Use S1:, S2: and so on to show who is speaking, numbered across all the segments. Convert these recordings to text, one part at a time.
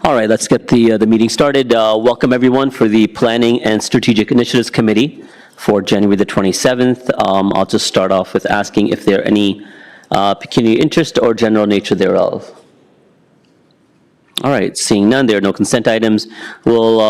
S1: All right, let's get the meeting started. Welcome everyone for the Planning and Strategic Initiatives Committee for January the 27th. I'll just start off with asking if there are any pecuniary interest or general nature thereof. All right, seeing none, there are no consent items. We'll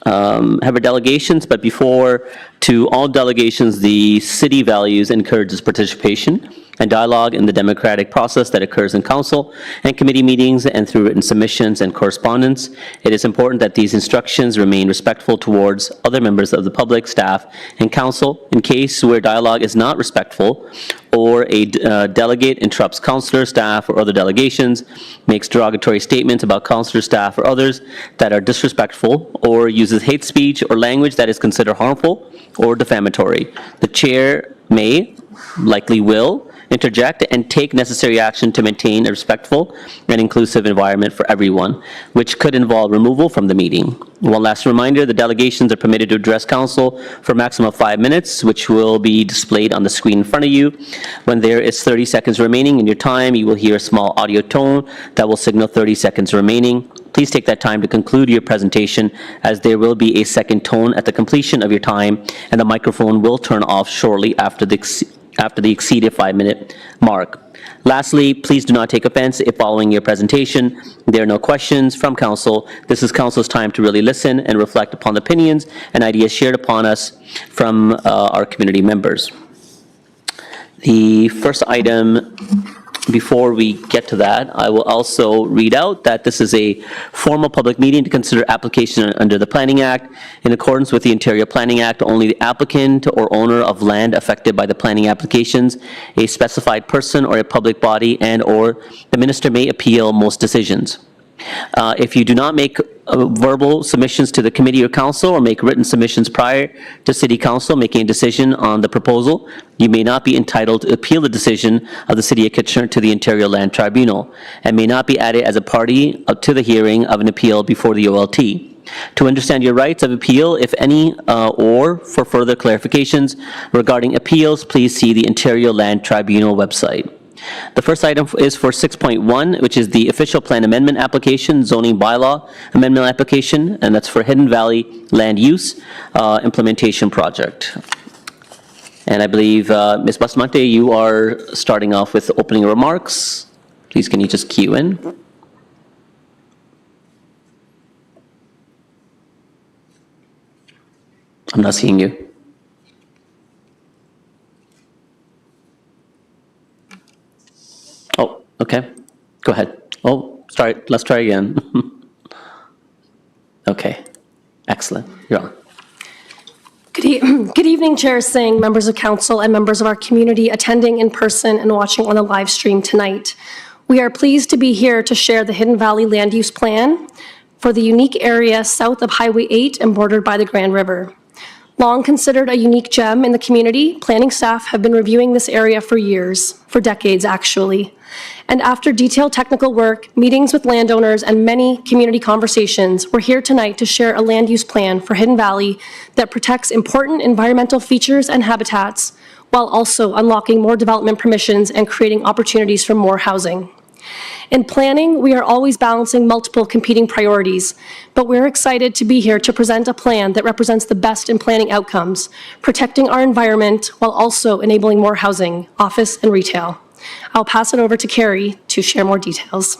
S1: have our delegations, but before, to all delegations, the city values encourages participation and dialogue in the democratic process that occurs in council and committee meetings and through written submissions and correspondence. It is important that these instructions remain respectful towards other members of the public, staff, and council. In case where dialogue is not respectful or a delegate interrupts councillor, staff, or other delegations, makes derogatory statements about councillor, staff, or others that are disrespectful, or uses hate speech or language that is considered harmful or defamatory, the chair may, likely will, interject and take necessary action to maintain a respectful and inclusive environment for everyone, which could involve removal from the meeting. One last reminder, the delegations are permitted to address council for a maximum of 5 minutes, which will be displayed on the screen in front of you. When there is 30 seconds remaining in your time, you will hear a small audio tone that will signal 30 seconds remaining. Please take that time to conclude your presentation, as there will be a second tone at the completion of your time, and the microphone will turn off shortly after the exceeded 5-minute mark. Lastly, please do not take offense if following your presentation there are no questions from council. This is council's time to really listen and reflect upon the opinions and ideas shared upon us from our community members. The first item, before we get to that, I will also read out that this is a formal public meeting to consider application under the Planning Act. In accordance with the Ontario Planning Act, only the applicant or owner of land affected by the planning applications, a specified person or a public body, and or the minister may appeal most decisions. If you do not make verbal submissions to the committee or council, or make written submissions prior to city council making a decision on the proposal, you may not be entitled to appeal the decision of the City of Kitchener to the Ontario Land Tribunal, and may not be added as a party to the hearing of an appeal before the OLT. To understand your rights of appeal, if any, or for further clarifications regarding appeals, please see the Ontario Land Tribunal website. The first item is for 6.1, which is the official plan amendment application, zoning bylaw amendment application, and that's for Hidden Valley Land Use Implementation Project. And I believe, Ms. Bustamante, you are starting off with opening remarks. Please, can you just cue in? I'm not seeing you. Oh, okay. Go ahead. Oh, sorry. Let's try again. Okay. Excellent. You're on.
S2: Good evening, Chair Singh, members of council, and members of our community attending in person and watching on the live stream tonight. We are pleased to be here to share the Hidden Valley Land Use Plan for the unique area south of Highway 8 and bordered by the Grand River. Long considered a unique gem in the community, planning staff have been reviewing this area for years, for decades actually. And after detailed technical work, meetings with landowners, and many community conversations, we're here tonight to share a land use plan for Hidden Valley that protects important environmental features and habitats, while also unlocking more development permissions and creating opportunities for more housing. In planning, we are always balancing multiple competing priorities, but we're excited to be here to present a plan that represents the best in planning outcomes, protecting our environment while also enabling more housing, office, and retail. I'll pass it over to Carrie to share more details.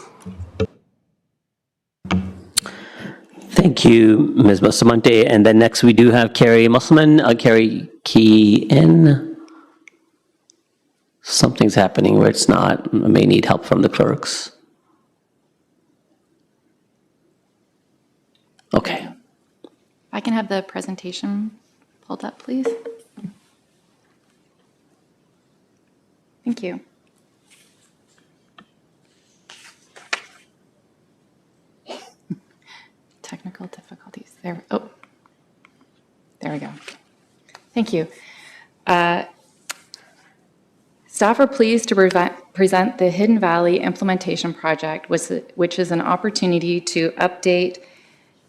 S1: Thank you, Ms. Bustamante. And then next we do have Carrie Musselman. Carrie, key in. Something's happening where it's not. I may need help from the clerks. Okay.
S3: I can have the presentation pulled up, please. Thank you. Technical difficulties. There we go. Thank you. Staff are pleased to present the Hidden Valley Implementation Project, which is an opportunity to update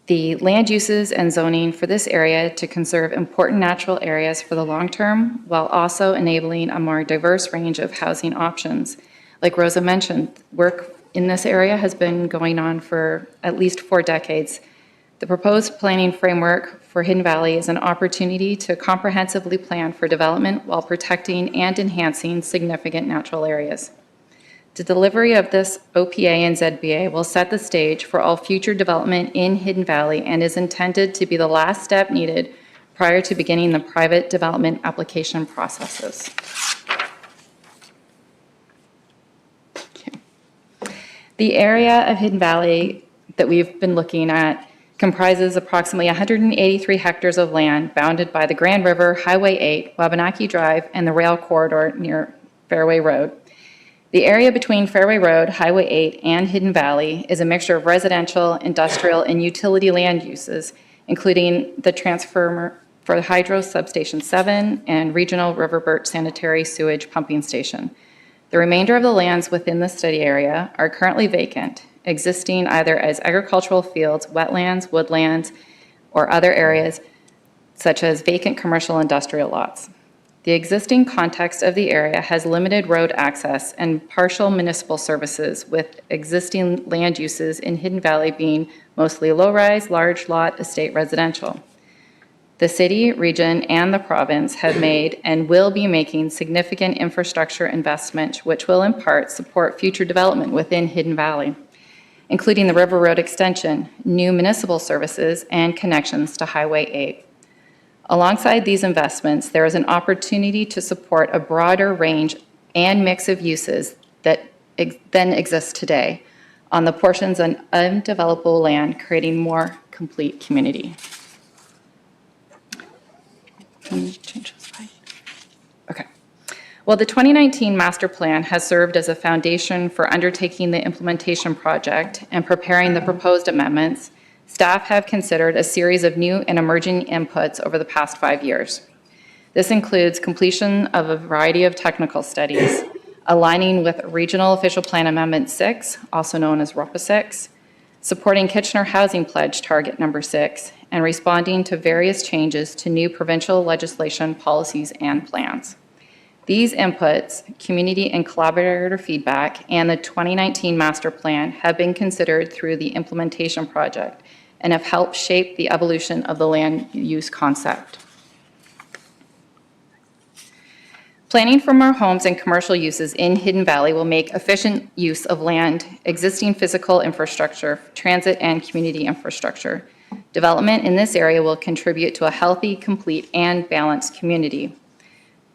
S3: the land uses and zoning for this area to conserve important natural areas for the long term, while also enabling a more diverse range of housing options. Like Rosa mentioned, work in this area has been going on for at least 4 decades. The proposed planning framework for Hidden Valley is an opportunity to comprehensively plan for development while protecting and enhancing significant natural areas. The delivery of this OPA and ZBA will set the stage for all future development in Hidden Valley and is intended to be the last step needed prior to beginning the private development application processes. The area of Hidden Valley that we've been looking at comprises approximately 183 hectares of land bounded by the Grand River, Highway 8, Wabanaki Drive, and the rail corridor near Fairway Road. The area between Fairway Road, Highway 8, and Hidden Valley is a mixture of residential, industrial, and utility land uses, including the transformer for the Hydro Substation 7 and Regional River Birch Sanitary Sewage Pumping Station. The remainder of the lands within the study area are currently vacant, existing either as agricultural fields, wetlands, woodlands, or other areas such as vacant commercial industrial lots. The existing context of the area has limited road access and partial municipal services, with existing land uses in Hidden Valley being mostly low-rise, large lot estate residential. The city, region, and the province have made and will be making significant infrastructure investment, which will in part support future development within Hidden Valley, including the River Road extension, new municipal services, and connections to Highway 8. Alongside these investments, there is an opportunity to support a broader range and mix of uses that then exist today on the portions of undevelopable land, creating more complete community. Can you change this slide? Okay. Well, the 2019 master plan has served as a foundation for undertaking the implementation project and preparing the proposed amendments. Staff have considered a series of new and emerging inputs over the past 5 years. This includes completion of a variety of technical studies, aligning with Regional Official Plan Amendment 6, also known as ROPA 6, supporting Kitchener Housing Pledge Target Number 6, and responding to various changes to new provincial legislation, policies, and plans. These inputs, community and collaborator feedback, and the 2019 master plan have been considered through the implementation project and have helped shape the evolution of the land use concept. Planning for more homes and commercial uses in Hidden Valley will make efficient use of land, existing physical infrastructure, transit, and community infrastructure. Development in this area will contribute to a healthy, complete, and balanced community.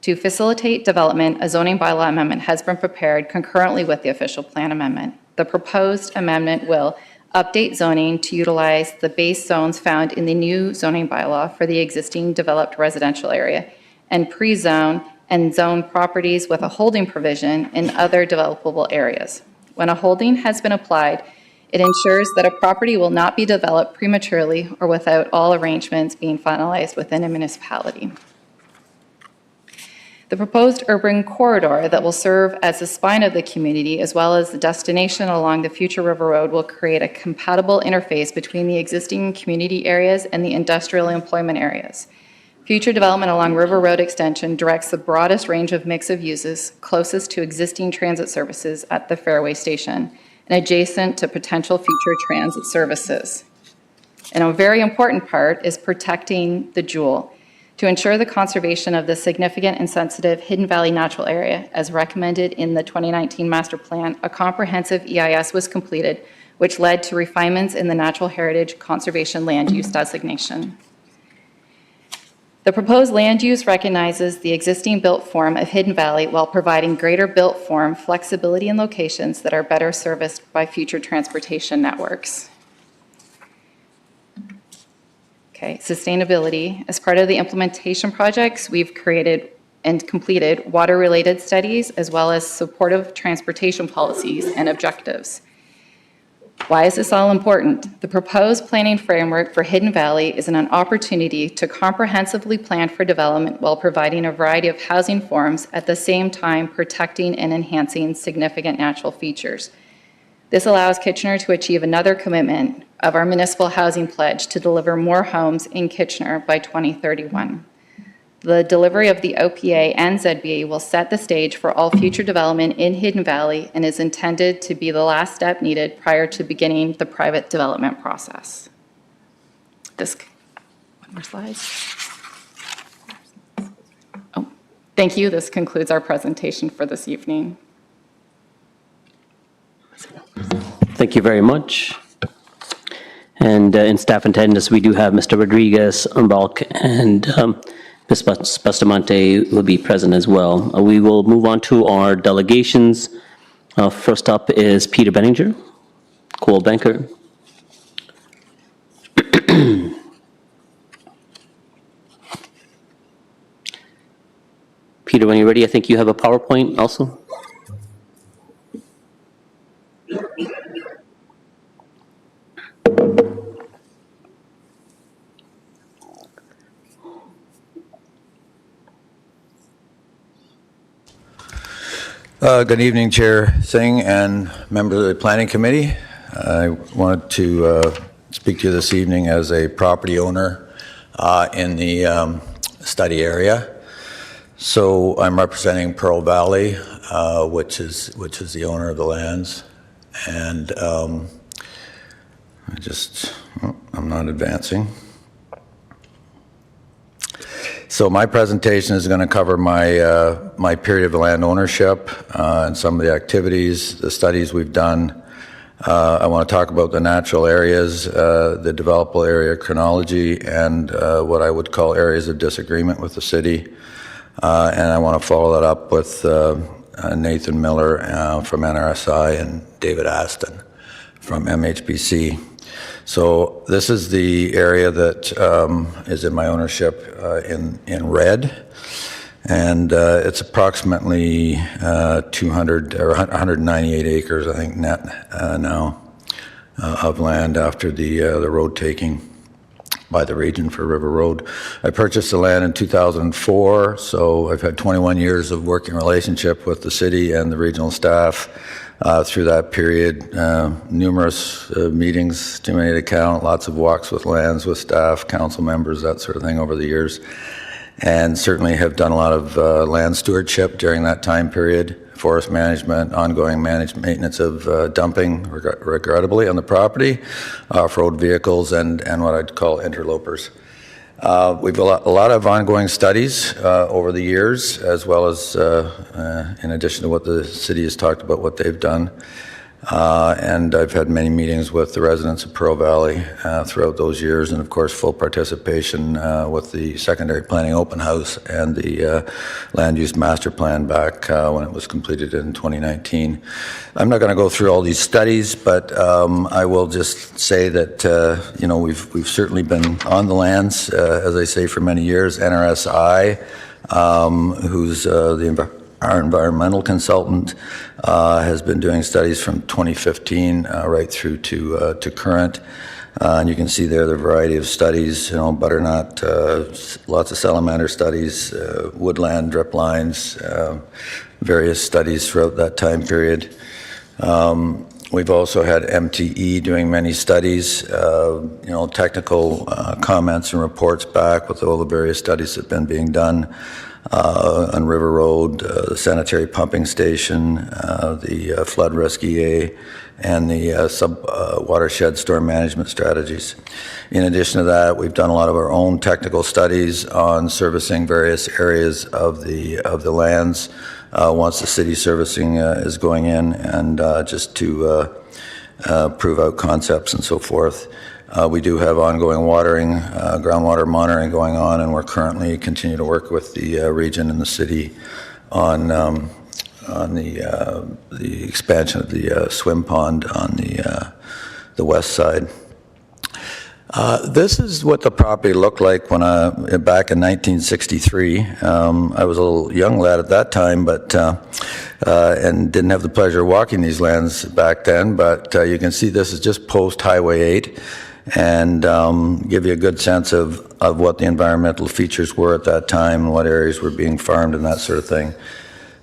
S3: To facilitate development, a zoning bylaw amendment has been prepared concurrently with the official plan amendment. The proposed amendment will update zoning to utilize the base zones found in the new zoning bylaw for the existing developed residential area and pre-zone and zone properties with a holding provision in other developable areas. When a holding has been applied, it ensures that a property will not be developed prematurely or without all arrangements being finalized within a municipality. The proposed urban corridor that will serve as the spine of the community, as well as the destination along the future River Road, will create a compatible interface between the existing community areas and the industrial employment areas. Future development along River Road extension directs the broadest range of mix of uses closest to existing transit services at the Fairway Station and adjacent to potential future transit services. And a very important part is protecting the jewel to ensure the conservation of the significant and sensitive Hidden Valley natural area. As recommended in the 2019 master plan, a comprehensive EIS was completed, which led to refinements in the natural heritage conservation land use designation. The proposed land use recognizes the existing built form of Hidden Valley while providing greater built form flexibility in locations that are better serviced by future transportation networks. Okay, sustainability. As part of the implementation projects, we've created and completed water-related studies as well as supportive transportation policies and objectives. Why is this all important? The proposed planning framework for Hidden Valley is an opportunity to comprehensively plan for development while providing a variety of housing forms, at the same time protecting and enhancing significant natural features. This allows Kitchener to achieve another commitment of our municipal housing pledge to deliver more homes in Kitchener by 2031. The delivery of the OPA and ZBA will set the stage for all future development in Hidden Valley and is intended to be the last step needed prior to beginning the private development process. One more slide. Oh, thank you. This concludes our presentation for this evening.
S1: Thank you very much. And in staff attendance, we do have Mr. Rodriguez, Balk, and Ms. Bustamante will be present as well. We will move on to our delegations. First up is Peter Benninger, Coldwell Banker. Peter, when you're ready, I think you have a PowerPoint also.
S4: Good evening, Chair Singh and members of the Planning Committee. I wanted to speak to you this evening as a property owner in the study area. So I'm representing Pearl Valley, which is the owner of the lands, and I'm not advancing. So my presentation is going to cover my period of land ownership and some of the activities, the studies we've done. I want to talk about the natural areas, the developable area chronology, and what I would call areas of disagreement with the city. And I want to follow that up with Nathan Miller from NRSI and David Aston from MHBC. So this is the area that is in my ownership in red, and it's approximately 200 or 198 acres, I think, net now of land after the road taking by the region for River Road. I purchased the land in 2004, so I've had 21 years of working relationship with the city and the regional staff. Through that period, numerous meetings, too many to count, lots of walks with lands, with staff, council members, that sort of thing over the years, and certainly have done a lot of land stewardship during that time period, forest management, ongoing maintenance of dumping, regrettably, on the property, off-road vehicles, and what I'd call interlopers. We've got a lot of ongoing studies over the years, as well as in addition to what the city has talked about, what they've done. And I've had many meetings with the residents of Pearl Valley throughout those years, and of course full participation with the secondary planning open house and the land use master plan back when it was completed in 2019. I'm not going to go through all these studies, but I will just say that we've certainly been on the lands, as I say, for many years. NRSI, who's our environmental consultant, has been doing studies from 2015 right through to current. And you can see there the variety of studies, butternut, lots of salamander studies, woodland drip lines, various studies throughout that time period. We've also had MTE doing many studies, technical comments and reports back with all the various studies that have been being done. On River Road, the sanitary pumping station, the flood risk EA, and the watershed storm management strategies. In addition to that, we've done a lot of our own technical studies on servicing various areas of the lands once the city servicing is going in, and just to prove out concepts and so forth. We do have ongoing watering, groundwater monitoring going on, and we're currently continue to work with the region and the city on the expansion of the swim pond on the west side. This is what the property looked like when back in 1963. I was a little young lad at that time, but and didn't have the pleasure of walking these lands back then. But you can see this is just post Highway 8. And give you a good sense of what the environmental features were at that time and what areas were being farmed and that sort of thing.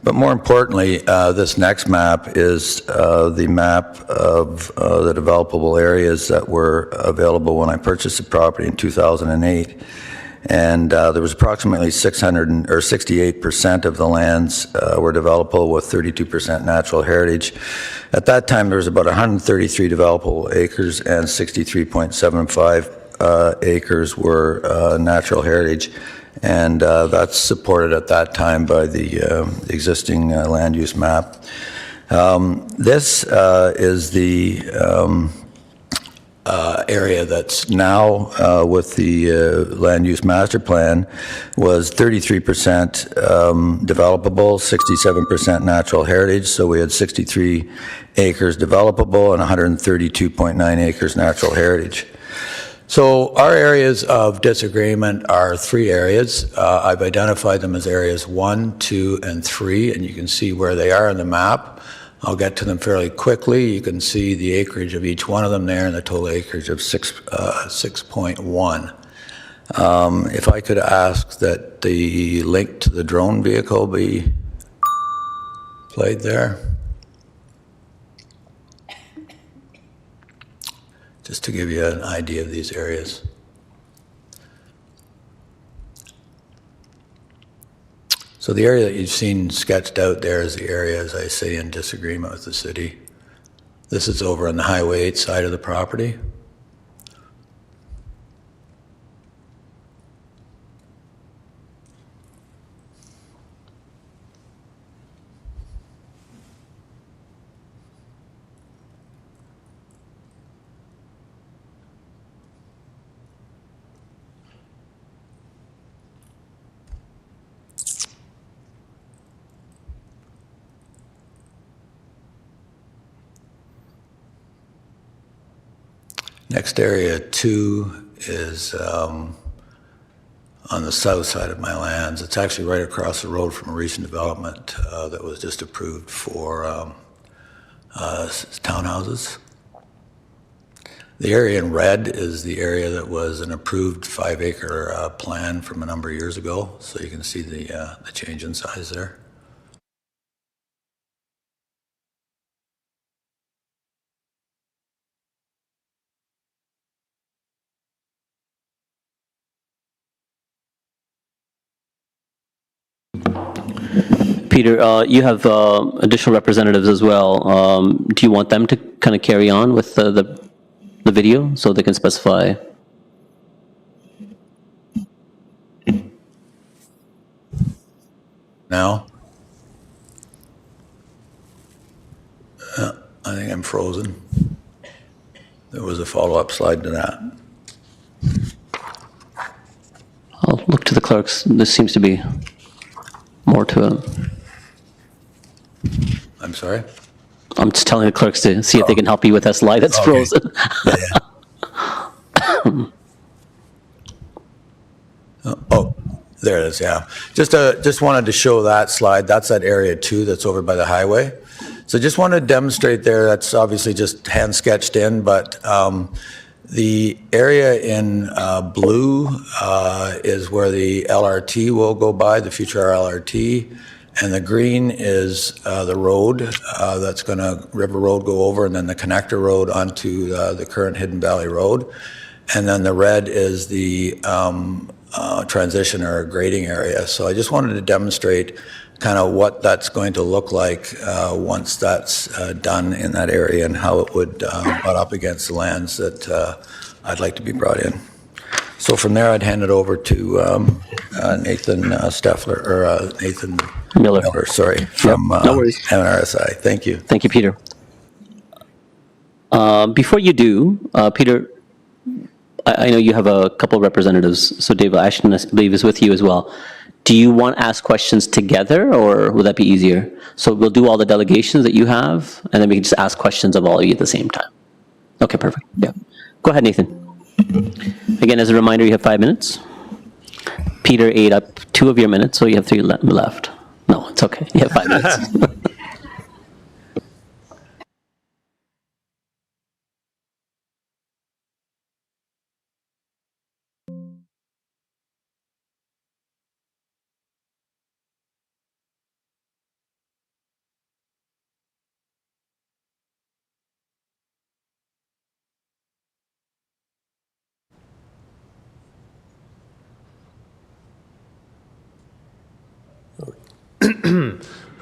S4: But more importantly, this next map is the map of the developable areas that were available when I purchased the property in 2008. and there was approximately 68% of the lands were developable with 32% natural heritage. At that time, there was about 133 developable acres, and 63.75 acres were natural heritage. And that's supported at that time by the existing land use map. This is the area that's now with the land use master plan was 33% developable, 67% natural heritage. So we had 63 acres developable and 132.9 acres natural heritage. So our areas of disagreement are 3 areas. I've identified them as areas 1, 2, and 3, and you can see where they are on the map. I'll get to them fairly quickly. You can see the acreage of each one of them there and the total acreage of 6.1. If I could ask that the link to the drone vehicle be played there. Just to give you an idea of these areas. So the area that you've seen sketched out there is the area, as I say, in disagreement with the city. This is over on the Highway 8 side of the property. Next area 2 is on the south side of my lands. It's actually right across the road from a recent development that was just approved for townhouses. The area in red is the area that was an approved 5-acre plan from a number of years ago. So you can see the change in size there.
S1: Peter, you have additional representatives as well. Do you want them to kind of carry on with the video so they can specify?
S4: Now? I think I'm frozen. There was a follow-up slide to that.
S1: I'll look to the clerks. There seems to be more to it.
S4: I'm sorry?
S1: I'm just telling the clerks to see if they can help you with that slide that's
S4: Okay.
S1: frozen.
S4: Yeah. Oh, there it is, yeah. Just wanted to show that slide. That's that area 2 that's over by the highway. So just want to demonstrate there, that's obviously just hand sketched in, but the area in blue is where the LRT will go by, the future LRT, and the green is the road that's going to, River Road, go over, and then the connector road onto the current Hidden Valley Road. And then the red is the transition or grading area. So I just wanted to demonstrate kind of what that's going to look like once that's done in that area and how it would butt up against the lands that I'd like to be brought in. So from there, I'd hand it over to Nathan Steffler, or Nathan Miller, sorry, from
S1: no worries.
S4: MRSI. Thank you.
S1: Thank you, Peter. Before you do, Peter, I know you have a couple of representatives, so David Ashton, I believe, is with you as well. Do you want to ask questions together, or would that be easier? So we'll do all the delegations that you have, and then we can just ask questions of all of you at the same time. Okay, perfect. Yeah. Go ahead, Nathan. Again, as a reminder, you have 5 minutes. Peter ate up 2 of your minutes, so you have 3 left. No, it's okay. You have 5 minutes.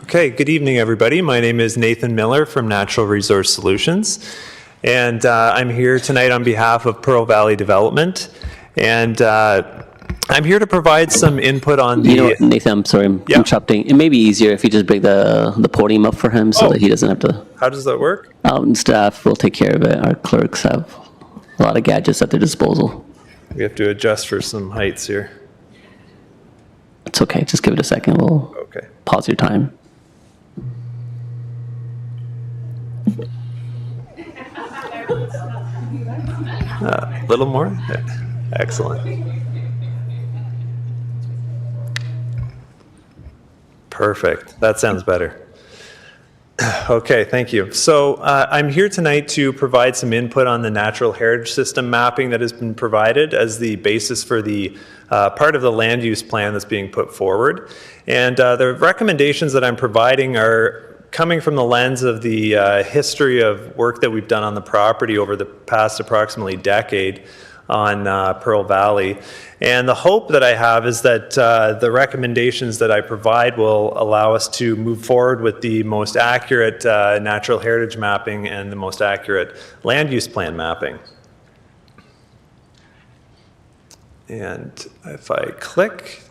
S5: Okay, good evening, everybody. My name is Nathan Miller from Natural Resource Solutions, and I'm here tonight on behalf of Pearl Valley Development, and I'm here to provide some input on the...
S1: You know what, Nathan, I'm sorry, I'm
S5: Yeah.
S1: interrupting. It may be easier if you just bring the podium up for him so
S5: Oh.
S1: that he doesn't have to...
S5: How does that work?
S1: Staff will take care of it. Our clerks have a lot of gadgets at their disposal.
S5: We have to adjust for some heights here.
S1: It's okay, just give it a second. We'll
S5: Okay.
S1: pause your time.
S5: A little more? Excellent. Perfect. That sounds better. Okay, thank you. So I'm here tonight to provide some input on the natural heritage system mapping that has been provided as the basis for the part of the land use plan that's being put forward. And the recommendations that I'm providing are coming from the lens of the history of work that we've done on the property over the past approximately decade on Pearl Valley. And the hope that I have is that the recommendations that I provide will allow us to move forward with the most accurate natural heritage mapping and the most accurate land use plan mapping. And if I click,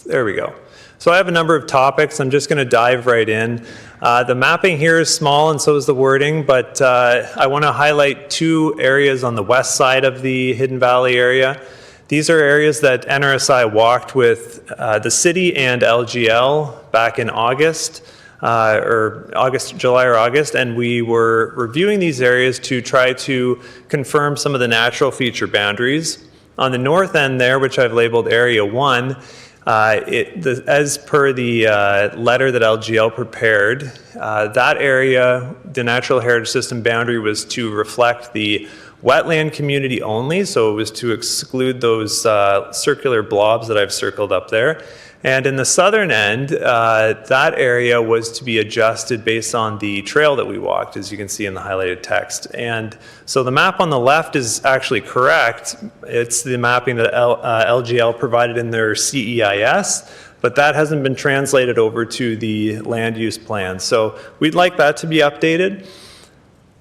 S5: there we go. So I have a number of topics. I'm just going to dive right in. The mapping here is small and so is the wording, but I want to highlight two areas on the west side of the Hidden Valley area. These are areas that NRSI walked with the city and LGL back in August, July or August, and we were reviewing these areas to try to confirm some of the natural feature boundaries. On the north end there, which I've labeled Area 1, as per the letter that LGL prepared, that area, the natural heritage system boundary was to reflect the wetland community only, so it was to exclude those circular blobs that I've circled up there. And in the southern end, that area was to be adjusted based on the trail that we walked, as you can see in the highlighted text. And so the map on the left is actually correct. It's the mapping that LGL provided in their CEIS, but that hasn't been translated over to the land use plan. So we'd like that to be updated.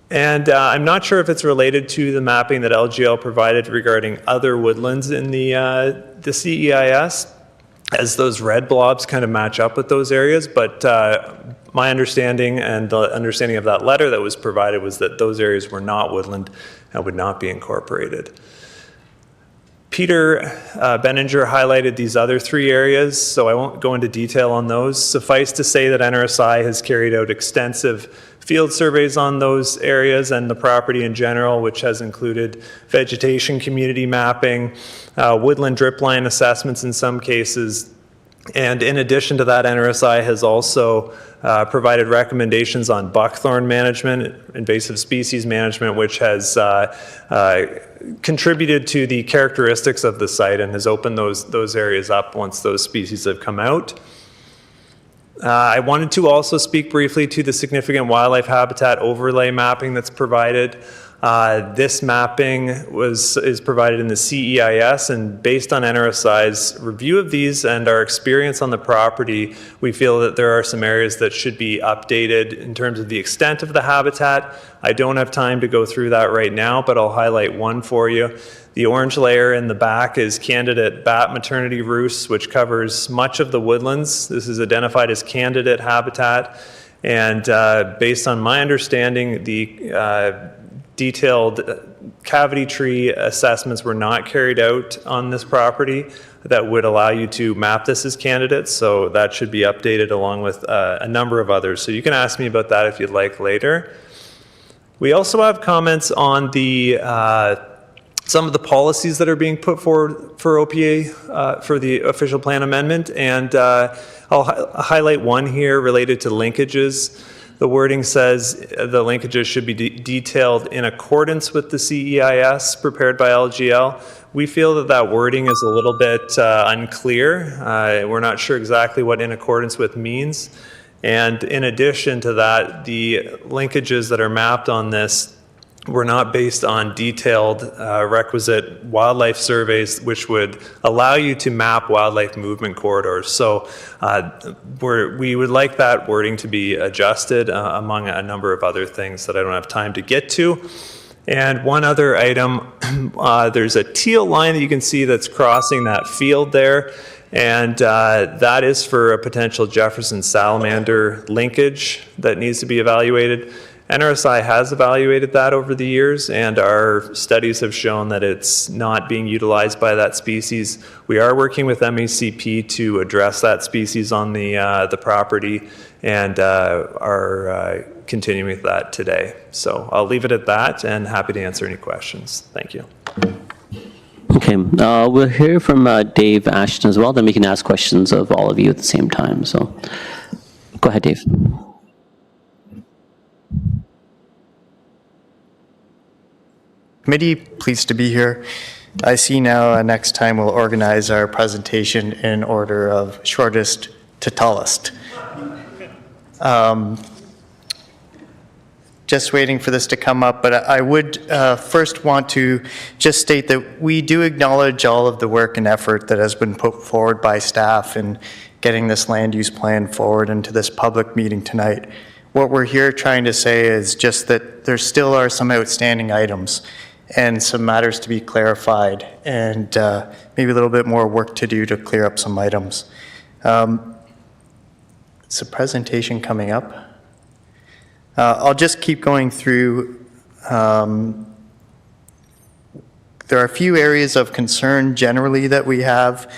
S5: And I'm not sure if it's related to the mapping that LGL provided regarding other woodlands in the CEIS, as those red blobs kind of match up with those areas. But my understanding and the understanding of that letter that was provided was that those areas were not woodland and would not be incorporated. Peter Benninger highlighted these other three areas, so I won't go into detail on those. Suffice to say that NRSI has carried out extensive field surveys on those areas and the property in general, which has included vegetation community mapping, woodland drip line assessments in some cases. And in addition to that, NRSI has also provided recommendations on buckthorn management, invasive species management, which has contributed to the characteristics of the site and has opened those areas up once those species have come out. I wanted to also speak briefly to the significant wildlife habitat overlay mapping that's provided. This mapping is provided in the CEIS, and based on NRSI's review of these and our experience on the property, we feel that there are some areas that should be updated in terms of the extent of the habitat. I don't have time to go through that right now, but I'll highlight one for you. The orange layer in the back is candidate bat maternity roosts, which covers much of the woodlands. This is identified as candidate habitat, and based on my understanding, the detailed cavity tree assessments were not carried out on this property that would allow you to map this as candidates, so that should be updated along with a number of others. So you can ask me about that if you'd like later. We also have comments on the some of the policies that are being put forward for OPA for the official plan amendment, and I'll highlight one here related to linkages. The wording says the linkages should be detailed in accordance with the CEIS prepared by LGL. We feel that that wording is a little bit unclear. We're not sure exactly what in accordance with means. And in addition to that, the linkages that are mapped on this were not based on detailed requisite wildlife surveys, which would allow you to map wildlife movement corridors. So we would like that wording to be adjusted among a number of other things that I don't have time to get to. And one other item, there's a teal line that you can see that's crossing that field there. And that is for a potential Jefferson salamander linkage that needs to be evaluated. NRSI has evaluated that over the years, and our studies have shown that it's not being utilized by that species. We are working with MECP to address that species on the property, and are continuing with that today. So I'll leave it at that, and happy to answer any questions. Thank you.
S1: Okay, we'll hear from Dave Ashton as well, then we can ask questions of all of you at the same time. So go ahead, Dave.
S6: Committee, pleased to be here. I see now next time we'll organize our presentation in order of shortest to tallest. Just waiting for this to come up, but I would first want to just state that we do acknowledge all of the work and effort that has been put forward by staff in getting this land use plan forward into this public meeting tonight. What we're here trying to say is just that there still are some outstanding items and some matters to be clarified, and maybe a little bit more work to do to clear up some items. It's a presentation coming up. I'll just keep going through. There are a few areas of concern generally that we have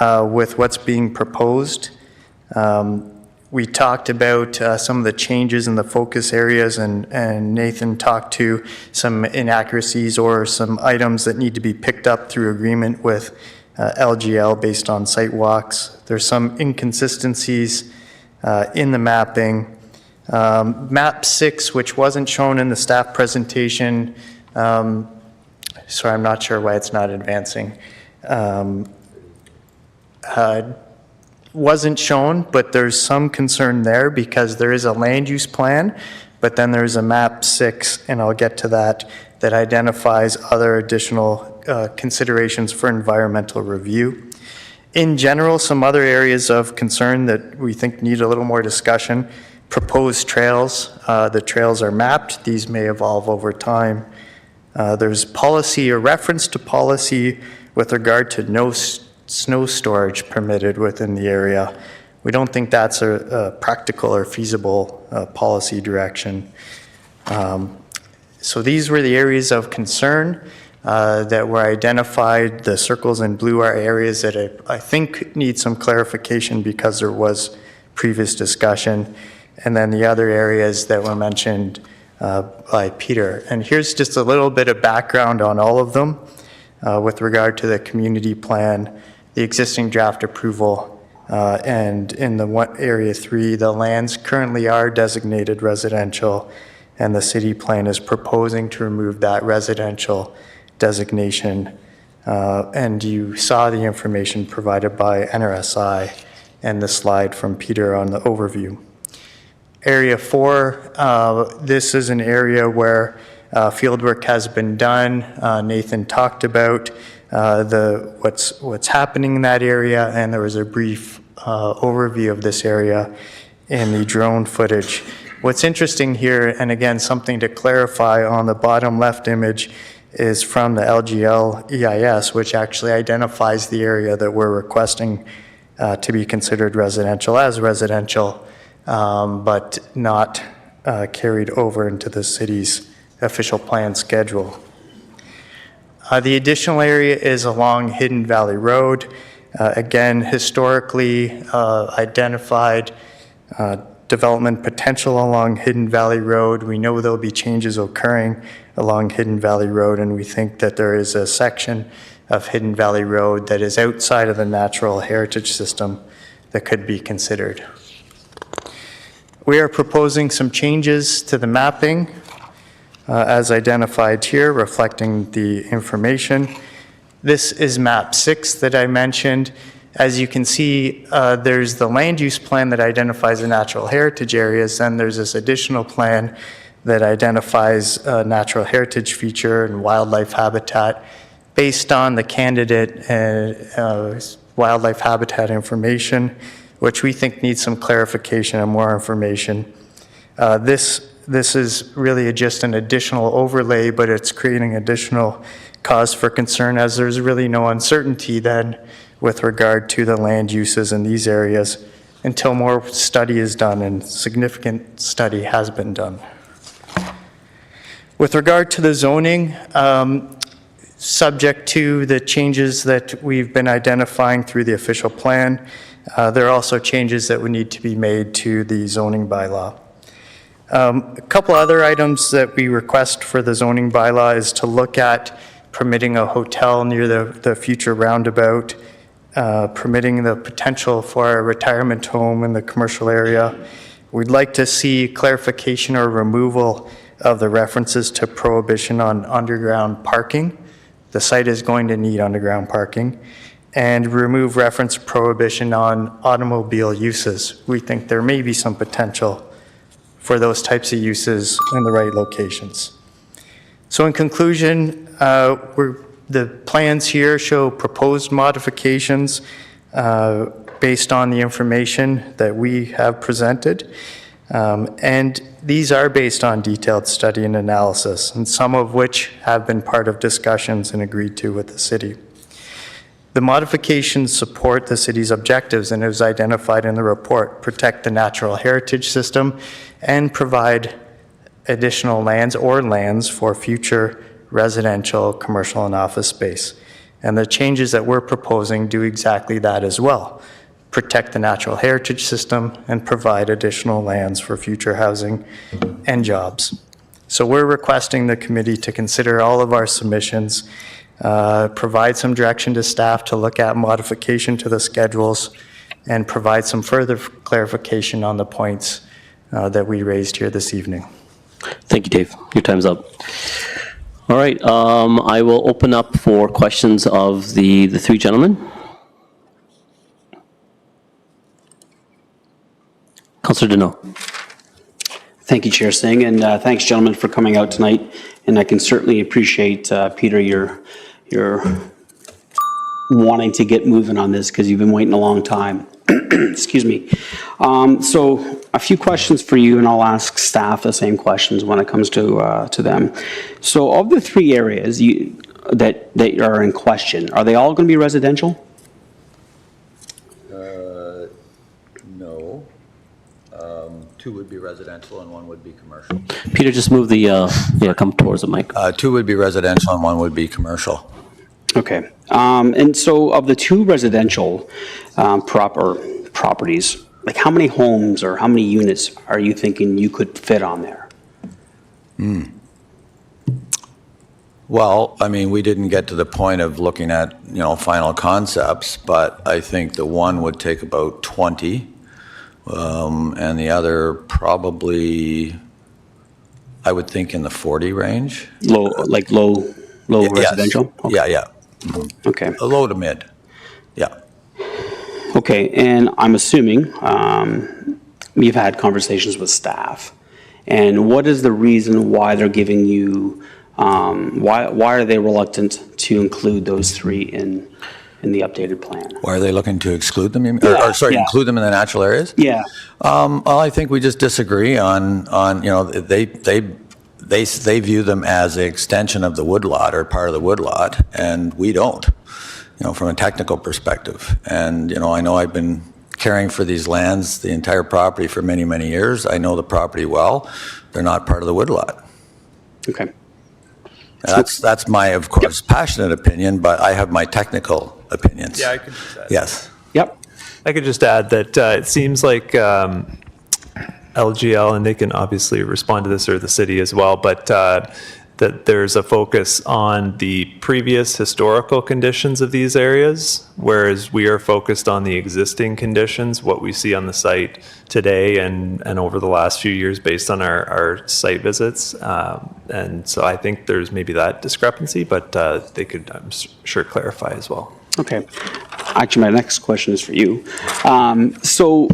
S6: with what's being proposed. We talked about some of the changes in the focus areas, and Nathan talked to some inaccuracies or some items that need to be picked up through agreement with LGL based on site walks. There's some inconsistencies in the mapping. Map 6, which wasn't shown in the staff presentation, sorry, I'm not sure why it's not advancing, wasn't shown, but there's some concern there because there is a land use plan, but then there's a map 6, and I'll get to that, that identifies other additional considerations for environmental review. In general, some other areas of concern that we think need a little more discussion. Proposed trails. The trails are mapped. These may evolve over time. There's policy or reference to policy with regard to no snow storage permitted within the area. We don't think that's a practical or feasible policy direction. So these were the areas of concern that were identified. The circles in blue are areas that I think need some clarification because there was previous discussion. And then the other areas that were mentioned by Peter. And here's just a little bit of background on all of them with regard to the community plan, the existing draft approval, and in the area 3, the lands currently are designated residential, and the city plan is proposing to remove that residential designation. And you saw the information provided by NRSI and the slide from Peter on the overview. Area 4, this is an area where field work has been done. Nathan talked about what's happening in that area, and there was a brief overview of this area in the drone footage. What's interesting here, and again, something to clarify on the bottom left image, is from the LGL EIS, which actually identifies the area that we're requesting to be considered residential as residential, but not carried over into the city's official plan schedule. The additional area is along Hidden Valley Road. Again, historically identified development potential along Hidden Valley Road. We know there'll be changes occurring along Hidden Valley Road, and we think that there is a section of Hidden Valley Road that is outside of the natural heritage system that could be considered. We are proposing some changes to the mapping as identified here, reflecting the information. This is map 6 that I mentioned. As you can see, there's the land use plan that identifies the natural heritage areas, and there's this additional plan that identifies a natural heritage feature and wildlife habitat based on the candidate wildlife habitat information, which we think needs some clarification and more information. This is really just an additional overlay, but it's creating additional cause for concern as there's really no uncertainty then with regard to the land uses in these areas until more study is done, and significant study has been done. With regard to the zoning, subject to the changes that we've been identifying through the official plan, there are also changes that would need to be made to the zoning bylaw. A couple other items that we request for the zoning bylaw is to look at permitting a hotel near the future roundabout, permitting the potential for a retirement home in the commercial area. We'd like to see clarification or removal of the references to prohibition on underground parking. The site is going to need underground parking. And remove reference prohibition on automobile uses. We think there may be some potential for those types of uses in the right locations. So in conclusion, the plans here show proposed modifications based on the information that we have presented. And these are based on detailed study and analysis, and some of which have been part of discussions and agreed to with the city. The modifications support the city's objectives, and it was identified in the report: protect the natural heritage system and provide additional lands for future residential, commercial, and office space. And the changes that we're proposing do exactly that as well: protect the natural heritage system and provide additional lands for future housing and jobs. So we're requesting the committee to consider all of our submissions, provide some direction to staff to look at modification to the schedules, and provide some further clarification on the points that we raised here this evening.
S1: Thank you, Dave. Your time's up. All right, I will open up for questions of the three gentlemen. Councillor Deneau.
S7: Thank you, Chair Singh, and thanks, gentlemen, for coming out tonight. And I can certainly appreciate, Peter, your wanting to get moving on this because you've been waiting a long time. Excuse me. So a few questions for you, and I'll ask staff the same questions when it comes to them. So of the three areas that are in question, are they all going to be residential?
S4: No. Two would be residential and one would be commercial.
S1: Peter, just move the, come towards the mic.
S4: Two would be residential and one would be commercial.
S7: Okay. And so of the two residential properties, like how many homes or how many units are you thinking you could fit on there?
S4: Well, I mean, we didn't get to the point of looking at, final concepts, but I think the one would take about 20, and the other probably, I would think in the 40 range.
S7: Low residential?
S4: Yes. Yeah.
S7: Okay.
S4: A low to mid, yeah.
S7: Okay, and I'm assuming you've had conversations with staff. And what is the reason why they're giving you, why are they reluctant to include those three in the updated plan?
S4: Why are they looking to exclude them?
S7: Yeah, yeah.
S4: Include them in the natural areas?
S7: Yeah.
S4: Well, I think we just disagree on they view them as an extension of the woodlot or part of the woodlot, and we don't, from a technical perspective. And, I know I've been caring for these lands, the entire property, for many, many years. I know the property well. They're not part of the woodlot.
S7: Okay.
S4: That's my, of course, passionate opinion, but I have my technical opinions.
S5: Yeah, I could just add.
S4: Yes.
S7: Yep.
S5: I could just add that it seems like LGL, and they can obviously respond to this, or the city as well, but that there's a focus on the previous historical conditions of these areas, whereas we are focused on the existing conditions, what we see on the site today and over the last few years based on our site visits. And so I think there's maybe that discrepancy, but they could, I'm sure, clarify as well.
S7: Okay. Actually, my next question is for you. So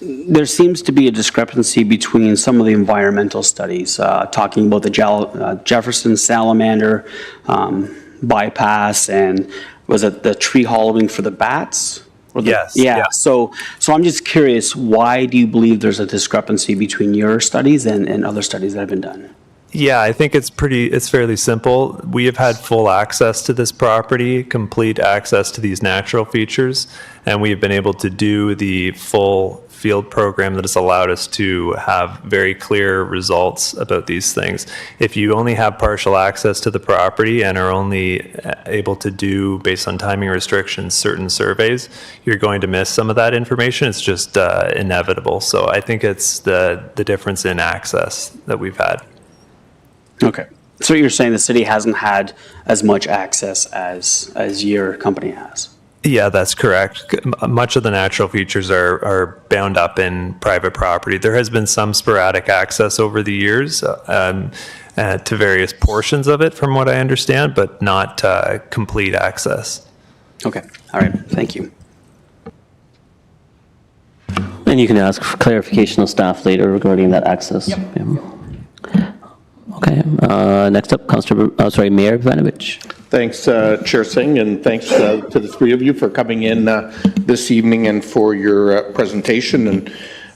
S7: there seems to be a discrepancy between some of the environmental studies, talking about the Jefferson Salamander bypass, and was it the tree hollowing for the bats? Or the-
S5: Yes,
S7: Yeah,
S5: yeah.
S7: so I'm just curious, why do you believe there's a discrepancy between your studies and other studies that have been done?
S5: Yeah, I think it's fairly simple. We have had full access to this property, complete access to these natural features, and we've been able to do the full field program that has allowed us to have very clear results about these things. If you only have partial access to the property and are only able to do, based on timing restrictions, certain surveys, you're going to miss some of that information. It's just inevitable. So I think it's the difference in access that we've had.
S7: Okay. So you're saying the city hasn't had as much access as your company has?
S5: Yeah, that's correct. Much of the natural features are bound up in private property. There has been some sporadic access over the years to various portions of it, from what I understand, but not complete access.
S7: Okay, all right, thank you.
S1: And you can ask for clarification of staff later regarding that access. Yeah. Okay, next up, Mayor Ivanovich.
S8: Thanks, Chair Singh, and thanks to the three of you for coming in this evening and for your presentation.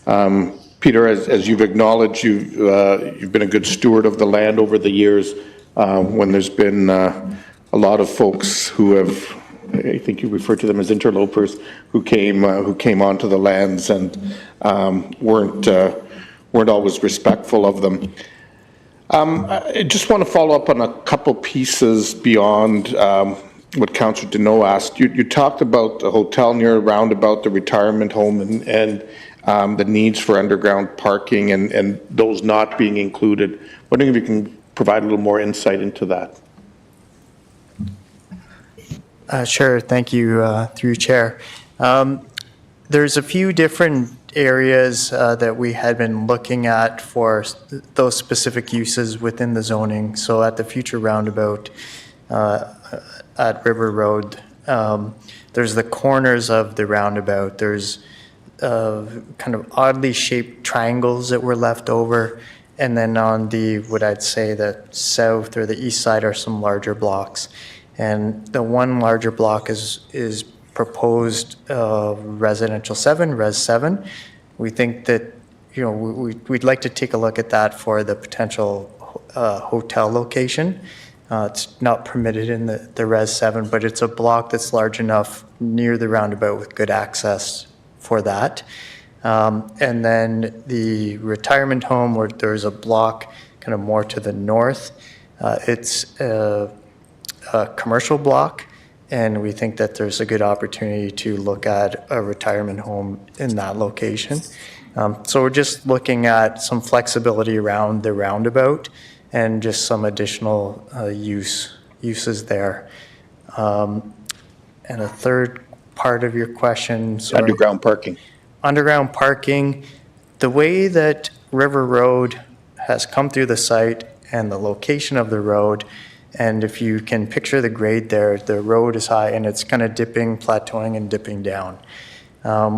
S8: And Peter, as you've acknowledged, you've been a good steward of the land over the years when there's been a lot of folks who have, I think you refer to them as interlopers, who came onto the lands and weren't always respectful of them. I just want to follow up on a couple pieces beyond what Councillor Deneau asked. You talked about the hotel near a roundabout, the retirement home, and the needs for underground parking and those not being included. Wondering if you can provide a little more insight into that.
S6: Sure, thank you, through Chair. There's a few different areas that we had been looking at for those specific uses within the zoning. So at the future roundabout at River Road, there's the corners of the roundabout. There's kind of oddly shaped triangles that were left over. And then on the, what I'd say, the south or the east side are some larger blocks. And the one larger block is proposed residential 7, Res 7. We think that, we'd like to take a look at that for the potential hotel location. It's not permitted in the Res 7, but it's a block that's large enough near the roundabout with good access for that. And then the retirement home, where there's a block kind of more to the north. It's a commercial block, and we think that there's a good opportunity to look at a retirement home in that location. So we're just looking at some flexibility around the roundabout and just some additional uses there. And a third part of your question, sorry.
S8: Underground parking.
S6: Underground parking, the way that River Road has come through the site and the location of the road, and if you can picture the grade there, the road is high and it's kind of dipping, plateauing and dipping down.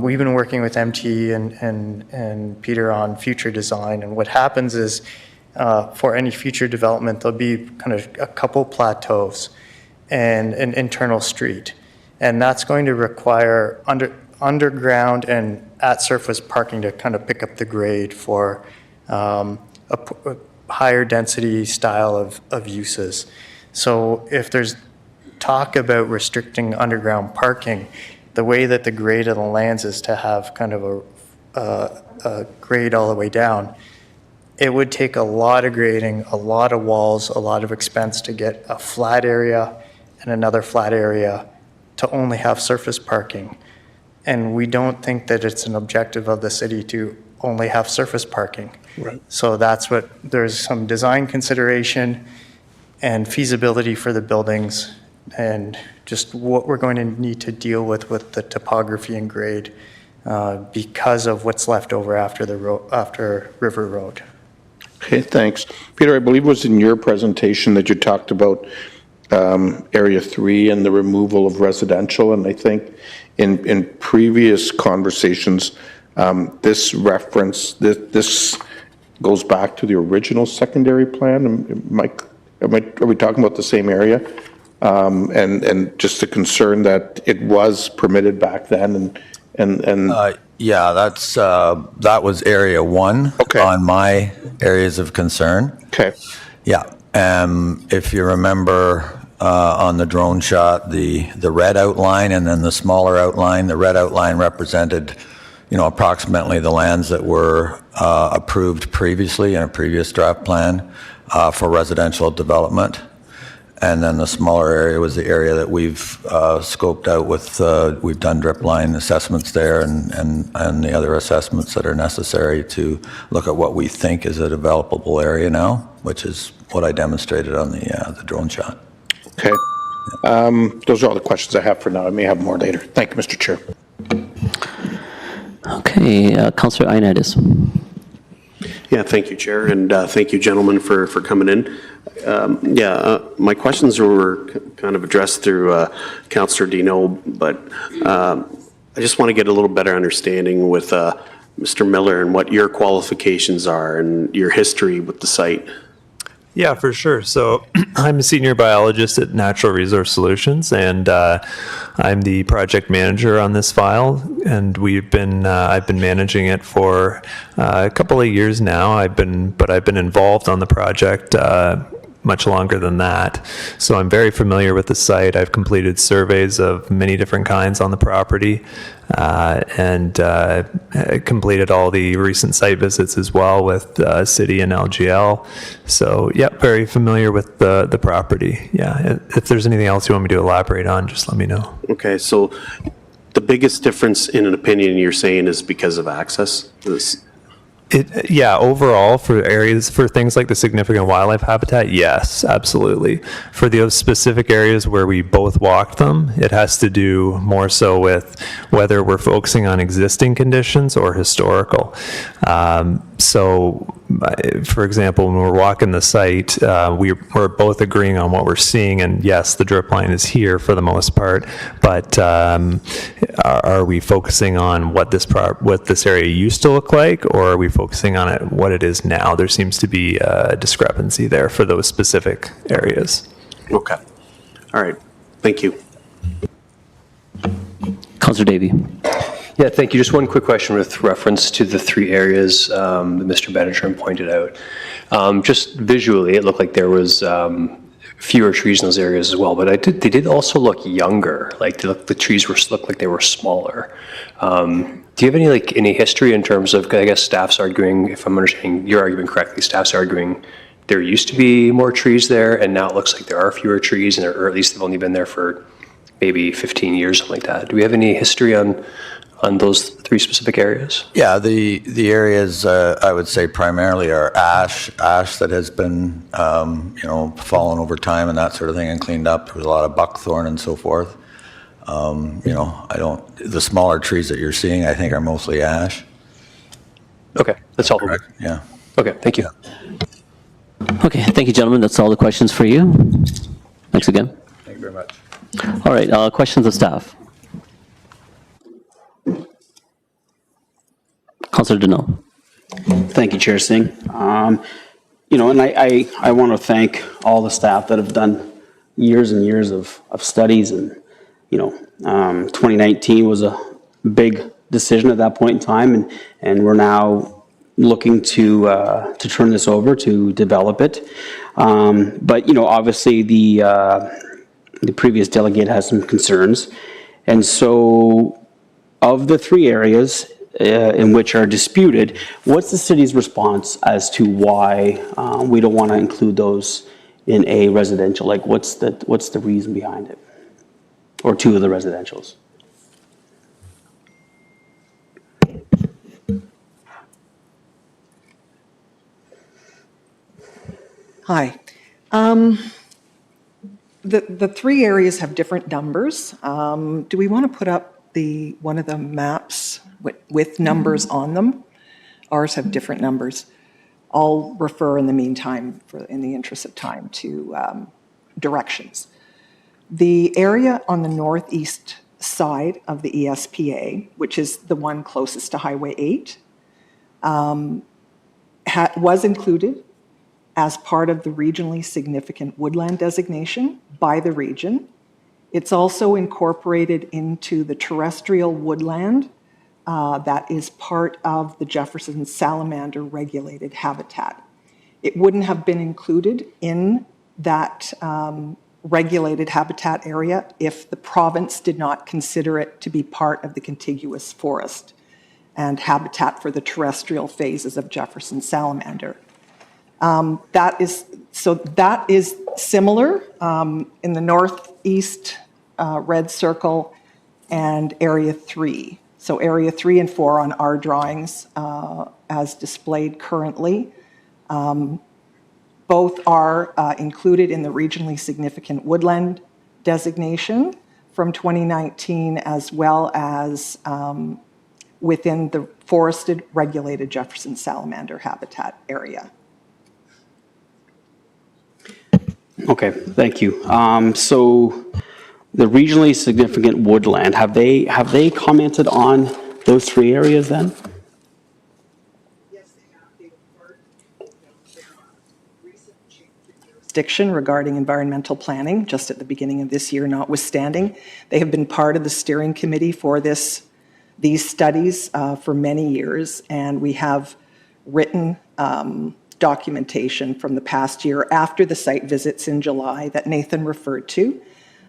S6: We've been working with MT and Peter on future design, and what happens is for any future development, there'll be kind of a couple plateaus and an internal street. And that's going to require underground and at surface parking to kind of pick up the grade for a higher density style of uses. So if there's talk about restricting underground parking, the way that the grade of the lands is to have kind of a grade all the way down, it would take a lot of grading, a lot of walls, a lot of expense to get a flat area and another flat area to only have surface parking. And we don't think that it's an objective of the city to only have surface parking.
S8: Right.
S6: So that's what, there's some design consideration and feasibility for the buildings and just what we're going to need to deal with the topography and grade because of what's left over after River Road.
S8: Okay, thanks. Peter, I believe it was in your presentation that you talked about Area 3 and the removal of residential, and I think in previous conversations, This reference, this goes back to the original secondary plan. Mike, are we talking about the same area? And just a concern that it was permitted back then and
S4: Yeah, that was area 1
S8: Okay.
S4: on my areas of concern.
S8: okay.
S4: Yeah, if you remember on the drone shot, the red outline and then the smaller outline, the red outline represented, approximately the lands that were approved previously in a previous draft plan for residential development. And then the smaller area was the area that we've scoped out with, we've done drip line assessments there and the other assessments that are necessary to look at what we think is a developable area now, which is what I demonstrated on the drone shot.
S8: Okay. Those are all the questions I have for now. I may have more later. Thank you, Mr. Chair.
S1: Okay, Councillor Ioannidis.
S9: Yeah, thank you, Chair, and thank you, gentlemen, for coming in. My questions were kind of addressed through Councillor Dino, but I just want to get a little better understanding with Mr. Miller and what your qualifications are and your history with the site.
S5: Yeah, for sure. So I'm a senior biologist at Natural Resource Solutions, and I'm the project manager on this file. And I've been managing it for a couple of years now. I've been involved on the project much longer than that. So I'm very familiar with the site. I've completed surveys of many different kinds on the property, and completed all the recent site visits as well with City and LGL. So yeah, very familiar with the property. Yeah, if there's anything else you want me to elaborate on, just let me know.
S9: Okay, so the biggest difference in an opinion you're saying is because of access?
S5: Overall for things like the significant wildlife habitat, yes, absolutely. For those specific areas where we both walked them, it has to do more so with whether we're focusing on existing conditions or historical. For example, when we're walking the site, we're both agreeing on what we're seeing, and yes, the drip line is here for the most part, but are we focusing on what this area used to look like, or are we focusing on what it is now? There seems to be a discrepancy there for those specific areas.
S9: Okay. All right. Thank you.
S1: Councillor Davey.
S10: Yeah, thank you. Just one quick question with reference to the 3 areas that Mr. Benetron pointed out. Just visually, it looked like there was fewer trees in those areas as well, but they did also look younger. Like the trees looked like they were smaller. Do you have any history in terms of, I guess staff's arguing, if I'm understanding your argument correctly, staff's arguing there used to be more trees there, and now it looks like there are fewer trees, or at least they've only been there for maybe 15 years, something like that. Do we have any history on those 3 specific areas? Yeah,
S4: the areas I would say primarily are ash that has been fallen over time and that sort of thing and cleaned up. There's a lot of buckthorn and so forth. The smaller trees that you're seeing, I think, are mostly ash.
S10: Okay, that's all.
S4: Correct. Yeah.
S10: Okay, thank you.
S1: Okay, thank you, gentlemen. That's all the questions for you. Thanks again.
S4: Thank you very much.
S1: All right, questions of staff. Councillor Deneau.
S7: Thank you, Chair Singh. And I want to thank all the staff that have done years and years of studies, and 2019 was a big decision at that point in time, and we're now looking to turn this over to develop it. But obviously the previous delegate has some concerns, and so of the 3 areas in which are disputed, what's the city's response as to why we don't want to include those in a residential? Like, what's the reason behind it? Or 2 of the residentials?
S11: Hi. The 3 areas have different numbers. Do we want to put up one of the maps with numbers on them? Ours have different numbers. I'll refer in the meantime, in the interest of time, to directions. The area on the northeast side of the ESPA, which is the one closest to Highway 8, was included as part of the regionally significant woodland designation by the region. It's also incorporated into the terrestrial woodland that is part of the Jefferson salamander regulated habitat. It wouldn't have been included in that regulated habitat area if the province did not consider it to be part of the contiguous forest and habitat for the terrestrial phases of Jefferson salamander. That is similar in the northeast red circle and Area 3. So Area 3 and 4 on our drawings as displayed currently. Both are included in the regionally significant woodland designation from 2019, as well as within the forested regulated Jefferson salamander habitat area.
S7: Okay, thank you. So the regionally significant woodland, have they commented on those 3 areas then?
S11: Yes, they have. They were part of their recent change in jurisdiction regarding environmental planning, just at the beginning of this year, notwithstanding. They have been part of the steering committee for these studies for many years, and we have written documentation from the past year after the site visits in July that Nathan referred to.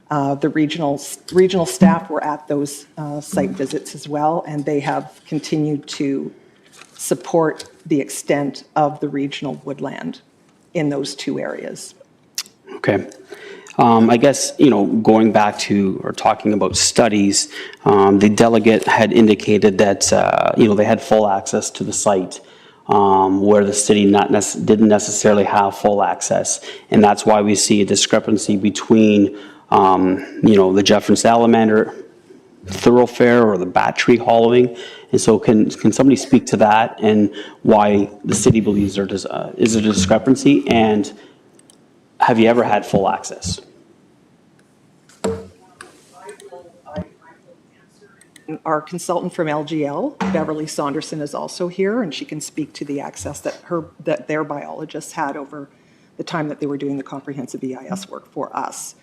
S11: The regional staff were at those site visits as well, and they have continued to support the extent of the regional woodland in those 2 areas.
S7: Okay. I guess, going back to or talking about studies, the delegate had indicated that, they had full access to the site, where the city didn't necessarily have full access. And that's why we see a discrepancy between, the Jefferson salamander thoroughfare or the bat tree hollowing. And so can somebody speak to that and why the city believes there is a discrepancy? And have you ever had full access?
S11: Our consultant from LGL, Beverly Saunderson, is also here, and she can speak to the access that their biologists had over the time that they were doing the comprehensive EIS work for us.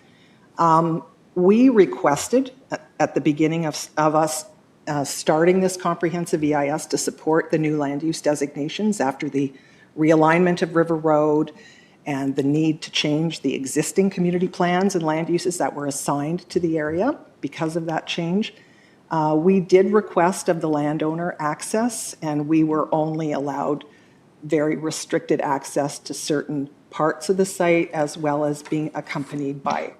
S11: We requested at the beginning of us starting this comprehensive EIS to support the new land use designations after the realignment of River Road and the need to change the existing community plans and land uses that were assigned to the area because of that change. We did request of the landowner access, and we were only allowed very restricted access to certain parts of the site, as well as being accompanied by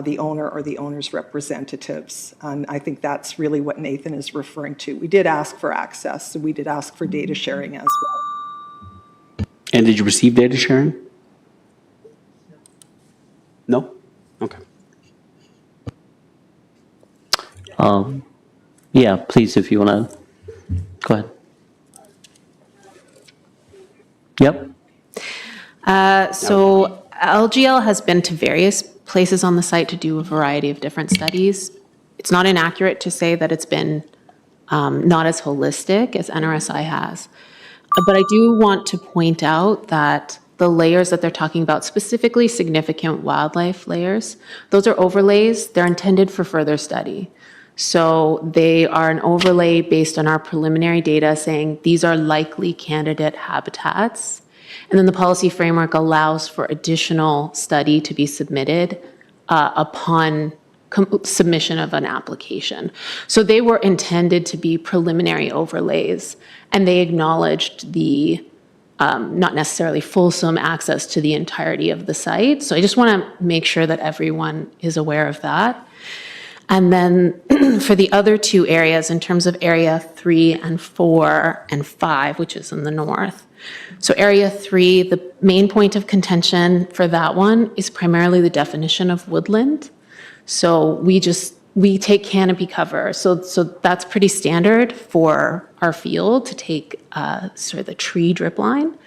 S11: the owner or the owner's representatives. And I think that's really what Nathan is referring to. We did ask for access, so we did ask for data sharing as well.
S7: And did you receive data sharing? No? Okay.
S1: Yeah, please, if you want to, go ahead. Yep.
S12: So LGL has been to various places on the site to do a variety of different studies. It's not inaccurate to say that it's been not as holistic as NRSI has. But I do want to point out that the layers that they're talking about, specifically significant wildlife layers, those are overlays. They're intended for further study. So they are an overlay based on our preliminary data saying these are likely candidate habitats. And then the policy framework allows for additional study to be submitted upon submission of an application. So they were intended to be preliminary overlays, and they acknowledged the not necessarily fulsome access to the entirety of the site. So I just want to make sure that everyone is aware of that. And then for the other 2 areas, in terms of Area 3 and 4 and 5, which is in the north. So Area 3, the main point of contention for that one is primarily the definition of woodland. So we take canopy cover. So that's pretty standard for our field to take sort of the tree drip line,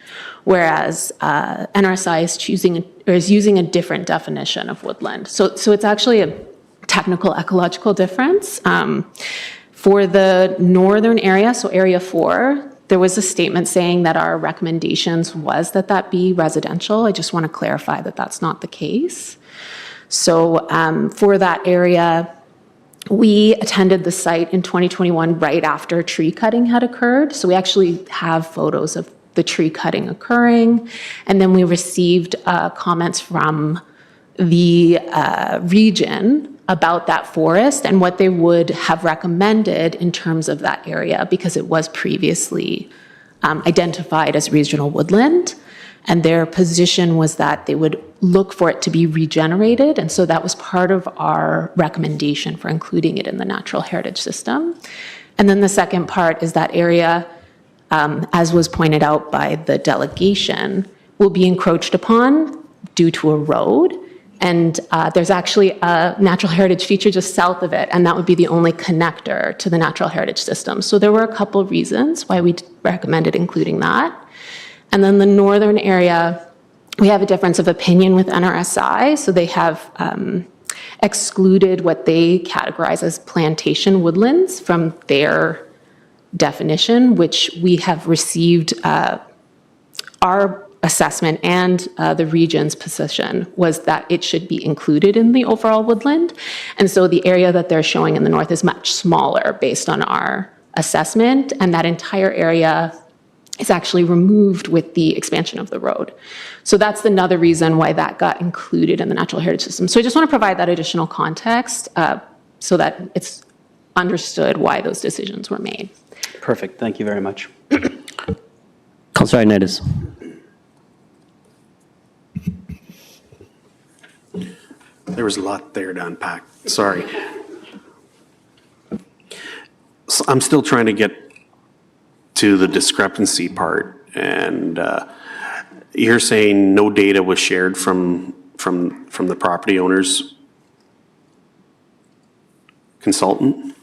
S12: whereas NRSI is using a different definition of woodland. So it's actually a technical ecological difference. For the northern area, so Area 4, there was a statement saying that our recommendations was that that be residential. I just want to clarify that that's not the case. So for that area, we attended the site in 2021 right after tree cutting had occurred. So we actually have photos of the tree cutting occurring. And then we received comments from the region about that forest and what they would have recommended in terms of that area, because it was previously identified as regional woodland. And their position was that they would look for it to be regenerated. And so that was part of our recommendation for including it in the natural heritage system. And then the second part is that area, as was pointed out by the delegation, will be encroached upon due to a road. And there's actually a natural heritage feature just south of it, and that would be the only connector to the natural heritage system. So there were a couple reasons why we recommended including that. And then the northern area, we have a difference of opinion with NRSI. So they have excluded what they categorize as plantation woodlands from their definition, which we have received. Our assessment and the region's position was that it should be included in the overall woodland. And so the area that they're showing in the north is much smaller based on our assessment, and that entire area is actually removed with the expansion of the road. So that's another reason why that got included in the natural heritage system. So I just want to provide that additional context so that it's understood why those decisions were made.
S7: Perfect. Thank you very much.
S1: Councillor Ioannidis.
S9: There was a lot there to unpack. Sorry. So I'm still trying to get to the discrepancy part, and you're saying no data was shared from the property owner's consultant?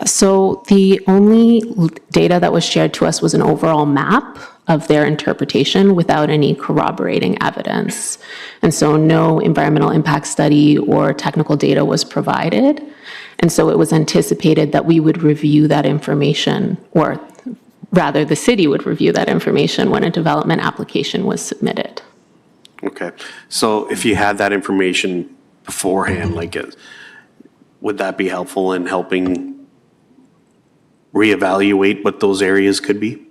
S12: So the only data that was shared to us was an overall map of their interpretation without any corroborating evidence. And so no environmental impact study or technical data was provided. And so it was anticipated that we would review that information, or rather the city would review that information when a development application was submitted.
S9: Okay. So if you had that information beforehand, would that be helpful in helping reevaluate what those areas could be?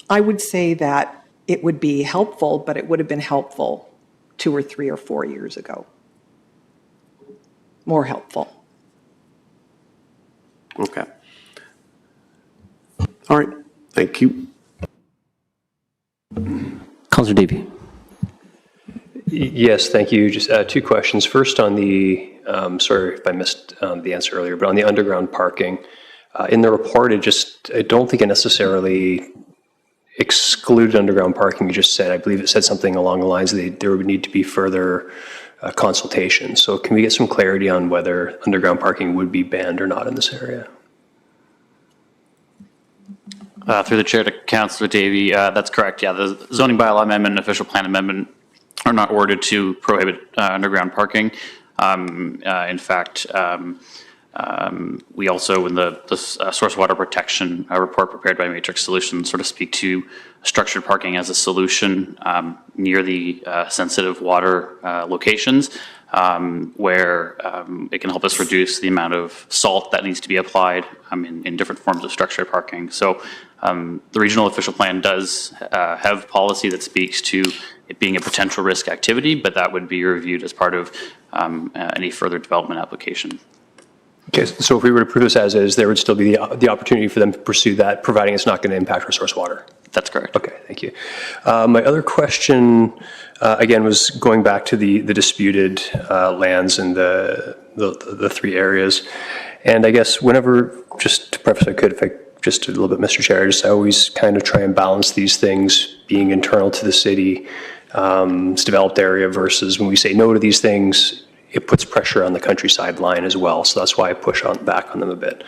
S11: I would say that it would be helpful, but it would have been helpful 2 or 3 or 4 years ago. More helpful.
S9: Okay. All right. Thank you.
S1: Councillor Davey.
S10: Yes, thank you. Just 2 questions. First on the, sorry if I missed the answer earlier, but on the underground parking, in the report, I don't think it necessarily excluded underground parking. You just said, I believe it said something along the lines that there would need to be further consultation. So can we get some clarity on whether underground parking would be banned or not in this area?
S13: Through the chair to Councillor Davey, that's correct. Yeah, the zoning bylaw amendment and official plan amendment are not ordered to prohibit underground parking. In fact, we also, in the source water protection report prepared by Matrix Solutions, sort of speak to structured parking as a solution near the sensitive water locations, where it can help us reduce the amount of salt that needs to be applied in different forms of structured parking. So the regional official plan does have policy that speaks to it being a potential risk activity, but that would be reviewed as part of any further development application.
S10: Okay, so if we were to approve this as is, there would still be the opportunity for them to pursue that, providing it's not going to impact our source water?
S13: That's correct.
S10: Okay, thank you. My other question, again, was going back to the disputed lands in the 3 areas. And I guess whenever, just to preface, if I just a little bit, Mr. Chair, I always kind of try and balance these things being internal to the city, it's developed area, versus when we say no to these things, it puts pressure on the countryside line as well. So that's why I push back on them a bit.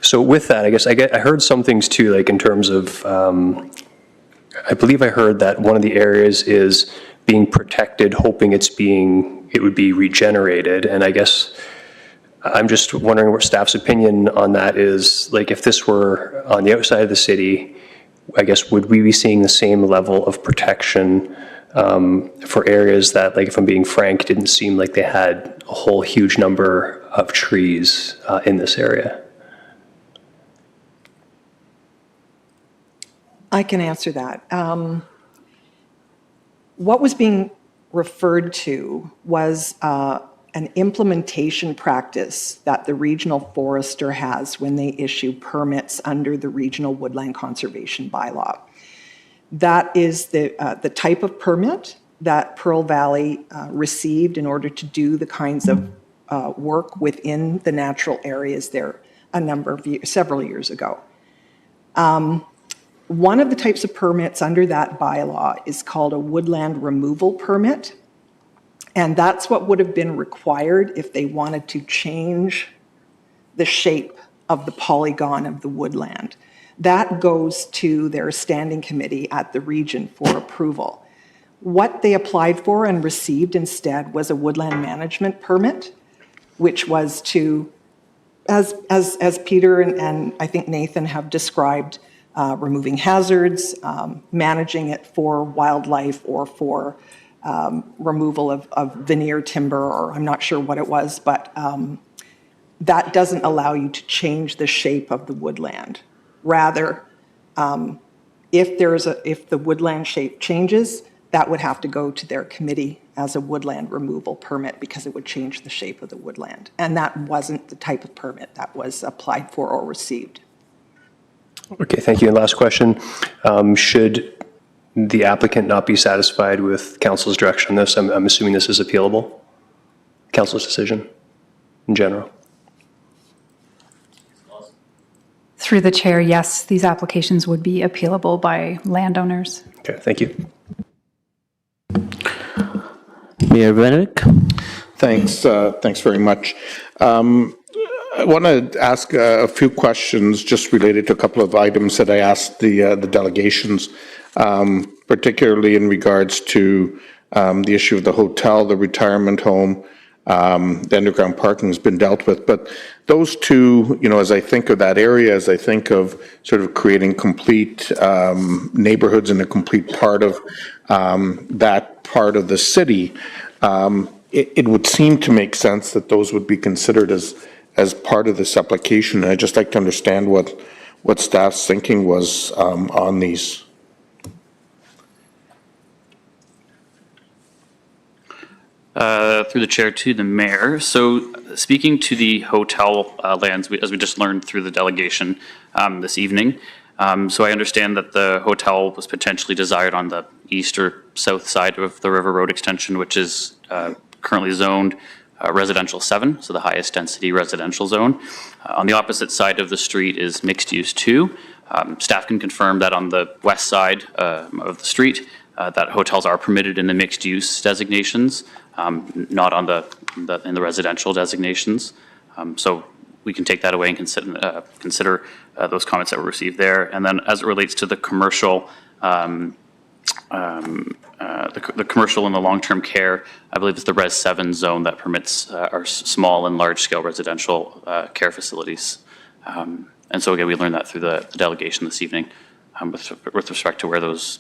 S10: So with that, I guess I heard some things too, like in terms of I believe I heard that one of the areas is being protected, hoping it would be regenerated. And I guess I'm just wondering what staff's opinion on that is. Like, if this were on the outside of the city, I guess, would we be seeing the same level of protection for areas that, like, if I'm being frank, didn't seem like they had a whole huge number of trees in this area?
S11: I can answer that. What was being referred to was an implementation practice that the regional forester has when they issue permits under the Regional Woodland Conservation Bylaw. That is the type of permit that Pearl Valley received in order to do the kinds of work within the natural areas there several years ago. One of the types of permits under that bylaw is called a woodland removal permit. And that's what would have been required if they wanted to change the shape of the polygon of the woodland. That goes to their standing committee at the region for approval. What they applied for and received instead was a woodland management permit, which was to, as Peter and I think Nathan have described, removing hazards, managing it for wildlife or for removal of veneer timber, or I'm not sure what it was, but that doesn't allow you to change the shape of the woodland. Rather, if the woodland shape changes, that would have to go to their committee as a woodland removal permit because it would change the shape of the woodland. And that wasn't the type of permit that was applied for or received.
S10: Okay, thank you. And last question, should the applicant not be satisfied with council's direction on this? I'm assuming this is appealable, council's decision in general.
S14: Through the chair, yes, these applications would be appealable by landowners.
S10: Okay, thank you.
S1: Mayor Benedict?
S8: Thanks. Thanks very much. I want to ask a few questions just related to a couple of items that I asked the delegations, particularly in regards to the issue of the hotel, the retirement home, the underground parking has been dealt with. But those two, as I think of that area, as I think of sort of creating complete neighborhoods and a complete part of that part of the city, it would seem to make sense that those would be considered as part of this application. And I'd just like to understand what staff's thinking was on these.
S13: Through the chair to the mayor. So speaking to the hotel lands, as we just learned through the delegation this evening, so I understand that the hotel was potentially desired on the east or south side of the River Road extension, which is currently zoned residential 7, so the highest density residential zone. On the opposite side of the street is mixed use 2. Staff can confirm that on the west side of the street, that hotels are permitted in the mixed use designations, not on in the residential designations. So we can take that away and consider those comments that were received there. And then as it relates to the commercial, the commercial and the long-term care, I believe it's the Res 7 zone that permits our small and large-scale residential care facilities. And so again, we learned that through the delegation this evening with respect to where those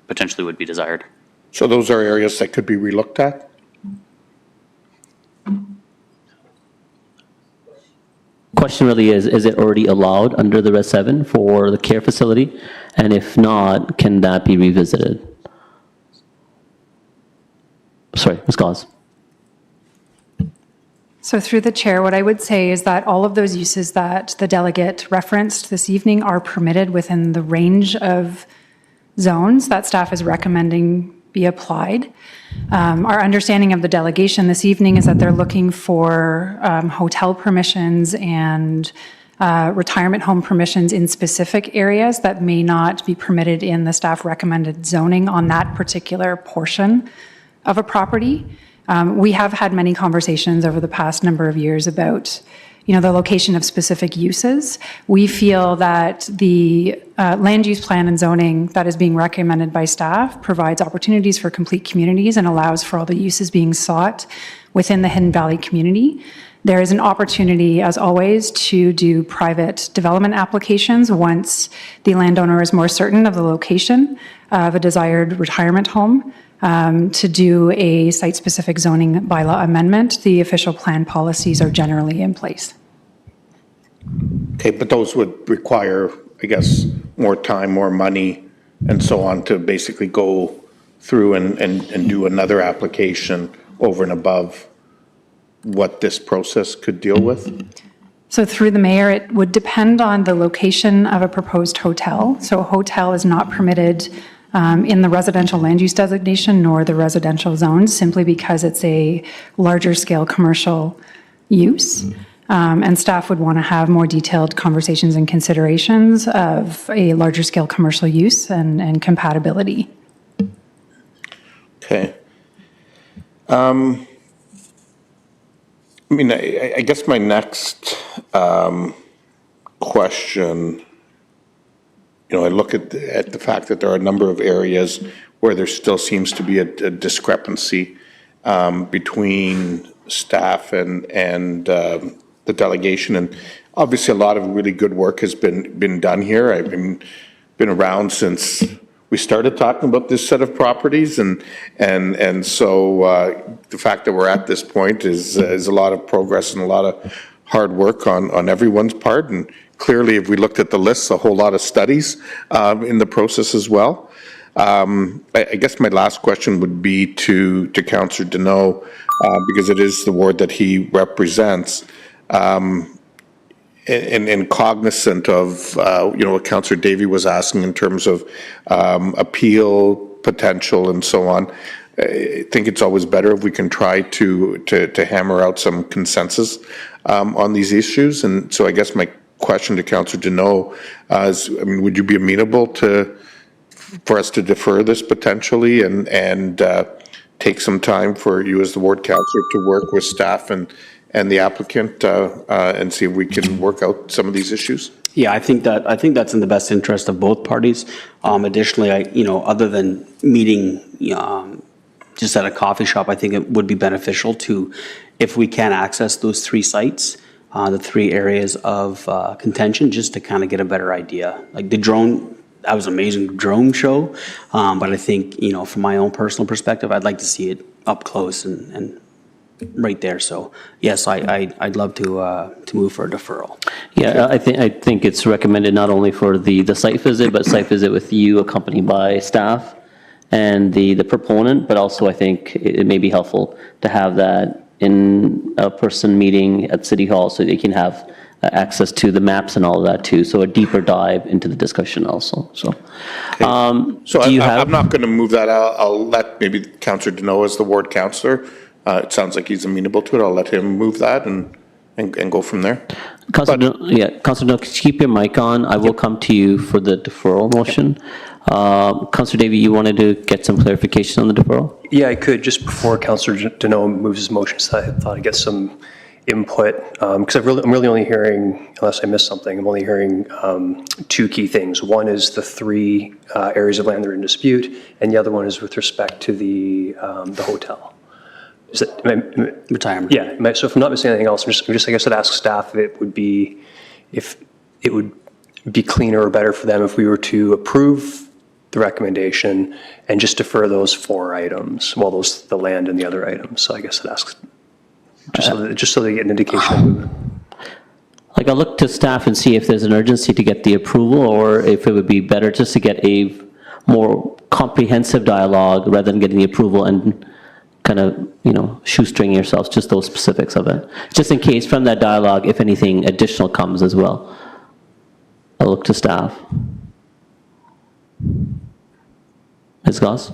S13: potentially would be desired.
S8: So those are areas that could be relooked at?
S1: Question really is it already allowed under the Res 7 for the care facility? And if not, can that be revisited? Sorry, Ms. Gauze.
S14: So through the chair, what I would say is that all of those uses that the delegate referenced this evening are permitted within the range of zones that staff is recommending be applied. Our understanding of the delegation this evening is that they're looking for hotel permissions and retirement home permissions in specific areas that may not be permitted in the staff recommended zoning on that particular portion of a property. We have had many conversations over the past number of years about the location of specific uses. We feel that the land use plan and zoning that is being recommended by staff provides opportunities for complete communities and allows for all the uses being sought within the Hidden Valley community. There is an opportunity, as always, to do private development applications once the landowner is more certain of the location of a desired retirement home. To do a site-specific zoning bylaw amendment, the official plan policies are generally in place.
S8: Okay, but those would require, I guess, more time, more money, and so on to basically go through and do another application over and above what this process could deal with?
S14: So through the mayor, it would depend on the location of a proposed hotel. So a hotel is not permitted in the residential land use designation nor the residential zones, simply because it's a larger scale commercial use. And staff would want to have more detailed conversations and considerations of a larger scale commercial use and compatibility.
S8: Okay. I mean, I guess my next question, I look at the fact that there are a number of areas where there still seems to be a discrepancy between staff and the delegation, and obviously a lot of really good work has been done here. I've been around since we started talking about this set of properties, and so the fact that we're at this point is a lot of progress and a lot of hard work on everyone's part. And clearly, if we looked at the lists, a whole lot of studies in the process as well. I guess my last question would be to Councillor Deneau, because it is the ward that he represents. And cognizant of, what Councillor Davey was asking in terms of appeal potential and so on, I think it's always better if we can try to hammer out some consensus on these issues. And so I guess my question to Councillor Deneau is, would you be amenable for us to defer this potentially and take some time for you as the ward councillor to work with staff and the applicant and see if we can work out some of these issues?
S7: Yeah, I think that's in the best interest of both parties. Additionally, other than meeting just at a coffee shop, I think it would be beneficial to, if we can access those three sites, the three areas of contention, just to kind of get a better idea. Like the drone, that was an amazing drone show, but I think, from my own personal perspective, I'd like to see it up close and right there. So yes, I'd love to move for a deferral.
S1: Yeah, I think it's recommended not only for the site visit, but site visit with you accompanied by staff and the proponent, but also I think it may be helpful to have that in a person meeting at City Hall so they can have access to the maps and all of that too. So a deeper dive into the discussion also. So,
S8: So I'm not going to move that. I'll let maybe Councillor Deneau as the ward councillor. It sounds like he's amenable to it. I'll let him move that and go from there.
S1: Councillor Deneau, could you keep your mic on? I will come to you for the deferral motion. Councillor Davey, you wanted to get some clarification on the deferral?
S10: Yeah, I could, just before Councillor Deneau moves his motion, so I thought I'd get some input, because I'm really only hearing, unless I missed something, I'm only hearing two key things. One is the three areas of land that are in dispute, and the other one is with respect to the hotel. Is that
S7: retirement?
S10: Yeah. So if I'm not missing anything else, I'm just I guess I'd ask staff if it would be cleaner or better for them if we were to approve the recommendation and just defer those four items, the land and the other items. So I guess I'd ask just so they get an indication of movement.
S1: Like I'll look to staff and see if there's an urgency to get the approval, or if it would be better just to get a more comprehensive dialogue rather than getting the approval and kind of, shoestring yourselves, just those specifics of it. Just in case from that dialogue, if anything additional comes as well. I'll look to staff. Ms. Goss?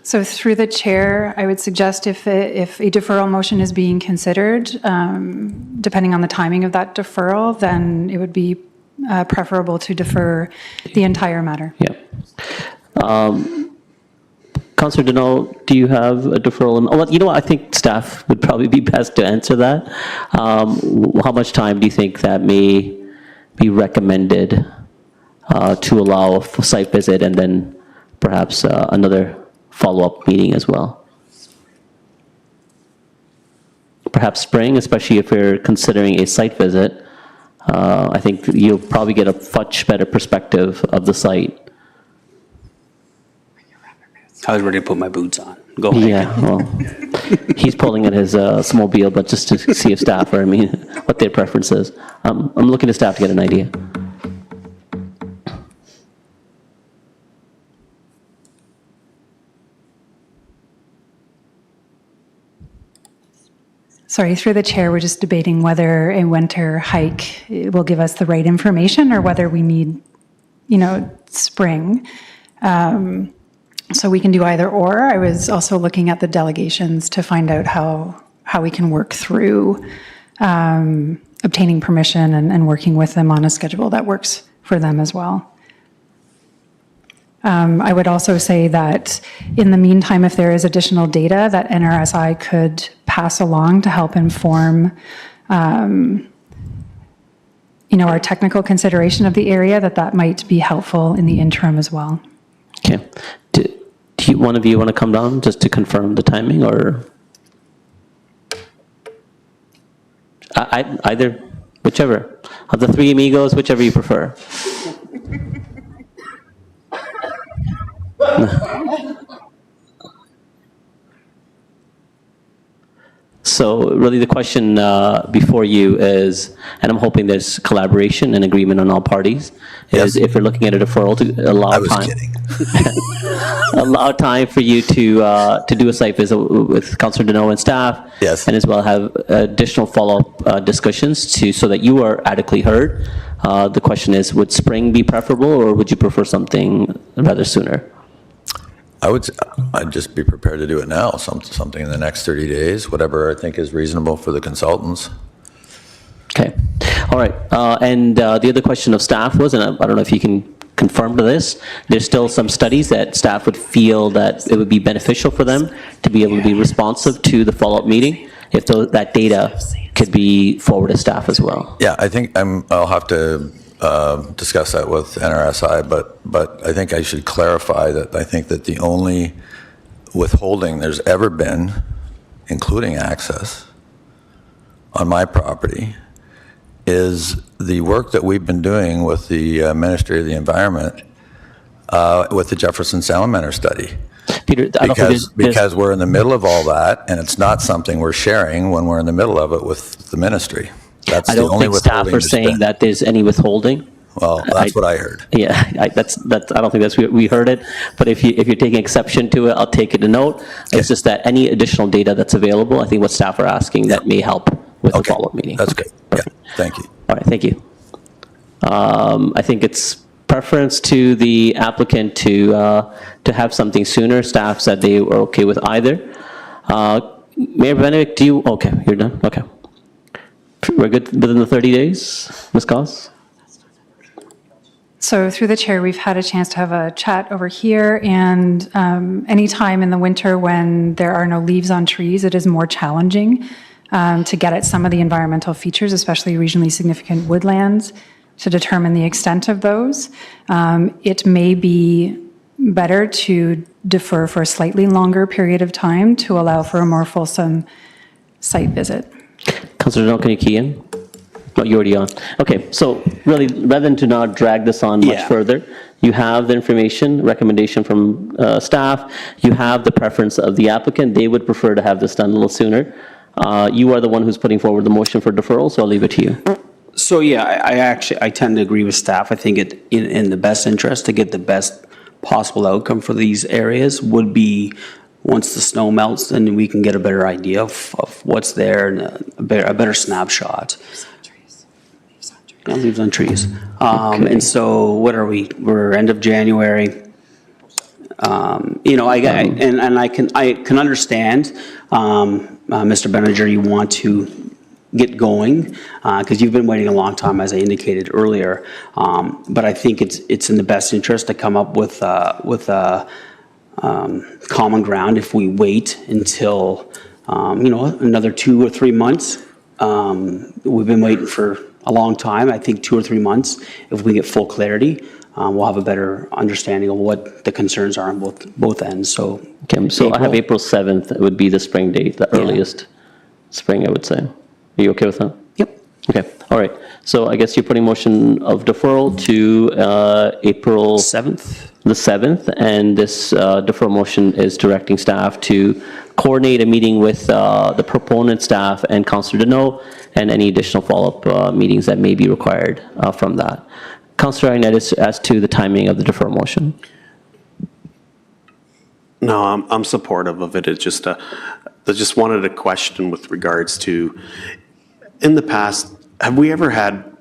S14: So through the chair, I would suggest if a deferral motion is being considered, depending on the timing of that deferral, then it would be preferable to defer the entire matter.
S1: Yeah. Councillor Deneau, do you have a deferral? Well, you know what, I think staff would probably be best to answer that. How much time do you think that may be recommended to allow a site visit and then perhaps another follow-up meeting as well? Perhaps spring, especially if you're considering a site visit. I think you'll probably get a much better perspective of the site.
S7: I was ready to put my boots on. Go ahead.
S1: Yeah, well, he's pulling at his snowmobile, but just to see if staff are, what their preference is. I'm looking to staff to get an idea.
S14: Sorry, through the chair, we're just debating whether a winter hike will give us the right information or whether we need, spring. So we can do either or. I was also looking at the delegations to find out how we can work through obtaining permission and working with them on a schedule that works for them as well. I would also say that in the meantime, if there is additional data that NRSI could pass along to help inform, our technical consideration of the area, that might be helpful in the interim as well.
S1: Okay. Do one of you want to come down just to confirm the timing, or? Either, whichever. Of the three amigos, whichever you prefer. So really the question before you is, and I'm hoping there's collaboration and agreement on all parties, is if you're looking at a deferral to allow time. Allow time for you to do a site visit with Councillor Deneau and staff.
S4: Yes.
S1: And as well have additional follow-up discussions so that you are adequately heard. The question is, would spring be preferable, or would you prefer something rather sooner?
S4: I'd just be prepared to do it now, something in the next 30 days, whatever I think is reasonable for the consultants.
S1: Okay. All right. And the other question of staff was, and I don't know if you can confirm to this, there's still some studies that staff would feel that it would be beneficial for them to be able to be responsive to the follow-up meeting, if that data could be forwarded to staff as well.
S4: Yeah, I think I'll have to discuss that with NRSI, but I think I should clarify that I think that the only withholding there's ever been, including access, on my property, is the work that we've been doing with the Ministry of the Environment with the Jefferson Salamander study.
S1: Peter, I don't think
S4: because we're in the middle of all that, and it's not something we're sharing when we're in the middle of it with the ministry. That's
S1: I
S4: the
S1: don't
S4: only
S1: think staff
S4: withholding
S1: are saying that there's any withholding.
S4: Well, that's what I heard.
S1: Yeah, I don't think that's we heard it. But if you're taking exception to it, I'll take it a note. It's just that any additional data that's available, I think what staff are asking, that may help with the follow-up meeting.
S4: That's good. Yeah, thank you.
S1: All right, thank you. I think it's preference to the applicant to have something sooner. Staff said they were okay with either. Mayor Benedict, okay, you're done? Okay. We're good within the 30 days, Ms. Goss?
S14: So through the chair, we've had a chance to have a chat over here, and any time in the winter when there are no leaves on trees, it is more challenging to get at some of the environmental features, especially regionally significant woodlands, to determine the extent of those. It may be better to defer for a slightly longer period of time to allow for a more fulsome site visit.
S1: Councillor Deneau, can you key in? Oh, you're already on. Okay, so really, rather than to not drag this on much further, you have the information, recommendation from staff, you have the preference of the applicant. They would prefer to have this done a little sooner. You are the one who's putting forward the motion for deferral, so I'll leave it to you.
S7: So yeah, I tend to agree with staff. I think it in the best interest to get the best possible outcome for these areas would be once the snow melts, then we can get a better idea of what's there and a better snapshot. Leaves on trees. And so what are we? We're end of January. I can understand, Mr. Benninger, you want to get going because you've been waiting a long time, as I indicated earlier. But I think it's in the best interest to come up with a common ground if we wait until, another 2 or 3 months. We've been waiting for a long time, I think 2 or 3 months. If we get full clarity, we'll have a better understanding of what the concerns are on both ends, so.
S1: Okay, so I have April 7th, it would be the spring date, the earliest spring, I would say. Are you okay with that?
S7: Yep.
S1: Okay, all right. So I guess you're putting motion of deferral to April
S7: 7th?
S1: the 7th, and this deferral motion is directing staff to coordinate a meeting with the proponent staff and Councillor Deneau, and any additional follow-up meetings that may be required from that. Councillor Ioannidis, as to the timing of the deferral motion.
S9: No, I'm supportive of it. It's just I just wanted a question with regards to, in the past, have we ever had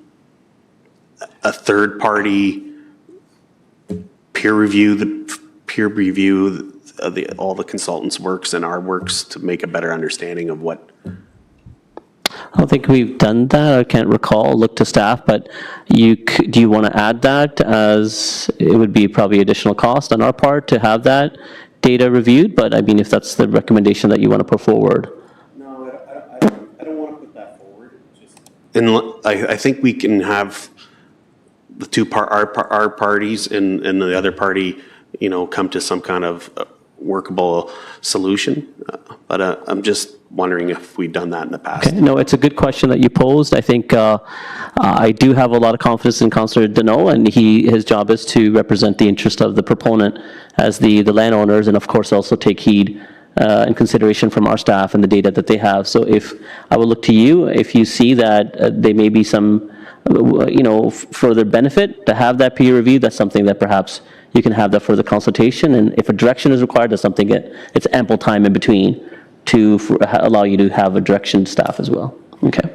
S9: a third party peer review all the consultants' works and our works to make a better understanding of what?
S1: I don't think we've done that. I can't recall. Look to staff, but do you want to add that, as it would be probably additional cost on our part to have that data reviewed? But I mean, if that's the recommendation that you want to put forward.
S9: No, I don't want to put that forward. And I think we can have the our parties and the other party, come to some kind of workable solution. But I'm just wondering if we've done that in the past.
S1: Okay, no, it's a good question that you posed. I think I do have a lot of confidence in Councillor Deneau, and his job is to represent the interest of the proponent as the landowners, and of course also take heed and consideration from our staff and the data that they have. So if I will look to you, if you see that there may be some further benefit to have that peer review, that's something that perhaps you can have that further consultation. And if a direction is required, that's something it's ample time in between to allow you to have a direction staff as well. Okay.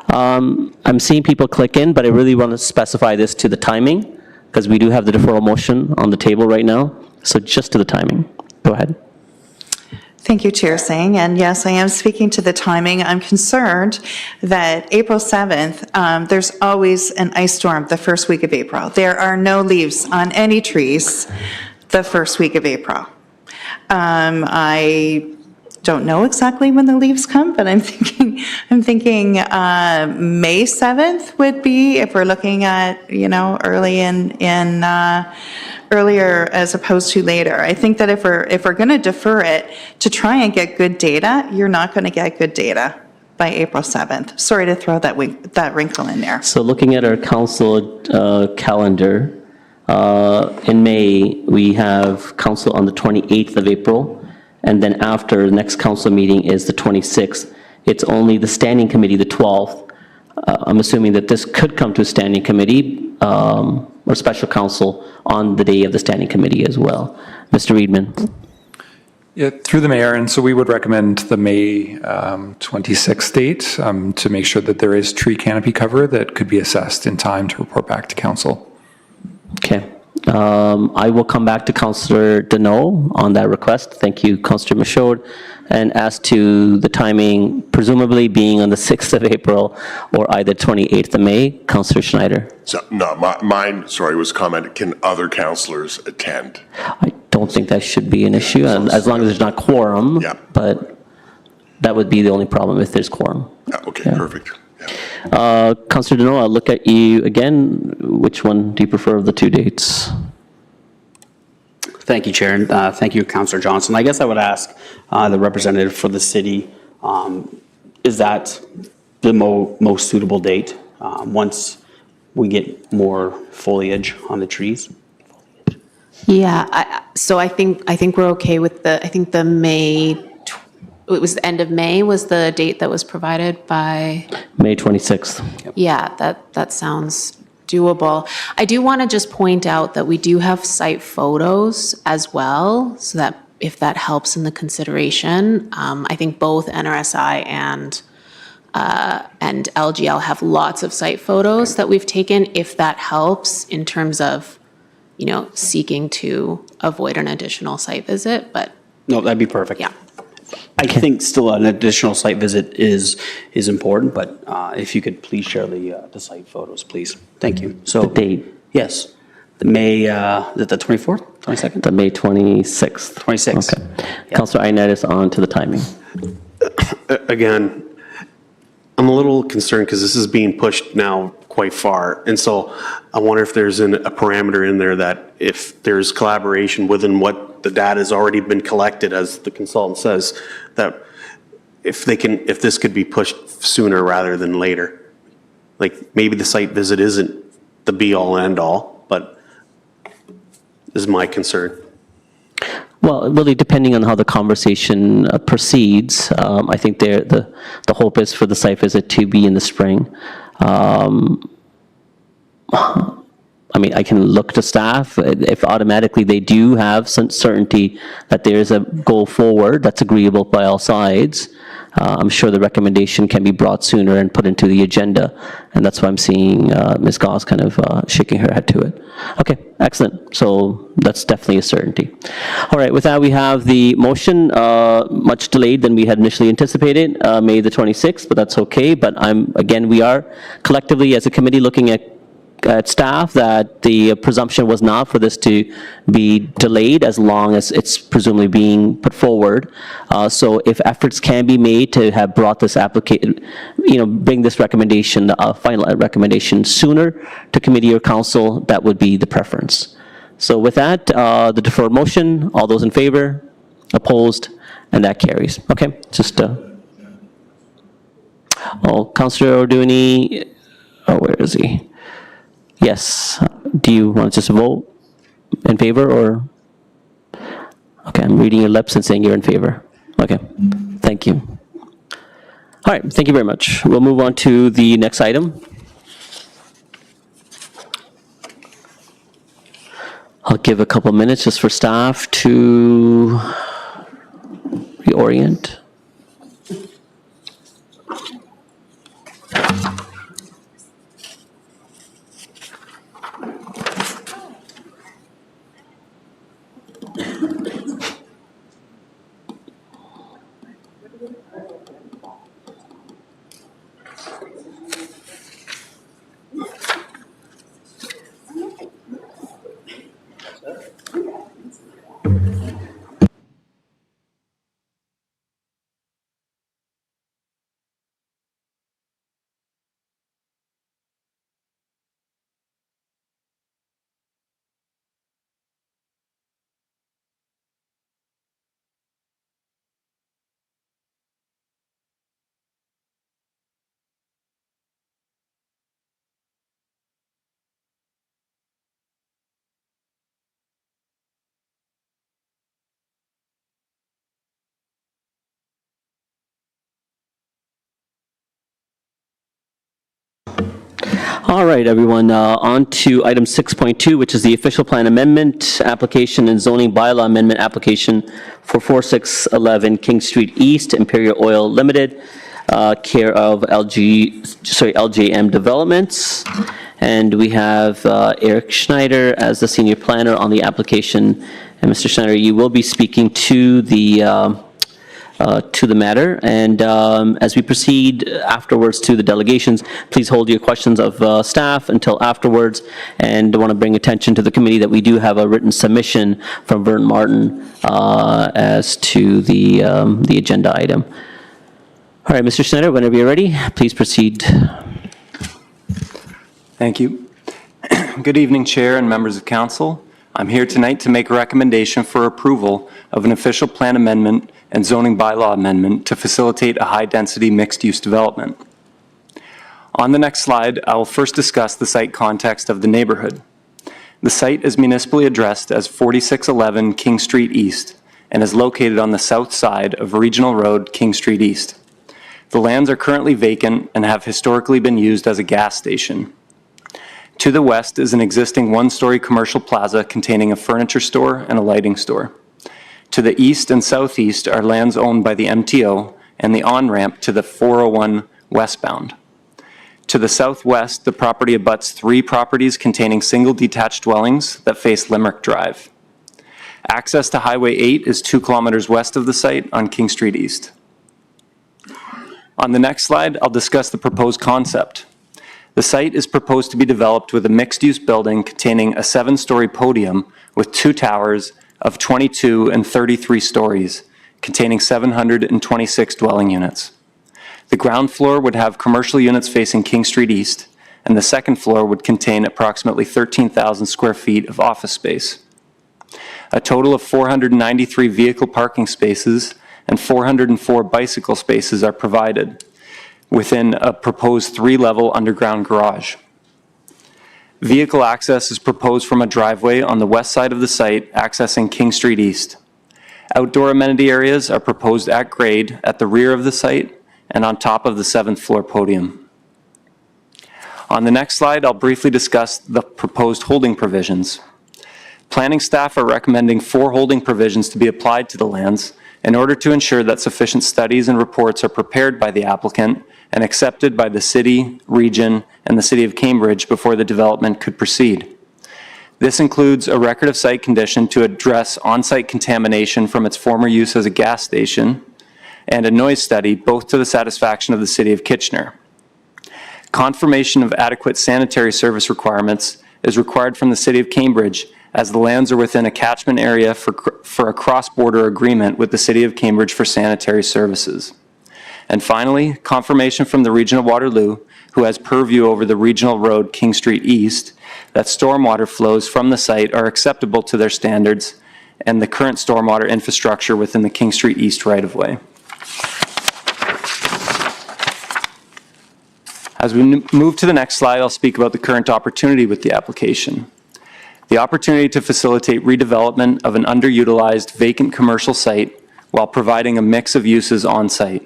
S1: I'm seeing people click in, but I really want to specify this to the timing, because we do have the deferral motion on the table right now. So just to the timing. Go ahead.
S15: Thank you, Chair Singh. And yes, I am speaking to the timing. I'm concerned that April 7th, there's always an ice storm the first week of April. There are no leaves on any trees the first week of April. I don't know exactly when the leaves come, but I'm thinking May 7th would be, if we're looking at, early earlier as opposed to later. I think that if we're going to defer it to try and get good data, you're not going to get good data by April 7th. Sorry to throw that wrinkle in there.
S1: So looking at our council calendar, in May, we have council on the 28th of April, and then after the next council meeting is the 26th. It's only the standing committee, the 12th. I'm assuming that this could come to a standing committee or special council on the day of the standing committee as well. Mr. Reedman.
S16: Yeah, through the mayor, and so we would recommend the May 26th date to make sure that there is tree canopy cover that could be assessed in time to report back to council.
S1: Okay. I will come back to Councillor Deneau on that request. Thank you, Councillor Michaud. And as to the timing, presumably being on the 6th of April or either 28th of May, Councillor Schneider.
S17: So, no, mine was commented, can other councillors attend?
S1: I don't think that should be an issue, as long as there's not quorum.
S17: Yeah.
S1: But that would be the only problem if there's quorum.
S17: Okay, perfect. Yeah.
S1: Councillor Deneau, I'll look at you again. Which one do you prefer of the two dates?
S7: Thank you, Chair, and thank you, Councillor Johnson. I guess I would ask the representative for the city, is that the most suitable date once we get more foliage on the trees?
S12: Yeah, so I think we're okay with the May, it was the end of May was the date that was provided by?
S1: May 26th.
S12: Yeah, that sounds doable. I do want to just point out that we do have site photos as well, so that if that helps in the consideration. I think both NRSI and LGL have lots of site photos that we've taken, if that helps in terms of, seeking to avoid an additional site visit, but.
S7: No, that'd be perfect.
S12: Yeah.
S7: I think still an additional site visit is important, but if you could please share the site photos, please. Thank you. So
S1: The date.
S7: Yes. May, is it the 24th, 22nd?
S1: The May 26th.
S7: 26th.
S1: Okay. Councillor Ioannidis on to the timing.
S9: Again, I'm a little concerned because this is being pushed now quite far. And so I wonder if there's a parameter in there that if there's collaboration within what the data has already been collected, as the consultant says, that if this could be pushed sooner rather than later. Like maybe the site visit isn't the be all end all, but is my concern.
S1: Well, really depending on how the conversation proceeds, I think the hope is for the site visit to be in the spring. I mean, I can look to staff, if automatically they do have some certainty that there is a goal forward that's agreeable by all sides, I'm sure the recommendation can be brought sooner and put into the agenda. And that's why I'm seeing Ms. Goss kind of shaking her head to it. Okay, excellent. So that's definitely a certainty. All right, with that, we have the motion, much delayed than we had initially anticipated, May the 26th, but that's okay. But again, we are collectively as a committee looking at staff that the presumption was not for this to be delayed as long as it's presumably being put forward. So if efforts can be made to have brought this application, bring this recommendation, final recommendation sooner to committee or council, that would be the preference. So with that, the deferred motion, all those in favor, opposed, and that carries. Okay, just, Councillor Ordooni, where is he? Yes. Do you want to just vote in favor or? Okay, I'm reading your lips and saying you're in favor. Okay, thank you. All right, thank you very much. We'll move on to the next item. I'll give a couple minutes just for staff to reorient. All right, everyone, on to item 6.2, which is the official plan amendment application and zoning bylaw amendment application for 4611 King Street East, Imperial Oil Limited, care of LJM Developments. And we have Eric Schneider as the senior planner on the application. And Mr. Schneider, you will be speaking to the matter. And as we proceed afterwards to the delegations, please hold your questions of staff until afterwards. And I want to bring attention to the committee that we do have a written submission from Vern Martin as to the agenda item. All right, Mr. Schneider, whenever you're ready, please proceed.
S18: Thank you. Good evening, Chair and members of Council. I'm here tonight to make a recommendation for approval of an official plan amendment and zoning bylaw amendment to facilitate a high-density mixed-use development. On the next slide, I will first discuss the site context of the neighborhood. The site is municipally addressed as 4611 King Street East and is located on the south side of Regional Road, King Street East. The lands are currently vacant and have historically been used as a gas station. To the west is an existing one-story commercial plaza containing a furniture store and a lighting store. To the east and southeast are lands owned by the MTO and the on-ramp to the 401 westbound. To the southwest, the property abuts 3 properties containing single detached dwellings that face Limerick Drive. Access to Highway 8 is 2 kilometers west of the site on King Street East. On the next slide, I'll discuss the proposed concept. The site is proposed to be developed with a mixed-use building containing a 7-story podium with 2 towers of 22 and 33 stories, containing 726 dwelling units. The ground floor would have commercial units facing King Street East, and the second floor would contain approximately 13,000 square feet of office space. A total of 493 vehicle parking spaces and 404 bicycle spaces are provided within a proposed 3-level underground garage. Vehicle access is proposed from a driveway on the west side of the site accessing King Street East. Outdoor amenity areas are proposed at grade at the rear of the site and on top of the 7th floor podium. On the next slide, I'll briefly discuss the proposed holding provisions. Planning staff are recommending 4 holding provisions to be applied to the lands in order to ensure that sufficient studies and reports are prepared by the applicant and accepted by the city, region, and the City of Cambridge before the development could proceed. This includes a record of site condition to address on-site contamination from its former use as a gas station, and a noise study, both to the satisfaction of the City of Kitchener. Confirmation of adequate sanitary service requirements is required from the City of Cambridge, as the lands are within a catchment area for a cross-border agreement with the City of Cambridge for sanitary services. And finally, confirmation from the Region of Waterloo, who has purview over the regional road King Street East, that stormwater flows from the site are acceptable to their standards and the current stormwater infrastructure within the King Street East right-of-way. As we move to the next slide, I'll speak about the current opportunity with the application. The opportunity to facilitate redevelopment of an underutilized vacant commercial site while providing a mix of uses on site.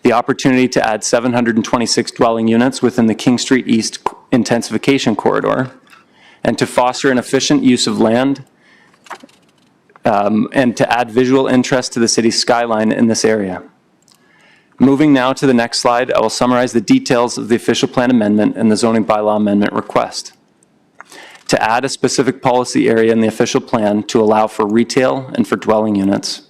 S18: The opportunity to add 726 dwelling units within the King Street East intensification corridor, and to foster an efficient use of land, and to add visual interest to the city's skyline in this area. Moving now to the next slide, I will summarize the details of the official plan amendment and the zoning bylaw amendment request. To add a specific policy area in the official plan to allow for retail and for dwelling units,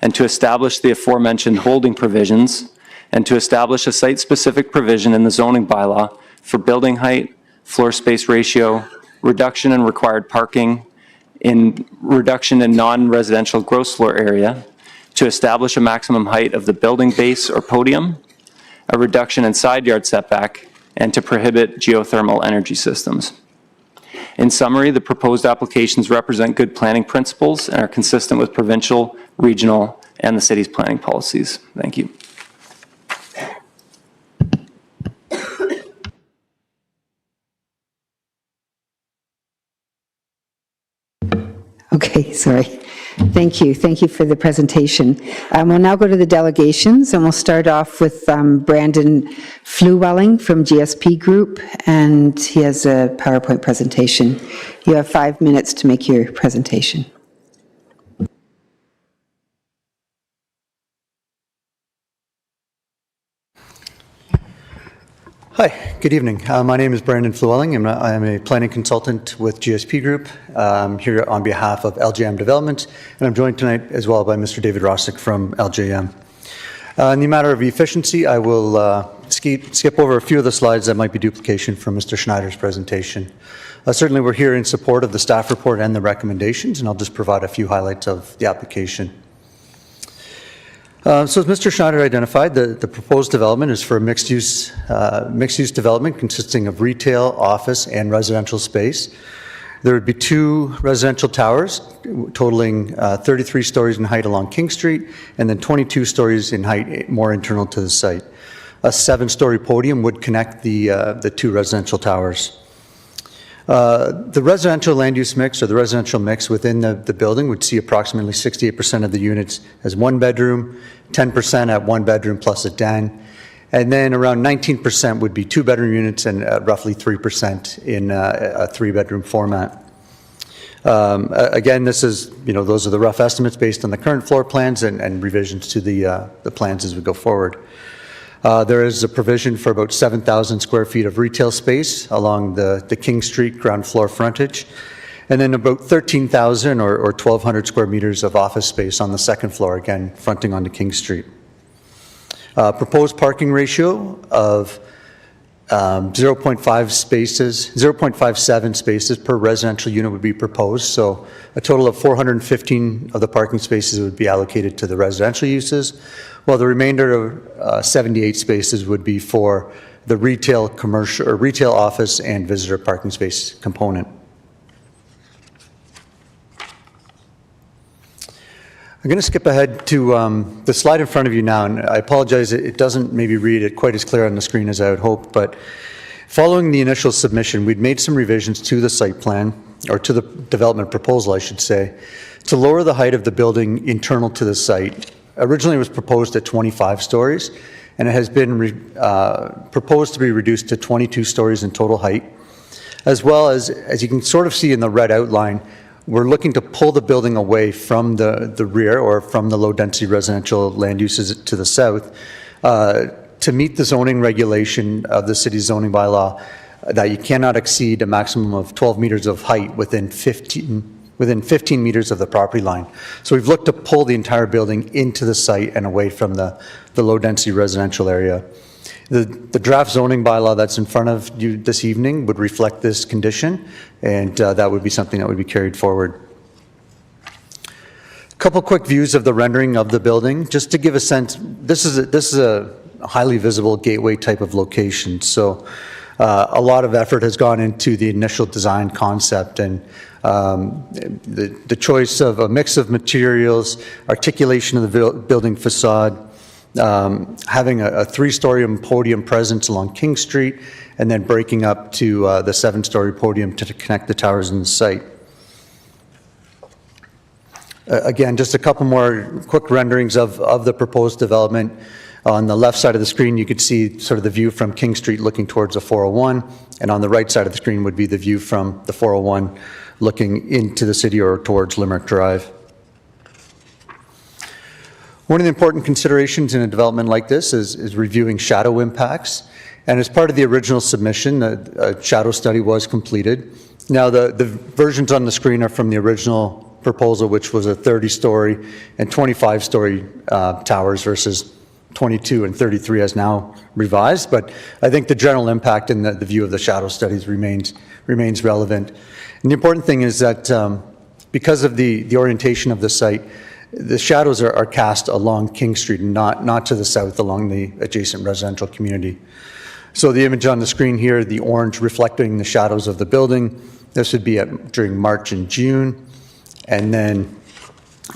S18: and to establish the aforementioned holding provisions, and to establish a site-specific provision in the zoning bylaw for building height, floor space ratio, reduction in required parking, reduction in non-residential gross floor area, to establish a maximum height of the building base or podium, a reduction in side yard setback, and to prohibit geothermal energy systems. In summary, the proposed applications represent good planning principles and are consistent with provincial, regional, and the city's planning policies. Thank you.
S19: Okay, sorry. Thank you. Thank you for the presentation. We'll now go to the delegations, and we'll start off with Brandon Flewelling from GSP Group, and he has a PowerPoint presentation. You have 5 minutes to make your presentation.
S20: Hi, good evening. My name is Brandon Flewelling, and I am a planning consultant with GSP Group. I'm here on behalf of LJM Development, and I'm joined tonight as well by Mr. David Rossick from LJM. In the matter of efficiency, I will skip over a few of the slides that might be duplication from Mr. Schneider's presentation. Certainly, we're here in support of the staff report and the recommendations, and I'll just provide a few highlights of the application. So as Mr. Schneider identified, the proposed development is for a mixed-use development consisting of retail, office, and residential space. There would be 2 residential towers totaling 33 stories in height along King Street, and then 22 stories in height more internal to the site. A 7-story podium would connect the 2 residential towers. The residential land use mix, or the residential mix within the building, would see approximately 68% of the units as 1 bedroom, 10% at 1 bedroom plus a den, and then around 19% would be 2 bedroom units, and roughly 3% in a 3-bedroom format. Again, this is, those are the rough estimates based on the current floor plans and revisions to the plans as we go forward. There is a provision for about 7,000 square feet of retail space along the King Street ground floor frontage, and then about 13,000 or 1,200 square meters of office space on the second floor, again, fronting onto King Street. Proposed parking ratio of 0.57 spaces per residential unit would be proposed. So a total of 415 of the parking spaces would be allocated to the residential uses, while the remainder of 78 spaces would be for the retail, commercial, or retail office and visitor parking space component. I'm going to skip ahead to the slide in front of you now, and I apologize, it doesn't maybe read it quite as clear on the screen as I would hope, but following the initial submission, we'd made some revisions to the site plan, or to the development proposal, I should say, to lower the height of the building internal to the site. Originally, it was proposed at 25 stories, and it has been proposed to be reduced to 22 stories in total height, as well as you can sort of see in the red outline, we're looking to pull the building away from the rear or from the low-density residential land uses to the south to meet the zoning regulation of the city's zoning bylaw that you cannot exceed a maximum of 12 meters of height within 15 meters of the property line. So we've looked to pull the entire building into the site and away from the low-density residential area. The draft zoning bylaw that's in front of you this evening would reflect this condition, and that would be something that would be carried forward. A couple quick views of the rendering of the building, just to give a sense. This is a highly visible gateway type of location, so a lot of effort has gone into the initial design concept, and the choice of a mix of materials, articulation of the building facade, having a three-story podium presence along King Street, and then breaking up to the seven-story podium to connect the towers in the site. Again, just a couple more quick renderings of the proposed development. On the left side of the screen, you could see sort of the view from King Street looking towards the 401, and on the right side of the screen would be the view from the 401 looking into the city or towards Limerick Drive. One of the important considerations in a development like this is reviewing shadow impacts. And as part of the original submission, a shadow study was completed. Now, the versions on the screen are from the original proposal, which was a 30-story and 25-story towers versus 22 and 33 as now revised. But I think the general impact in the view of the shadow studies remains relevant. And the important thing is that because of the orientation of the site, the shadows are cast along King Street and not to the south along the adjacent residential community. So the image on the screen here, the orange reflecting the shadows of the building, this would be during March and June. And then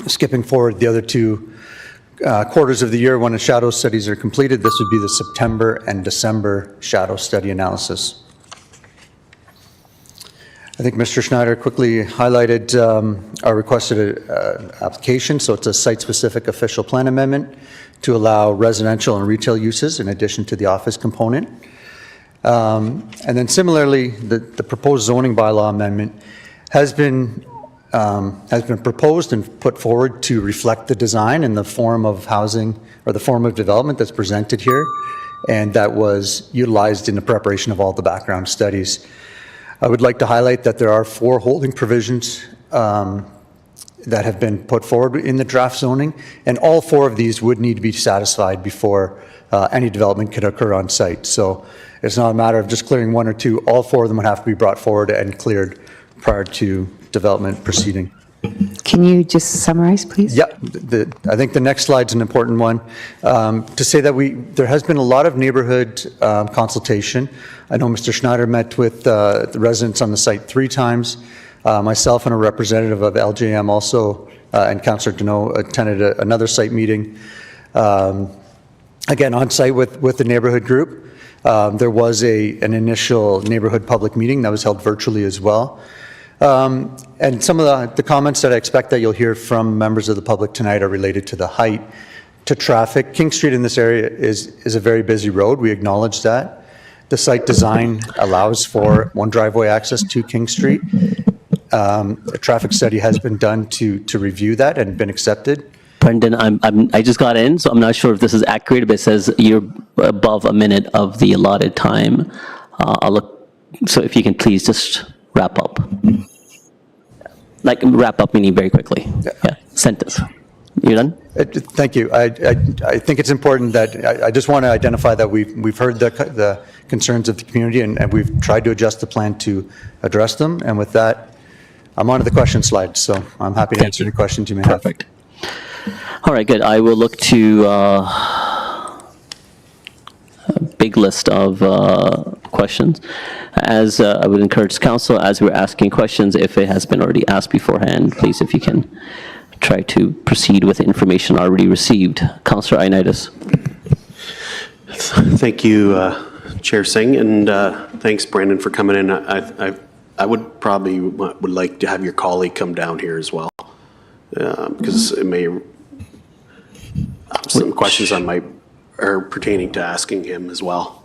S20: skipping forward the other two quarters of the year when the shadow studies are completed, this would be the September and December shadow study analysis. I think Mr. Schneider quickly highlighted our requested application. So it's a site-specific official plan amendment to allow residential and retail uses in addition to the office component. And then similarly, the proposed zoning bylaw amendment has been proposed and put forward to reflect the design and the form of housing or the form of development that's presented here, and that was utilized in the preparation of all the background studies. I would like to highlight that there are 4 holding provisions that have been put forward in the draft zoning, and all 4 of these would need to be satisfied before any development could occur on site. So it's not a matter of just clearing 1 or 2, all 4 of them would have to be brought forward and cleared prior to development proceeding.
S19: Can you just summarize, please?
S20: Yeah, I think the next slide's an important one. To say that there has been a lot of neighborhood consultation. I know Mr. Schneider met with the residents on the site 3 times. Myself and a representative of LJM also, and Councillor Deneau attended another site meeting. Again, on site with the neighborhood group. There was an initial neighborhood public meeting that was held virtually as well. And some of the comments that I expect that you'll hear from members of the public tonight are related to the height, to traffic. King Street in this area is a very busy road. We acknowledge that. The site design allows for one driveway access to King Street. A traffic study has been done to review that and been accepted.
S1: Brendan, I just got in, so I'm not sure if this is accurate, but it says you're above a minute of the allotted time. I'll look, so if you can please just wrap up. Like wrap up meaning very quickly. Yeah, sentence. You're done?
S20: Thank you. I think it's important that, I just want to identify that we've heard the concerns of the community, and we've tried to adjust the plan to address them. And with that, I'm on to the question slide, so I'm happy to answer any questions you may have.
S1: Perfect. All right, good. I will look to a big list of questions. As I would encourage council, as we're asking questions, if it has been already asked beforehand, please, if you can try to proceed with the information already received. Councillor Ioannidis.
S9: Thank you, Chair Singh, and thanks, Brandon, for coming in. I would probably would like to have your colleague come down here as well, because it may some questions I might are pertaining to asking him as well.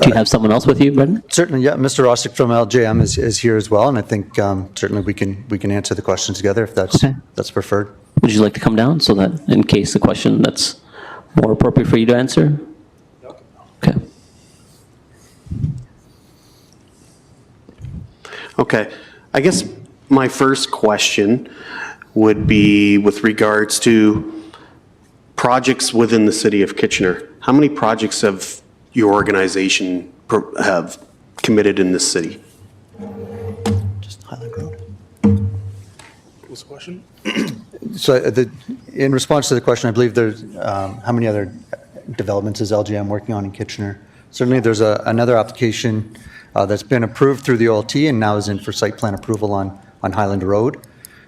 S1: Do you have someone else with you, Brendan?
S20: Certainly, yeah. Mr. Rossick from LJM is here as well, and I think certainly we can answer the questions together if that's preferred.
S1: Would you like to come down so that in case the question that's more appropriate for you to answer? Okay.
S9: Okay. I guess my first question would be with regards to projects within the city of Kitchener. How many projects have your organization have committed in this city?
S20: Just Highland Road.
S8: What's the question?
S20: So in response to the question, I believe there's, how many other developments is LGM working on in Kitchener? Certainly there's another application that's been approved through the OLT and now is in for site plan approval on Highland Road.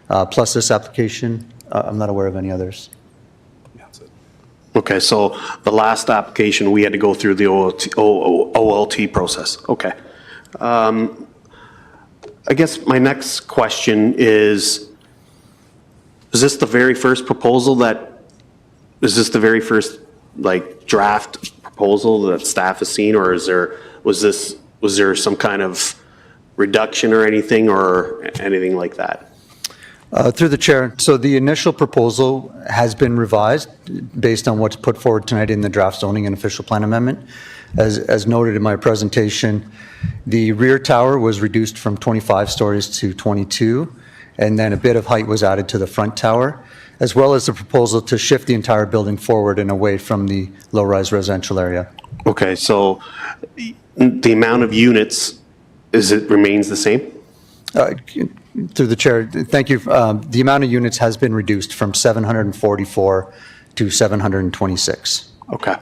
S20: Plus this application, I'm not aware of any others.
S9: Okay, so the last application, we had to go through the OLT process. Okay. I guess my next question is this the very first proposal is this the very first like draft proposal that staff has seen, or was there some kind of reduction or anything like that?
S20: Through the chair, so the initial proposal has been revised based on what's put forward tonight in the draft zoning and official plan amendment. As noted in my presentation, the rear tower was reduced from 25 stories to 22, and then a bit of height was added to the front tower, as well as the proposal to shift the entire building forward and away from the low-rise residential area.
S9: Okay, so the amount of units, remains the same?
S20: Through the chair, thank you. The amount of units has been reduced from 744 to 726.
S9: Okay.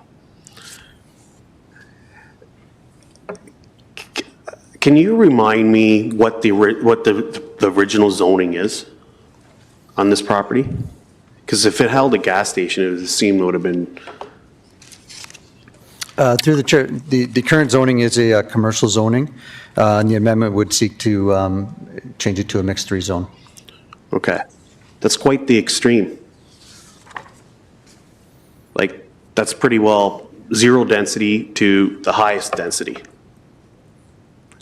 S9: Can you remind me what the original zoning is on this property? Because if it held a gas station, it would have been.
S20: Through the chair, the current zoning is a commercial zoning, and the amendment would seek to change it to a mixed-3 zone.
S9: Okay. That's quite the extreme. Like, that's pretty well zero density to the highest density.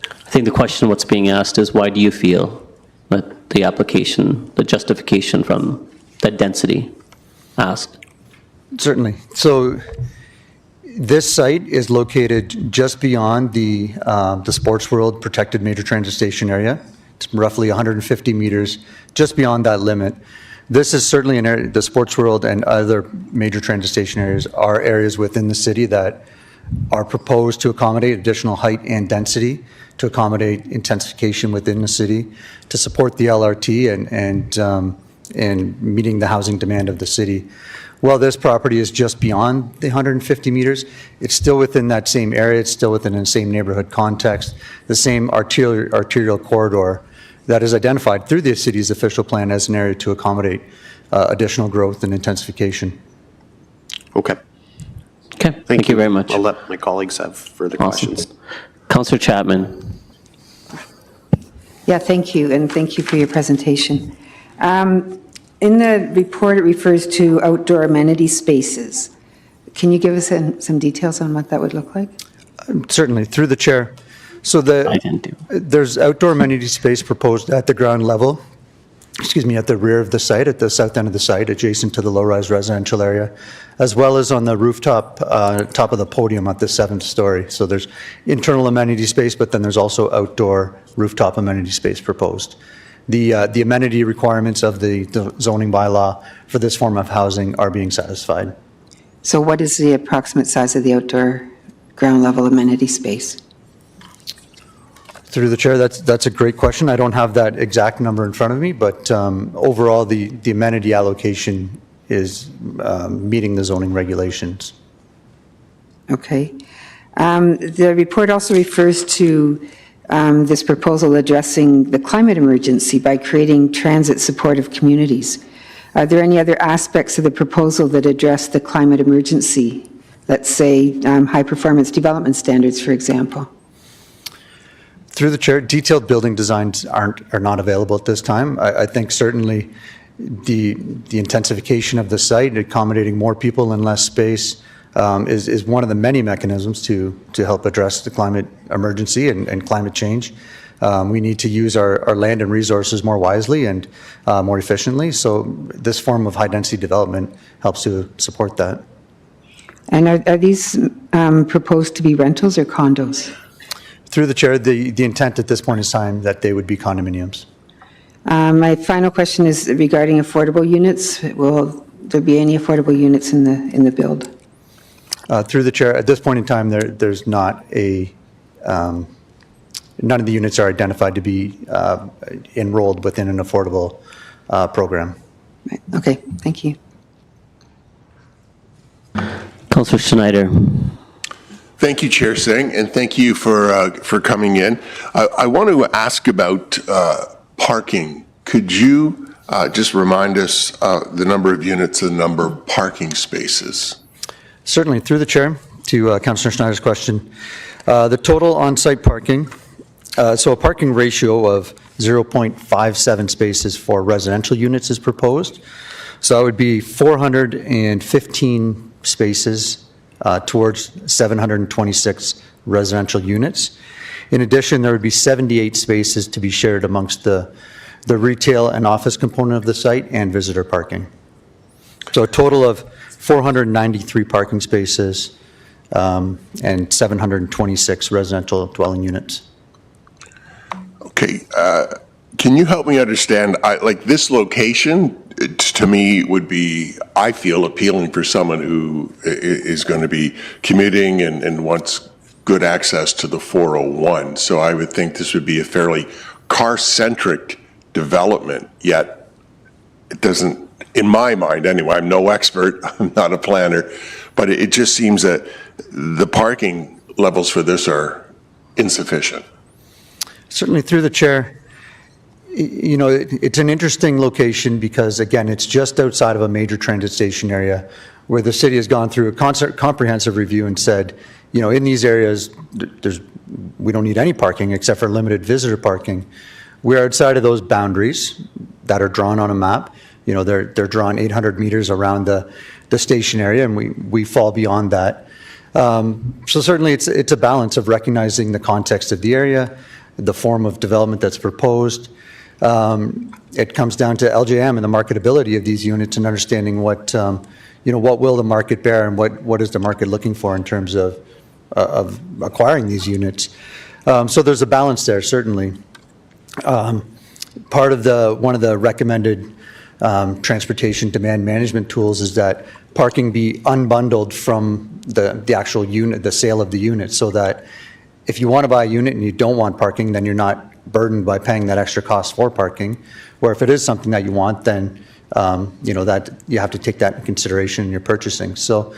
S1: I think the question what's being asked is why do you feel that the application, the justification from that density asked?
S20: Certainly. So this site is located just beyond the Sports World protected major transit station area. It's roughly 150 meters just beyond that limit. This is certainly an area, the Sports World and other major transit station areas are areas within the city that are proposed to accommodate additional height and density, to accommodate intensification within the city, to support the LRT and meeting the housing demand of the city. While this property is just beyond the 150 meters, it's still within that same area, it's still within the same neighborhood context, the same arterial corridor that is identified through the city's official plan as an area to accommodate additional growth and intensification.
S9: Okay.
S1: Okay, thank you very much.
S9: I'll let my colleagues have further questions.
S1: Councillor Chapman.
S19: Yeah, thank you, and thank you for your presentation. In the report, it refers to outdoor amenity spaces. Can you give us some details on what that would look like?
S20: Certainly, through the chair. So there's outdoor amenity space proposed at the ground level, at the rear of the site, at the south end of the site, adjacent to the low-rise residential area, as well as on the rooftop, top of the podium at the 7th story. So there's internal amenity space, but then there's also outdoor rooftop amenity space proposed. the amenity requirements of the zoning bylaw for this form of housing are being satisfied.
S19: So what is the approximate size of the outdoor ground level amenity space?
S20: Through the chair, that's a great question. I don't have that exact number in front of me, but overall, the amenity allocation is meeting the zoning regulations.
S19: Okay. The report also refers to this proposal addressing the climate emergency by creating transit supportive communities. Are there any other aspects of the proposal that address the climate emergency? Let's say high-performance development standards, for example.
S20: Through the chair, detailed building designs are not available at this time. I think certainly the intensification of the site, accommodating more people in less space, is one of the many mechanisms to help address the climate emergency and climate change. We need to use our land and resources more wisely and more efficiently. So this form of high-density development helps to support that.
S19: And are these proposed to be rentals or condos?
S20: Through the chair, the intent at this point is time that they would be condominiums.
S19: My final question is regarding affordable units. Will there be any affordable units in the build?
S20: Through the chair, at this point in time, there's not none of the units are identified to be enrolled within an affordable program.
S19: Right. Okay, thank you.
S1: Councillor Schneider.
S17: Thank you, Chair Singh, and thank you for coming in. I want to ask about parking. Could you just remind us the number of units and the number of parking spaces?
S20: Certainly. Through the chair, to Councillor Schneider's question, the total on-site parking, so a parking ratio of 0.57 spaces for residential units is proposed. So that would be 415 spaces towards 726 residential units. In addition, there would be 78 spaces to be shared amongst the retail and office component of the site and visitor parking. So a total of 493 parking spaces and 726 residential dwelling units.
S17: Okay, can you help me understand, like this location, to me would be, I feel, appealing for someone who is going to be commuting and wants good access to the 401. So I would think this would be a fairly car-centric development, yet it doesn't, in my mind anyway, I'm no expert, I'm not a planner, but it just seems that the parking levels for this are insufficient.
S20: Certainly. Through the chair, you know, it's an interesting location because, again, it's just outside of a major transit station area where the city has gone through a comprehensive review and said, you know, in these areas, we don't need any parking except for limited visitor parking. We're outside of those boundaries that are drawn on a map. You know, they're drawn 800 meters around the station area, and we fall beyond that. So certainly it's a balance of recognizing the context of the area, the form of development that's proposed. It comes down to LJM and the marketability of these units and understanding what, you know, what will the market bear and what is the market looking for in terms of acquiring these units. So there's a balance there, certainly. Part of one of the recommended transportation demand management tools is that parking be unbundled from the actual unit, the sale of the unit, so that if you want to buy a unit and you don't want parking, then you're not burdened by paying that extra cost for parking. Or if it is something that you want, then you know that you have to take that into consideration in your purchasing. So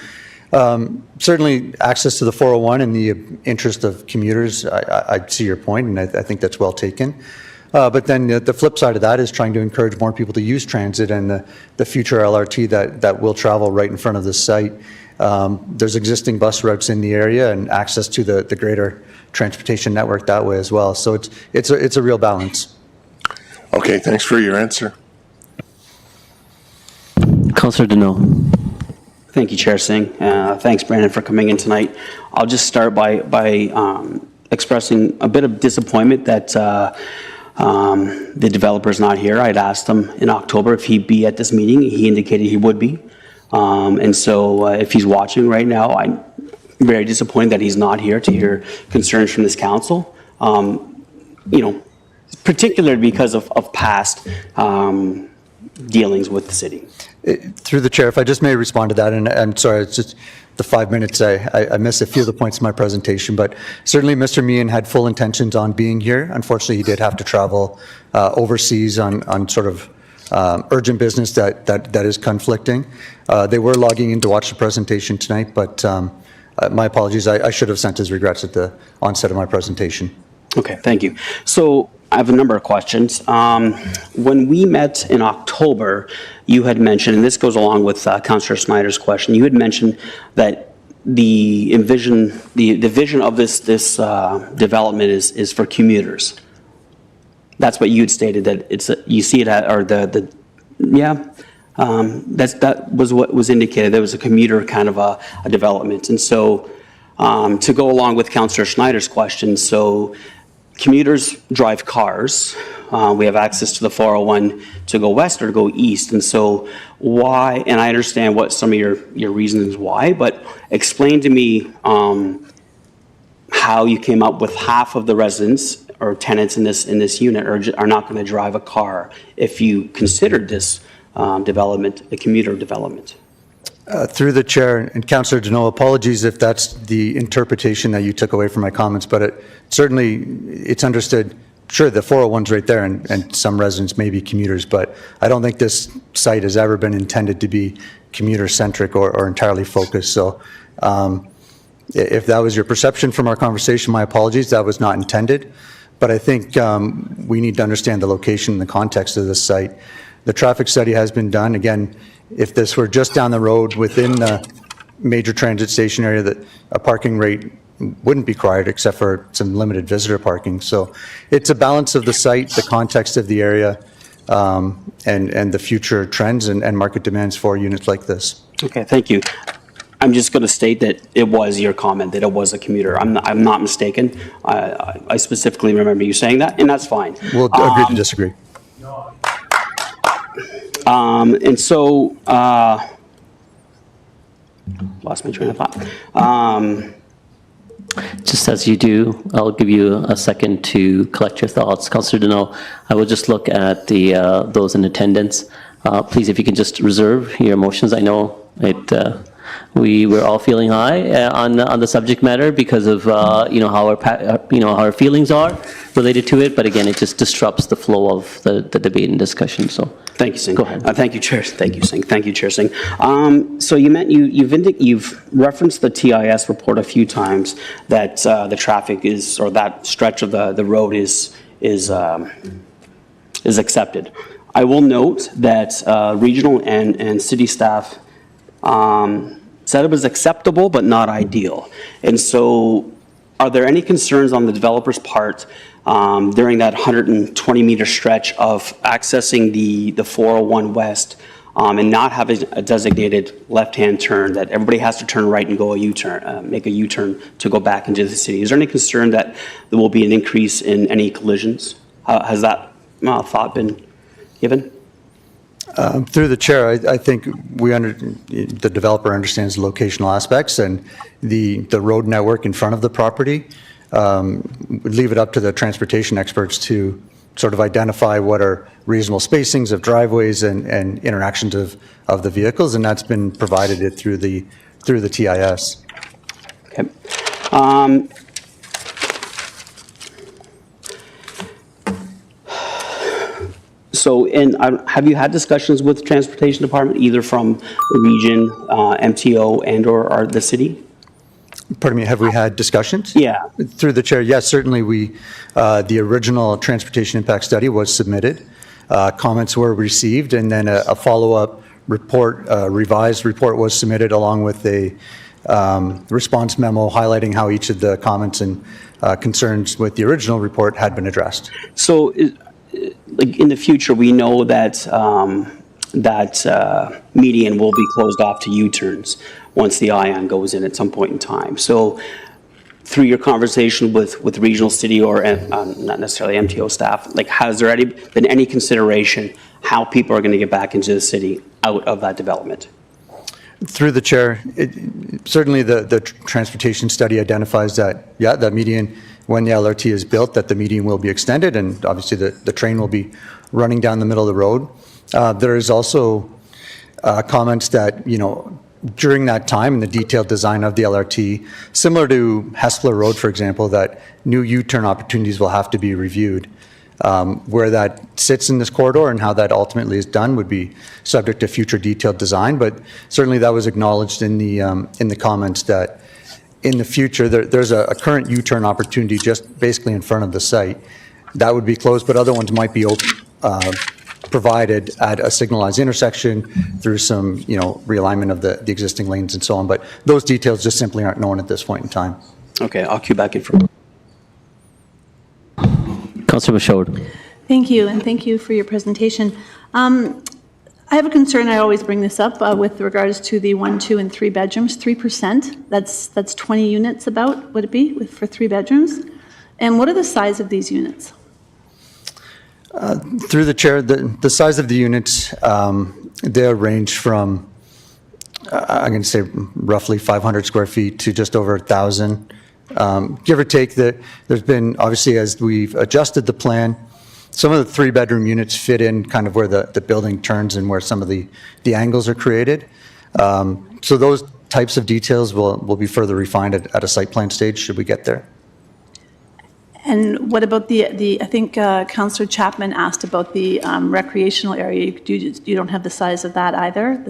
S20: certainly access to the 401 in the interest of commuters, I see your point, and I think that's well taken. But then the flip side of that is trying to encourage more people to use transit and the future LRT that will travel right in front of the site. There's existing bus routes in the area and access to the greater transportation network that way as well. So it's a real balance.
S17: Okay, thanks for your answer.
S1: Councillor Deneau.
S7: Thank you, Chair Singh. Thanks, Brandon, for coming in tonight. I'll just start by expressing a bit of disappointment that the developer's not here. I'd asked him in October if he'd be at this meeting. He indicated he would be. And so if he's watching right now, I'm very disappointed that he's not here to hear concerns from this council. You know, particularly because of past dealings with the city.
S20: Through the chair, if I just may respond to that, and I'm sorry, it's just the 5 minutes, I missed a few of the points in my presentation, but certainly Mr. Meehan had full intentions on being here. Unfortunately, he did have to travel overseas on sort of urgent business that is conflicting. They were logging in to watch the presentation tonight, but my apologies, I should have sent his regrets at the onset of my presentation.
S7: Okay, thank you. So I have a number of questions. When we met in October, you had mentioned, and this goes along with Councillor Snyder's question, you had mentioned that the vision of this development is for commuters. That's what you had stated, that you see it at, or that was what was indicated. There was a commuter kind of a development. And so to go along with Councillor Snyder's question, so commuters drive cars. We have access to the 401 to go west or to go east. And so why, and I understand what some of your reasons why, but explain to me how you came up with half of the residents or tenants in this unit are not going to drive a car if you considered this development a commuter development.
S20: Through the chair, and Councillor Deneau, apologies if that's the interpretation that you took away from my comments, but certainly it's understood, sure, the 401's right there, and some residents may be commuters, but I don't think this site has ever been intended to be commuter-centric or entirely focused. So if that was your perception from our conversation, my apologies, that was not intended. But I think we need to understand the location and the context of this site. The traffic study has been done. Again, if this were just down the road within the major transit station area, that a parking rate wouldn't be required except for some limited visitor parking. So it's a balance of the site, the context of the area, and the future trends and market demands for units like this.
S7: Okay, thank you. I'm just going to state that it was your comment that it was a commuter. I'm not mistaken. I specifically remember you saying that, and that's fine.
S20: We'll agree to disagree.
S7: And so, lost my train of thought.
S1: Just as you do, I'll give you a second to collect your thoughts. Councillor Deneau, I will just look at those in attendance. Please, if you can just reserve your emotions. I know we were all feeling high on the subject matter because of how our feelings are related to it. But again, it just disrupts the flow of the debate and discussion. So
S7: thank you, Singh.
S1: Go ahead.
S7: Thank you, Chair. Thank you, Singh. Thank you, Chair Singh. So you've referenced the TIS report a few times that the traffic is, or that stretch of the road is accepted. I will note that regional and city staff said it was acceptable but not ideal. And so are there any concerns on the developer's part during that 120-meter stretch of accessing the 401 West and not having a designated left-hand turn, that everybody has to turn right and go a U-turn, make a U-turn to go back into the city? Is there any concern that there will be an increase in any collisions? Has that thought been given?
S20: Through the chair, I think the developer understands the locational aspects and the road network in front of the property. Leave it up to the transportation experts to sort of identify what are reasonable spacings of driveways and interactions of the vehicles, and that's been provided through the TIS.
S7: Okay. So, have you had discussions with the Transportation Department, either from the region, MTO, and/or the city?
S20: Pardon me, have we had discussions?
S7: Yeah.
S20: Through the chair, yes, certainly the original transportation impact study was submitted. Comments were received, and then a follow-up report, revised report was submitted along with a response memo highlighting how each of the comments and concerns with the original report had been addressed.
S7: So, like in the future, we know that median will be closed off to U-turns once the ION goes in at some point in time. So through your conversation with regional city or not necessarily MTO staff, like has there been any consideration how people are going to get back into the city out of that development?
S20: Through the chair, certainly the transportation study identifies that, yeah, that median when the LRT is built, that the median will be extended, and obviously the train will be running down the middle of the road. There is also comments that, during that time in the detailed design of the LRT, similar to Hespeler Road, for example, that new U-turn opportunities will have to be reviewed. Where that sits in this corridor and how that ultimately is done would be subject to future detailed design, but certainly that was acknowledged in the comments that in the future, there's a current U-turn opportunity just basically in front of the site. That would be closed, but other ones might be provided at a signalized intersection through some, realignment of the existing lanes and so on. But those details just simply aren't known at this point in time.
S1: Okay, I'll cue back in for. Councilor Bashod.
S21: Thank you, and thank you for your presentation. I have a concern, I always bring this up, with regards to the 1, 2, and 3 bedrooms, 3%, that's 20 units about, would it be, for 3 bedrooms? And what are the size of these units?
S20: Through the chair, the size of the units, they range from, I'm going to say roughly 500 square feet to just over 1,000. Give or take, there's been, obviously, as we've adjusted the plan, some of the 3-bedroom units fit in kind of where the building turns and where some of the angles are created. So those types of details will be further refined at a site plan stage should we get there.
S21: And what about I think Councillor Chapman asked about the recreational area. You don't have the size of that either?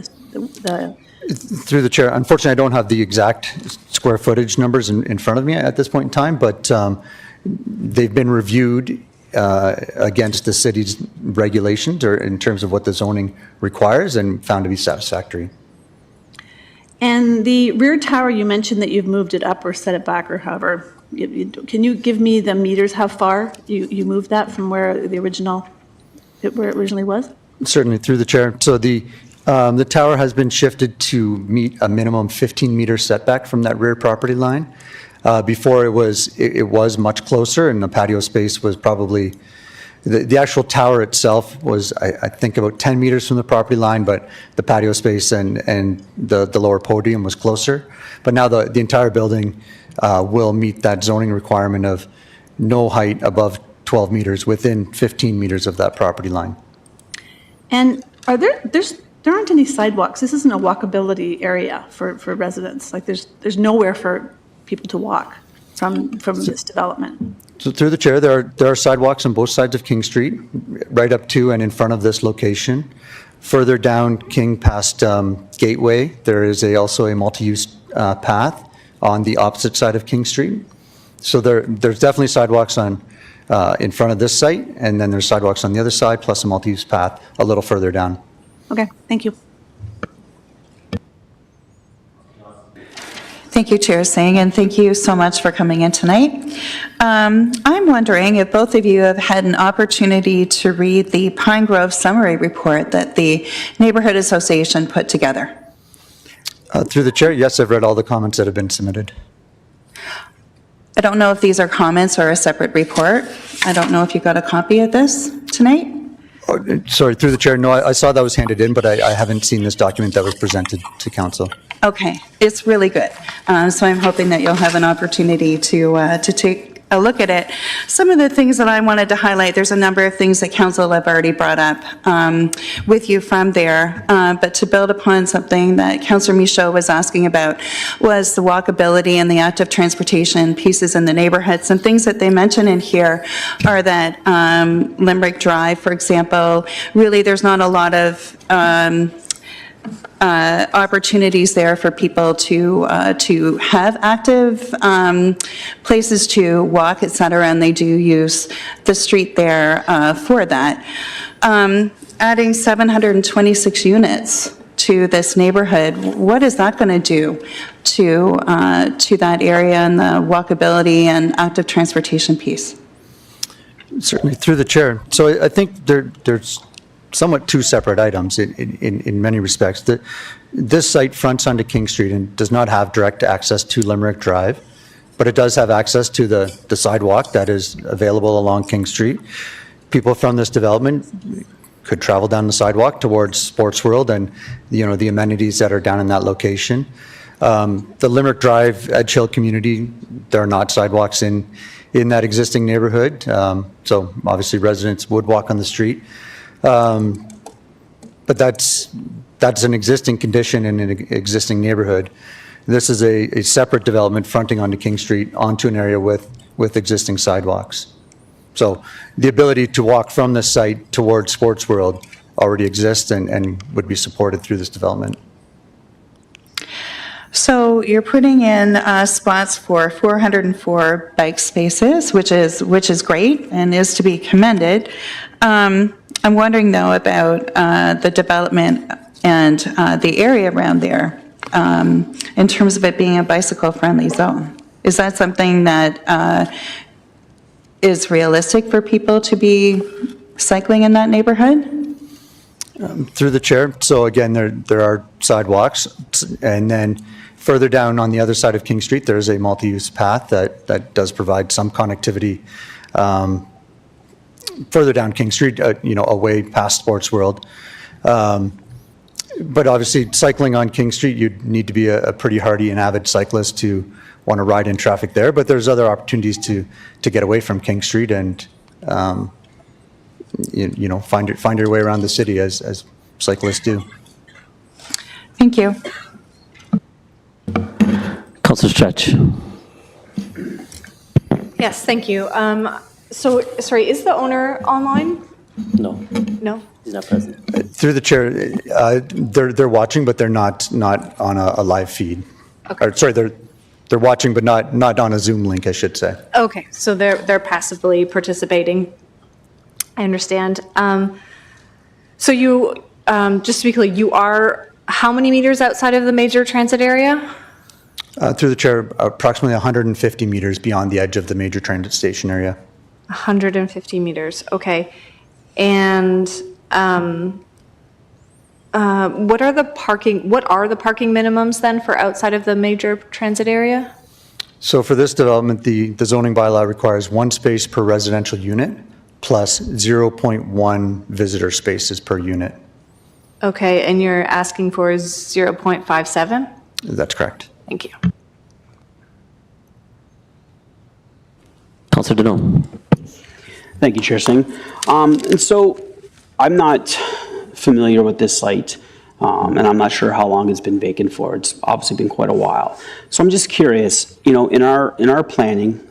S20: Through the chair, unfortunately, I don't have the exact square footage numbers in front of me at this point in time, but they've been reviewed against the city's regulations or in terms of what the zoning requires and found to be satisfactory.
S21: And the rear tower, you mentioned that you've moved it up or set it back or however. Can you give me the meters, how far you moved that from where it originally was?
S20: Certainly, through the chair. So the tower has been shifted to meet a minimum 15-meter setback from that rear property line. Before it was much closer, and the patio space was probably, the actual tower itself was, I think, about 10 meters from the property line, but the patio space and the lower podium was closer. But now the entire building will meet that zoning requirement of no height above 12 meters within 15 meters of that property line. And
S21: there aren't any sidewalks. This isn't a walkability area for residents. Like there's nowhere for people to walk from this development.
S20: So through the chair, there are sidewalks on both sides of King Street, right up to and in front of this location. Further down King past Gateway, there is also a multi-use path on the opposite side of King Street. So there's definitely sidewalks on in front of this site, and then there's sidewalks on the other side, plus a multi-use path a little further down.
S21: Okay, thank you.
S15: Thank you, Chair Singh, and thank you so much for coming in tonight. I'm wondering if both of you have had an opportunity to read the Pine Grove Summary Report that the Neighborhood Association put together.
S20: Through the chair, yes, I've read all the comments that have been submitted.
S15: I don't know if these are comments or a separate report. I don't know if you got a copy of this tonight.
S20: Oh, sorry, through the chair, no, I saw that was handed in, but I haven't seen this document that was presented to council.
S15: Okay, it's really good. So I'm hoping that you'll have an opportunity to take a look at it. Some of the things that I wanted to highlight, there's a number of things that council have already brought up with you from there, but to build upon something that Councillor Michaud was asking about was the walkability and the active transportation pieces in the neighborhood. Some things that they mention in here are that Limerick Drive, for example, really there's not a lot of opportunities there for people to have active places to walk, et cetera, and they do use the street there for that. Adding 726 units to this neighborhood, what is that going to do to that area and the walkability and active transportation piece?
S20: Certainly, through the chair. So I think there's somewhat two separate items in many respects. This site fronts onto King Street and does not have direct access to Limerick Drive, but it does have access to the sidewalk that is available along King Street. People from this development could travel down the sidewalk towards Sports World and the amenities that are down in that location. The Limerick Drive Edge Hill community, there are not sidewalks in in that existing neighborhood. So obviously residents would walk on the street. But that's an existing condition in an existing neighborhood. This is a separate development fronting onto King Street onto an area with existing sidewalks. So the ability to walk from this site towards Sports World already exists and would be supported through this development.
S15: So you're putting in spots for 404 bike spaces, which is great and is to be commended. I'm wondering, though, about the development and the area around there in terms of it being a bicycle-friendly zone. Is that something that is realistic for people to be cycling in that neighborhood?
S20: Through the chair, so again, there are sidewalks, and then further down on the other side of King Street, there is a multi-use path that does provide some connectivity further down King Street, away past Sports World. But obviously, cycling on King Street, you'd need to be a pretty hardy and avid cyclist to want to ride in traffic there. But there's other opportunities to get away from King Street and find your way around the city as cyclists do.
S15: Thank you.
S1: Councillor Stretch.
S2: Yes, thank you. So, sorry, is the owner online?
S1: No,
S2: No?
S1: he's not present.
S20: Through the chair, they're watching, but they're not on a live feed.
S2: Okay.
S20: Or, sorry, they're watching, but not on a Zoom link, I should say.
S2: Okay, so they're passively participating. I understand. So you, just to be clear, you are how many meters outside of the major transit area?
S20: Through the chair, approximately 150 meters beyond the edge of the major transit station area.
S2: 150 meters, okay. And what are the parking minimums then for outside of the major transit area?
S20: So for this development, the zoning bylaw requires one space per residential unit plus 0.1 visitor spaces per unit.
S2: Okay, and you're asking for 0.57?
S20: That's correct.
S2: Thank you.
S1: Councillor Deneau.
S7: Thank you, Chair Singh. And so I'm not familiar with this site, and I'm not sure how long it's been vacant for. It's obviously been quite a while. So I'm just curious, in our planning,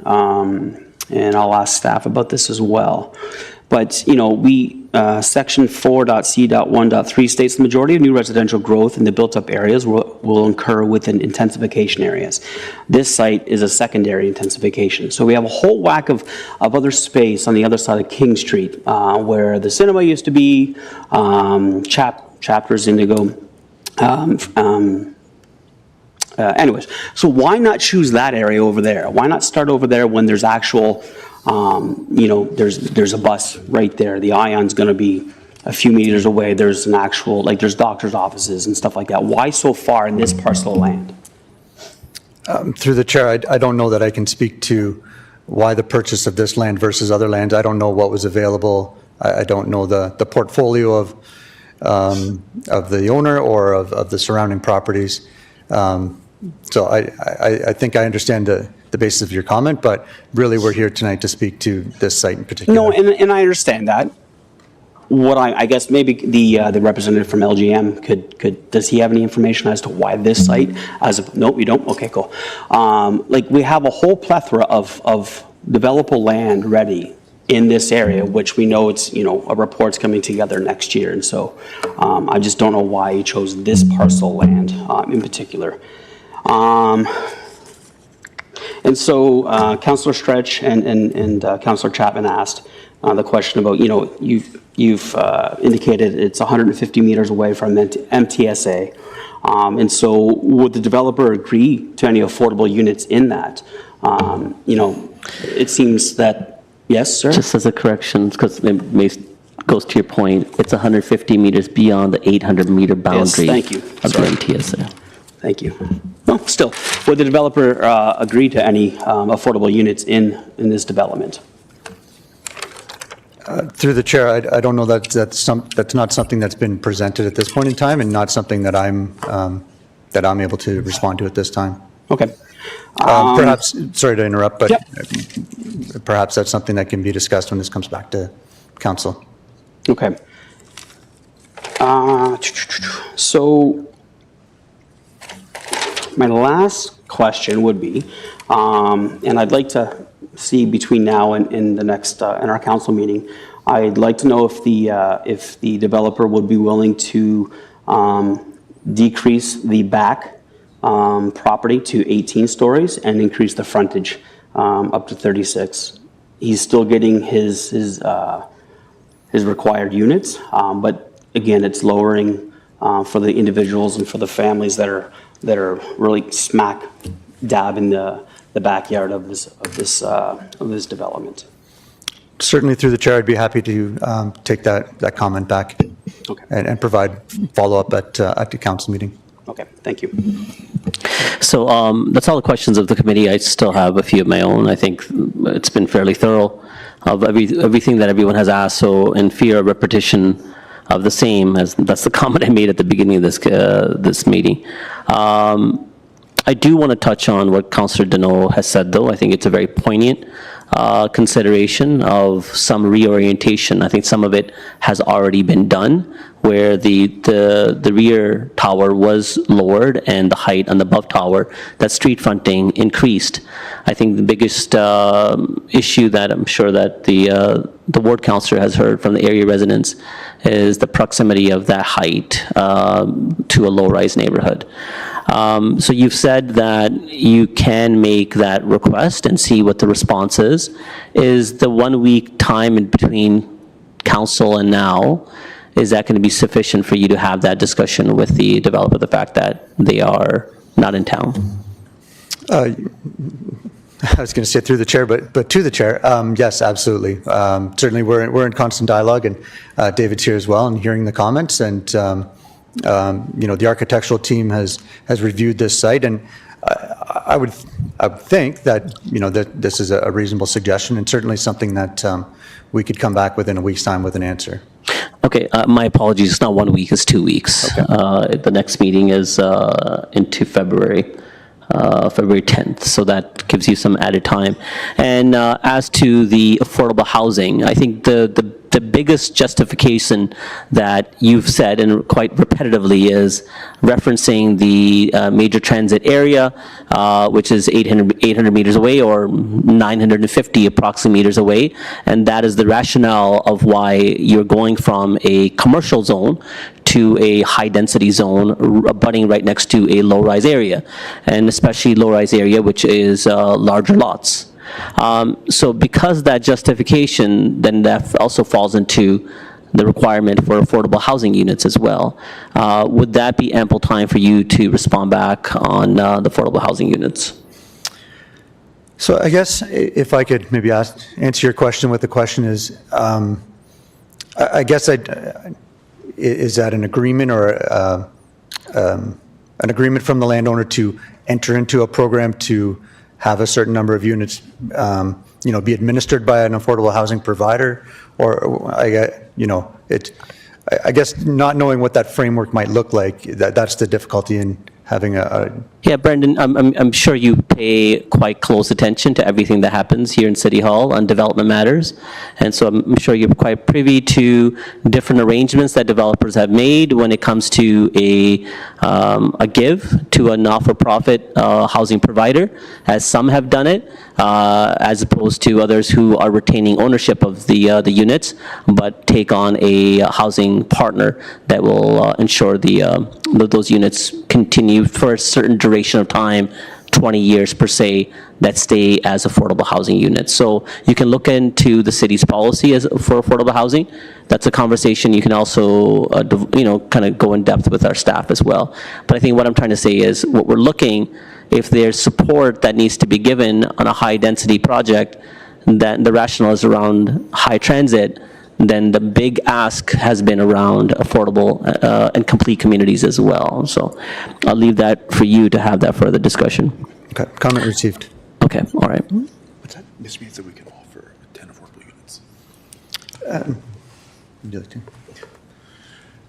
S7: and I'll ask staff about this as well, but, section 4.c.1.3 states the majority of new residential growth in the built-up areas will occur within intensification areas. This site is a secondary intensification. So we have a whole whack of other space on the other side of King Street, where the cinema used to be, Chapters Indigo. Anyways, so why not choose that area over there? Why not start over there when there's actual there's a bus right there. The Ion's going to be a few meters away. There's an actual, there's doctor's offices and stuff like that. Why so far in this parcel of land?
S20: Through the chair, I don't know that I can speak to why the purchase of this land versus other lands. I don't know what was available. I don't know the portfolio of the owner or of the surrounding properties. So I think I understand the basis of your comment, but really we're here tonight to speak to this site in particular.
S7: No, and I understand that. What I guess maybe the representative from LGM does he have any information as to why this site nope, you don't? Okay, cool. We have a whole plethora of developable land ready in this area, which we know it's, a report's coming together next year. And so I just don't know why you chose this parcel of land in particular. And so Councillor Stretch and Councillor Chapman asked the question about, you've indicated it's 150 meters away from MTSA. And so would the developer agree to any affordable units in that? It seems that, yes, sir?
S1: Just as a correction, because it goes to your point, it's 150 meters beyond the 800-meter boundary
S7: thank you.
S1: of the MTSA.
S7: Thank you. Well, still, would the developer agree to any affordable units in this development?
S20: Through the chair, I don't know that's not something that's been presented at this point in time, and not something that I'm able to respond to at this time.
S7: Okay.
S20: Perhaps, sorry to interrupt, but perhaps that's something that can be discussed when this comes back to council.
S7: Okay. So my last question would be, and I'd like to see between now and in the next, in our council meeting, I'd like to know if the developer would be willing to decrease the back property to 18 stories and increase the frontage up to 36. He's still getting his required units, but again, it's lowering for the individuals and for the families that are really smack dab in the backyard of this development.
S20: Certainly through the chair, I'd be happy to take that comment back and provide follow-up at the council meeting.
S7: Okay, thank you.
S1: So that's all the questions of the committee. I still have a few of my own. I think it's been fairly thorough of everything that everyone has asked. So in fear of repetition of the same, as that's the comment I made at the beginning of this meeting. I do want to touch on what Councillor Deneau has said, though. I think it's a very poignant consideration of some reorientation. I think some of it has already been done, where the rear tower was lowered and the height on the above tower, that street fronting increased. I think the biggest issue that I'm sure that the ward councillor has heard from the area residents is the proximity of that height to a low-rise neighborhood. So you've said that you can make that request and see what the response is. Is the 1 week time in between council and now, is that going to be sufficient for you to have that discussion with the developer, the fact that they are not in town?
S20: I was going to say through the chair, but to the chair, yes, absolutely. Certainly, we're in constant dialogue, and David's here as well, and hearing the comments. And the architectural team has reviewed this site, and I would think that that this is a reasonable suggestion, and certainly something that we could come back within a week's time with an answer.
S1: Okay, my apologies. It's not 1 week, it's 2 weeks.
S20: Okay.
S1: The next meeting is into February 10th, so that gives you some added time. And as to the affordable housing, I think the biggest justification that you've said, and quite repetitively, is referencing the major transit area, which is 800 meters away, or 950 approximate meters away, and that is the rationale of why you're going from a commercial zone to a high-density zone abutting right next to a low-rise area, and especially low-rise area, which is larger lots. So because that justification, then that also falls into the requirement for affordable housing units as well. Would that be ample time for you to respond back on the affordable housing units?
S20: So I guess if I could maybe answer your question with the question is, I guess is that an agreement or an agreement from the landowner to enter into a program to have a certain number of units, be administered by an affordable housing provider, or I guess not knowing what that framework might look like, that's the difficulty in having
S1: Yeah, Brendan, I'm sure you pay quite close attention to everything that happens here in City Hall on development matters, and so I'm sure you're quite privy to different arrangements that developers have made when it comes to a give to a not-for-profit housing provider, as some have done it, as opposed to others who are retaining ownership of the units, but take on a housing partner that will ensure that those units continue for a certain duration of time, 20 years per se, that stay as affordable housing units. So you can look into the city's policy for affordable housing. That's a conversation you can also, kind of go in depth with our staff as well. But I think what I'm trying to say is, what we're looking, if there's support that needs to be given on a high density project, that the rationale is around high transit, then the big ask has been around affordable and complete communities as well. So I'll leave that for you to have that further discussion.
S20: Okay, comment received.
S1: Okay, all right.
S17: What's that? This means that we can offer 10 affordable units.
S20: Would you like to?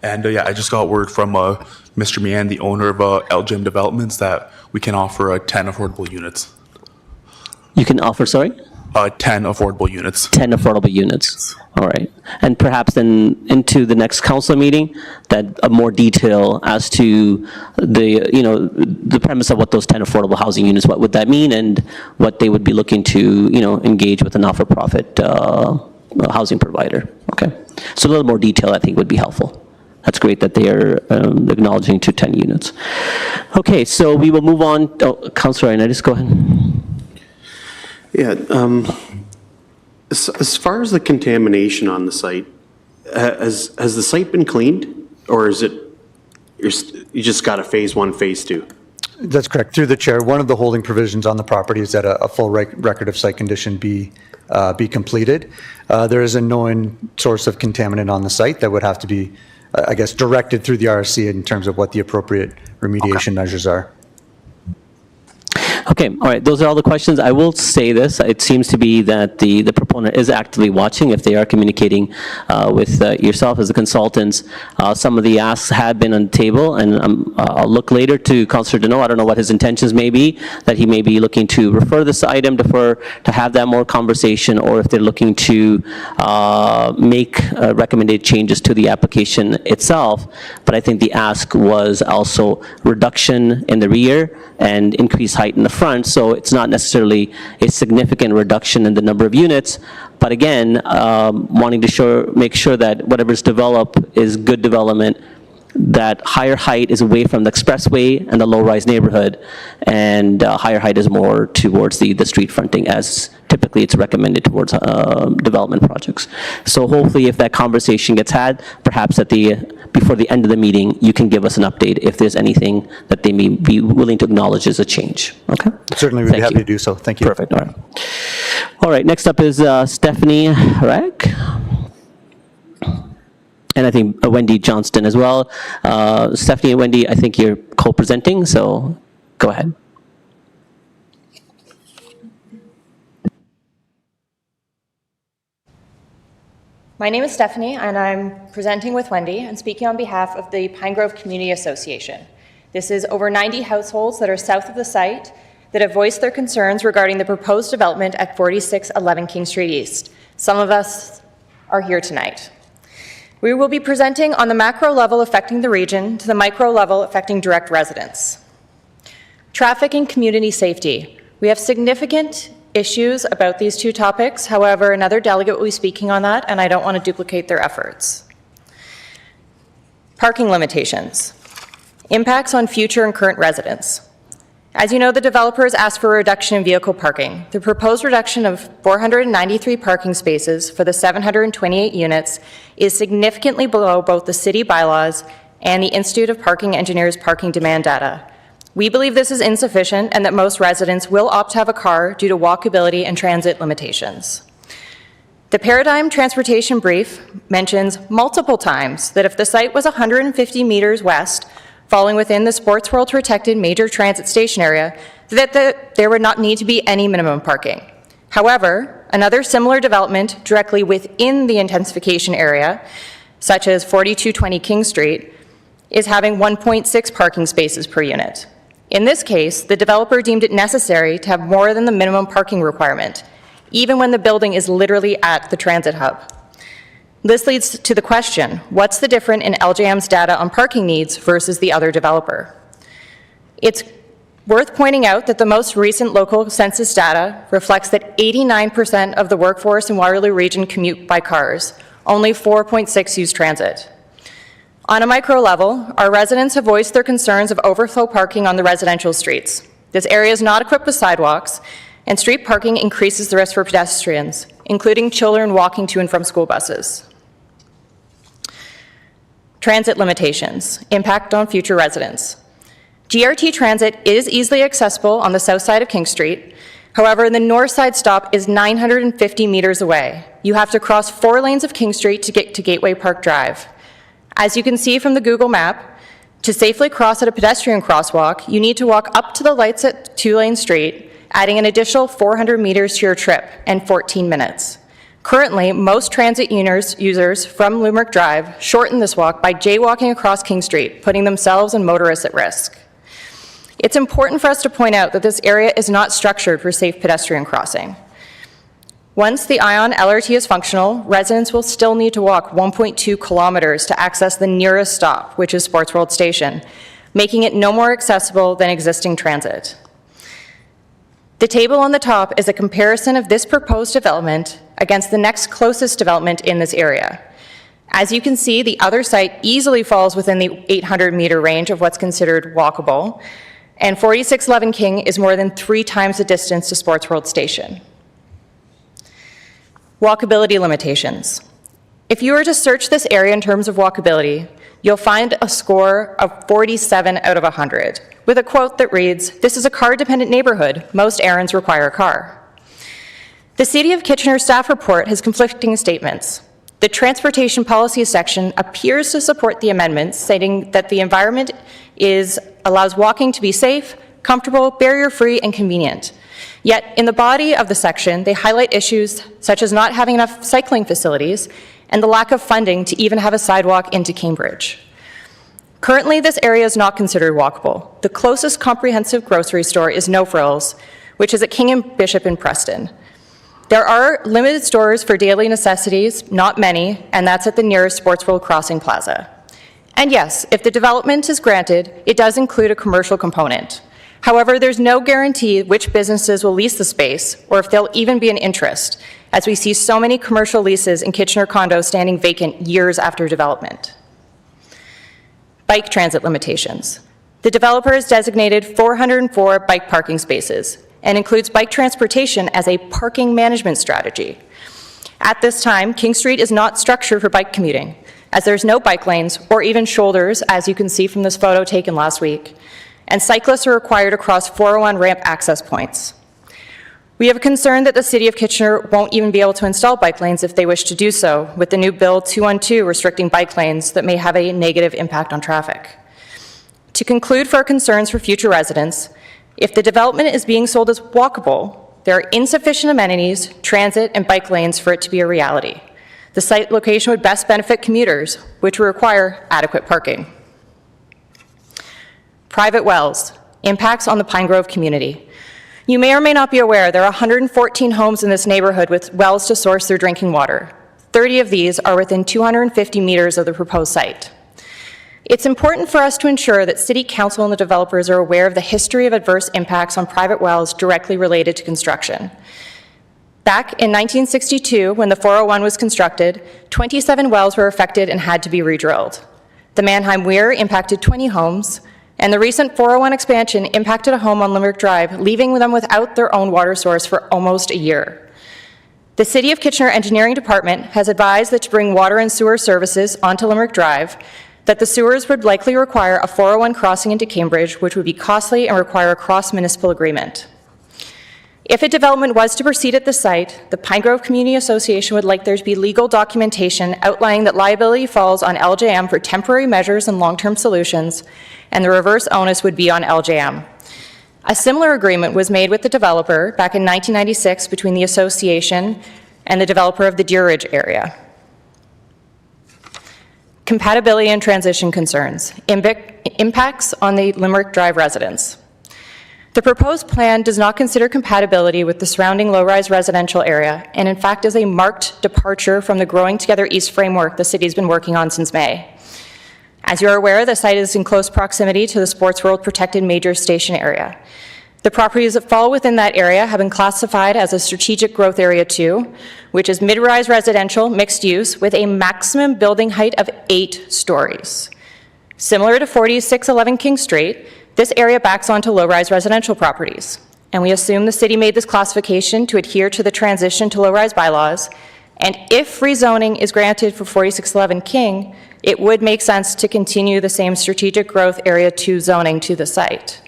S3: And I just got word from Mr. Meehan, the owner of LGM Developments, that we can offer 10 affordable units.
S1: You can offer, sorry?
S3: 10 affordable units.
S1: 10 affordable units. All right. And perhaps then into the next council meeting, that more detail as to the premise of what those 10 affordable housing units, what would that mean, and what they would be looking to, engage with a not-for-profit housing provider. Okay. So a little more detail, I think, would be helpful. That's great that they are acknowledging to 10 units. Okay, so we will move on. Oh, Councilor Ioannidis, go ahead.
S9: Yeah, as far as the contamination on the site, has the site been cleaned, or is it you just got a phase 1, phase 2?
S20: That's correct. Through the chair, one of the holding provisions on the property is that a full record of site condition be completed. There is a known source of contaminant on the site that would have to be, I guess, directed through the RSC in terms of what the appropriate remediation measures are.
S1: Okay, all right, those are all the questions. I will say this, it seems to be that the proponent is actively watching if they are communicating with yourself as the consultants. Some of the asks have been on the table, and I'll look later to Councillor Deneau. I don't know what his intentions may be, that he may be looking to refer this item to have that more conversation, or if they're looking to make recommended changes to the application itself. But I think the ask was also reduction in the rear and increased height in the front, so it's not necessarily a significant reduction in the number of units, but again, wanting to make sure that whatever's developed is good development, that higher height is away from the expressway and the low-rise neighborhood, and higher height is more towards the street fronting, as typically it's recommended towards development projects. So hopefully if that conversation gets had, perhaps before the end of the meeting, you can give us an update if there's anything that they may be willing to acknowledge as a change. Okay?
S20: Certainly, we'd be happy to do so. Thank you.
S1: Perfect. All right. All right, next up is Stephanie Rack. And I think Wendy Johnston as well. Stephanie and Wendy, I think you're co-presenting, so go ahead.
S22: My name is Stephanie, and I'm presenting with Wendy and speaking on behalf of the Pine Grove Community Association. This is over 90 households that are south of the site that have voiced their concerns regarding the proposed development at 4611 King Street East. Some of us are here tonight. We will be presenting on the macro level affecting the region to the micro level affecting direct residents. Traffic and community safety. We have significant issues about these two topics. However, another delegate will be speaking on that, and I don't want to duplicate their efforts. Parking limitations. Impacts on future and current residents. As you know, the developers asked for a reduction in vehicle parking. The proposed reduction of 493 parking spaces for the 728 units is significantly below both the city bylaws and the Institute of Parking Engineers parking demand data. We believe this is insufficient and that most residents will opt to have a car due to walkability and transit limitations. The Paradigm Transportation Brief mentions multiple times that if the site was 150 meters west, falling within the Sports World protected major transit station area, that there would not need to be any minimum parking. However, another similar development directly within the intensification area, such as 4220 King Street, is having 1.6 parking spaces per unit. In this case, the developer deemed it necessary to have more than the minimum parking requirement, even when the building is literally at the transit hub. This leads to the question, what's the difference in LJM's data on parking needs versus the other developer? It's worth pointing out that the most recent local census data reflects that 89% of the workforce in Waterloo Region commute by cars. Only 4.6 use transit. On a micro level, our residents have voiced their concerns of overflow parking on the residential streets. This area is not equipped with sidewalks, and street parking increases the risk for pedestrians, including children walking to and from school buses. Transit limitations, impact on future residents. GRT Transit is easily accessible on the south side of King Street. However, the north side stop is 950 meters away. You have to cross 4 lanes of King Street to get to Gateway Park Drive. As you can see from the Google map, to safely cross at a pedestrian crosswalk, you need to walk up to the lights at 2 Lane Street, adding an additional 400 meters to your trip and 14 minutes. Currently, most transit users from Limerick Drive shorten this walk by jaywalking across King Street, putting themselves and motorists at risk. It's important for us to point out that this area is not structured for safe pedestrian crossing. Once the ION LRT is functional, residents will still need to walk 1.2 kilometers to access the nearest stop, which is Sports World Station, making it no more accessible than existing transit. The table on the top is a comparison of this proposed development against the next closest development in this area. As you can see, the other site easily falls within the 800-meter range of what's considered walkable, and 4611 King is more than 3 times the distance to Sports World Station. Walkability limitations. If you were to search this area in terms of walkability, you'll find a score of 47 out of 100, with a quote that reads, "This is a car-dependent neighborhood. Most errands require a car." The City of Kitchener staff report has conflicting statements. The transportation policy section appears to support the amendments, stating that the environment allows walking to be safe, comfortable, barrier-free, and convenient. Yet, in the body of the section, they highlight issues such as not having enough cycling facilities and the lack of funding to even have a sidewalk into Cambridge. Currently, this area is not considered walkable. The closest comprehensive grocery store is No Frills, which is at King and Bishop in Preston. There are limited stores for daily necessities, not many, and that's at the nearest Sports World Crossing Plaza. And yes, if the development is granted, it does include a commercial component. However, there's no guarantee which businesses will lease the space or if there'll even be an interest, as we see so many commercial leases in Kitchener condos standing vacant years after development. Bike transit limitations. The developer has designated 404 bike parking spaces and includes bike transportation as a parking management strategy. At this time, King Street is not structured for bike commuting, as there's no bike lanes or even shoulders, as you can see from this photo taken last week, and cyclists are required to cross 401 ramp access points. We have a concern that the City of Kitchener won't even be able to install bike lanes if they wish to do so, with the new Bill 212 restricting bike lanes that may have a negative impact on traffic. To conclude for our concerns for future residents, if the development is being sold as walkable, there are insufficient amenities, transit, and bike lanes for it to be a reality. The site location would best benefit commuters, which would require adequate parking. Private wells, impacts on the Pine Grove community. You may or may not be aware there are 114 homes in this neighborhood with wells to source their drinking water. 30 of these are within 250 meters of the proposed site. It's important for us to ensure that City Council and the developers are aware of the history of adverse impacts on private wells directly related to construction. Back in 1962, when the 401 was constructed, 27 wells were affected and had to be redrilled. The Mannheim Weir impacted 20 homes, and the recent 401 expansion impacted a home on Limerick Drive, leaving them without their own water source for almost a year. The City of Kitchener Engineering Department has advised that to bring water and sewer services onto Limerick Drive, that the sewers would likely require a 401 crossing into Cambridge, which would be costly and require a cross-municipal agreement. If a development was to proceed at the site, the Pine Grove Community Association would like there to be legal documentation outlining that liability falls on LJM for temporary measures and long-term solutions, and the reverse onus would be on LJM. A similar agreement was made with the developer back in 1996 between the association and the developer of the Deer Ridge area. Compatibility and transition concerns, impacts on the Limerick Drive residents. The proposed plan does not consider compatibility with the surrounding low-rise residential area, and in fact is a marked departure from the Growing Together East framework the city's been working on since May. As you are aware, the site is in close proximity to the Sports World Protected Major Station area. The properties that fall within that area have been classified as a Strategic Growth Area 2, which is mid-rise residential mixed use with a maximum building height of 8 stories. Similar to 4611 King Street, this area backs onto low-rise residential properties, and we assume the city made this classification to adhere to the transition to low-rise bylaws, and if rezoning is granted for 4611 King, it would make sense to continue the same Strategic Growth Area 2 zoning to the site.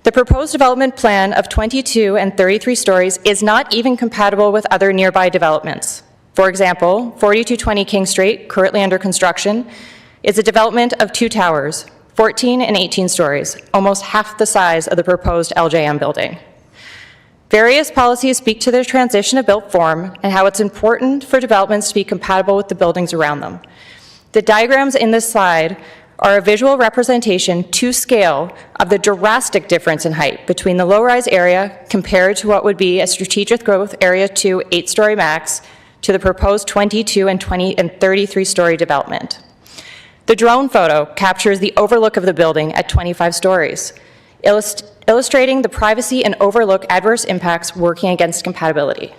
S22: The proposed development plan of 22 and 33 stories is not even compatible with other nearby developments. For example, 4220 King Street, currently under construction, is a development of 2 towers, 14 and 18 stories, almost half the size of the proposed LJM building. Various policies speak to the transition of built form and how it's important for developments to be compatible with the buildings around them. The diagrams in this slide are a visual representation to scale of the drastic difference in height between the low-rise area compared to what would be a strategic growth area 2 8-story max to the proposed 22 and 33-story development. The drone photo captures the overlook of the building at 25 stories, illustrating the privacy and overlook adverse impacts working against compatibility.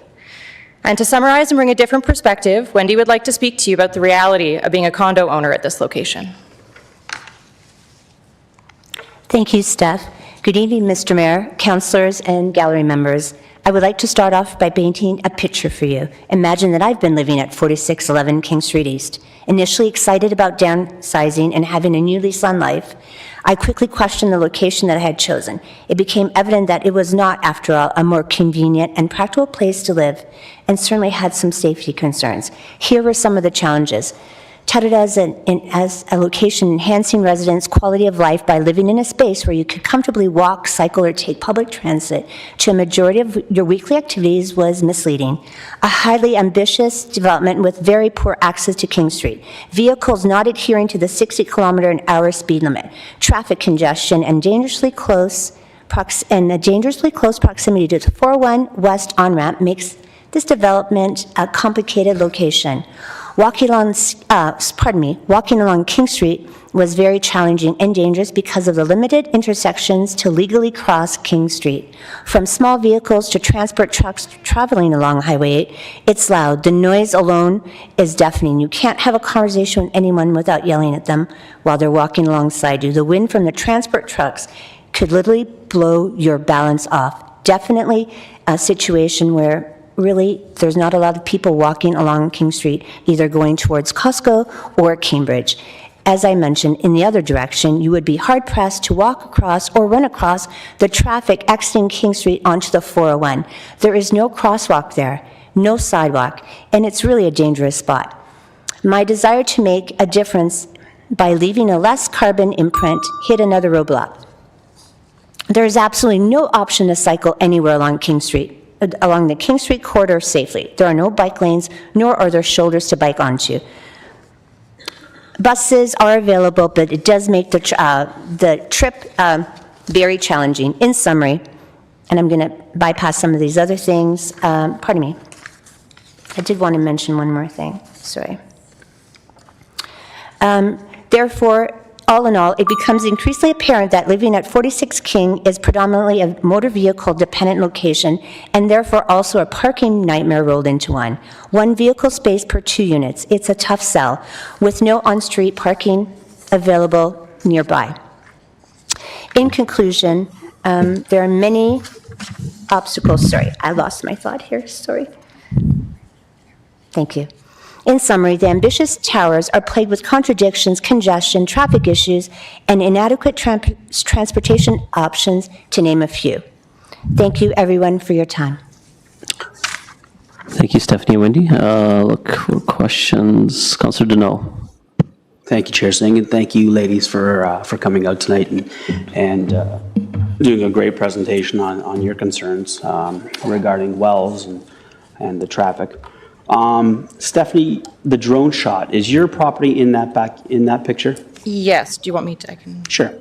S22: And to summarize and bring a different perspective, Wendy would like to speak to you about the reality of being a condo owner at this location.
S5: Thank you, Steph. Good evening, Mr. Mayor, councilors, and gallery members. I would like to start off by painting a picture for you. Imagine that I've been living at 4611 King Street East. Initially excited about downsizing and having a new lease on life, I quickly questioned the location that I had chosen. It became evident that it was not, after all, a more convenient and practical place to live, and certainly had some safety concerns. Here were some of the challenges. Touted as a location enhancing residents' quality of life by living in a space where you could comfortably walk, cycle, or take public transit to a majority of your weekly activities was misleading. A highly ambitious development with very poor access to King Street, vehicles not adhering to the 60-kilometer-an-hour speed limit, traffic congestion, and dangerously close proximity to the 401 West on-ramp makes this development a complicated location. Walking along King Street was very challenging and dangerous because of the limited intersections to legally cross King Street. From small vehicles to transport trucks traveling along Highway 8, it's loud. The noise alone is deafening. You can't have a conversation with anyone without yelling at them while they're walking alongside you. The wind from the transport trucks could literally blow your balance off. Definitely a situation where really, there's not a lot of people walking along King Street, either going towards Costco or Cambridge. As I mentioned, in the other direction, you would be hard-pressed to walk across or run across the traffic exiting King Street onto the 401. There is no crosswalk there, no sidewalk, and it's really a dangerous spot. My desire to make a difference by leaving a less carbon imprint hit another roadblock. There is absolutely no option to cycle anywhere along the King Street corridor safely. There are no bike lanes, nor are there shoulders to bike onto. Buses are available, but it does make the trip very challenging. In summary, and I'm going to bypass some of these other things, pardon me. I did want to mention one more thing, sorry. Therefore, all in all, it becomes increasingly apparent that living at 46 King is predominantly a motor vehicle-dependent location and therefore also a parking nightmare rolled into one. One vehicle space per 2 units. It's a tough sell, with no on-street parking available nearby. In conclusion, there are many obstacles. Sorry, I lost my thought here. Sorry. Thank you. In summary, the ambitious towers are plagued with contradictions, congestion, traffic issues, and inadequate transportation options, to name a few. Thank you, everyone, for your time.
S1: Thank you, Stephanie and Wendy. Look for questions. Councillor Deneau.
S7: Thank you, Chair Singh, and thank you, ladies, for coming out tonight and doing a great presentation on your concerns regarding wells and the traffic. Stephanie, the drone shot, is your property in that picture?
S22: Yes, do you want me to? I can.
S7: Sure.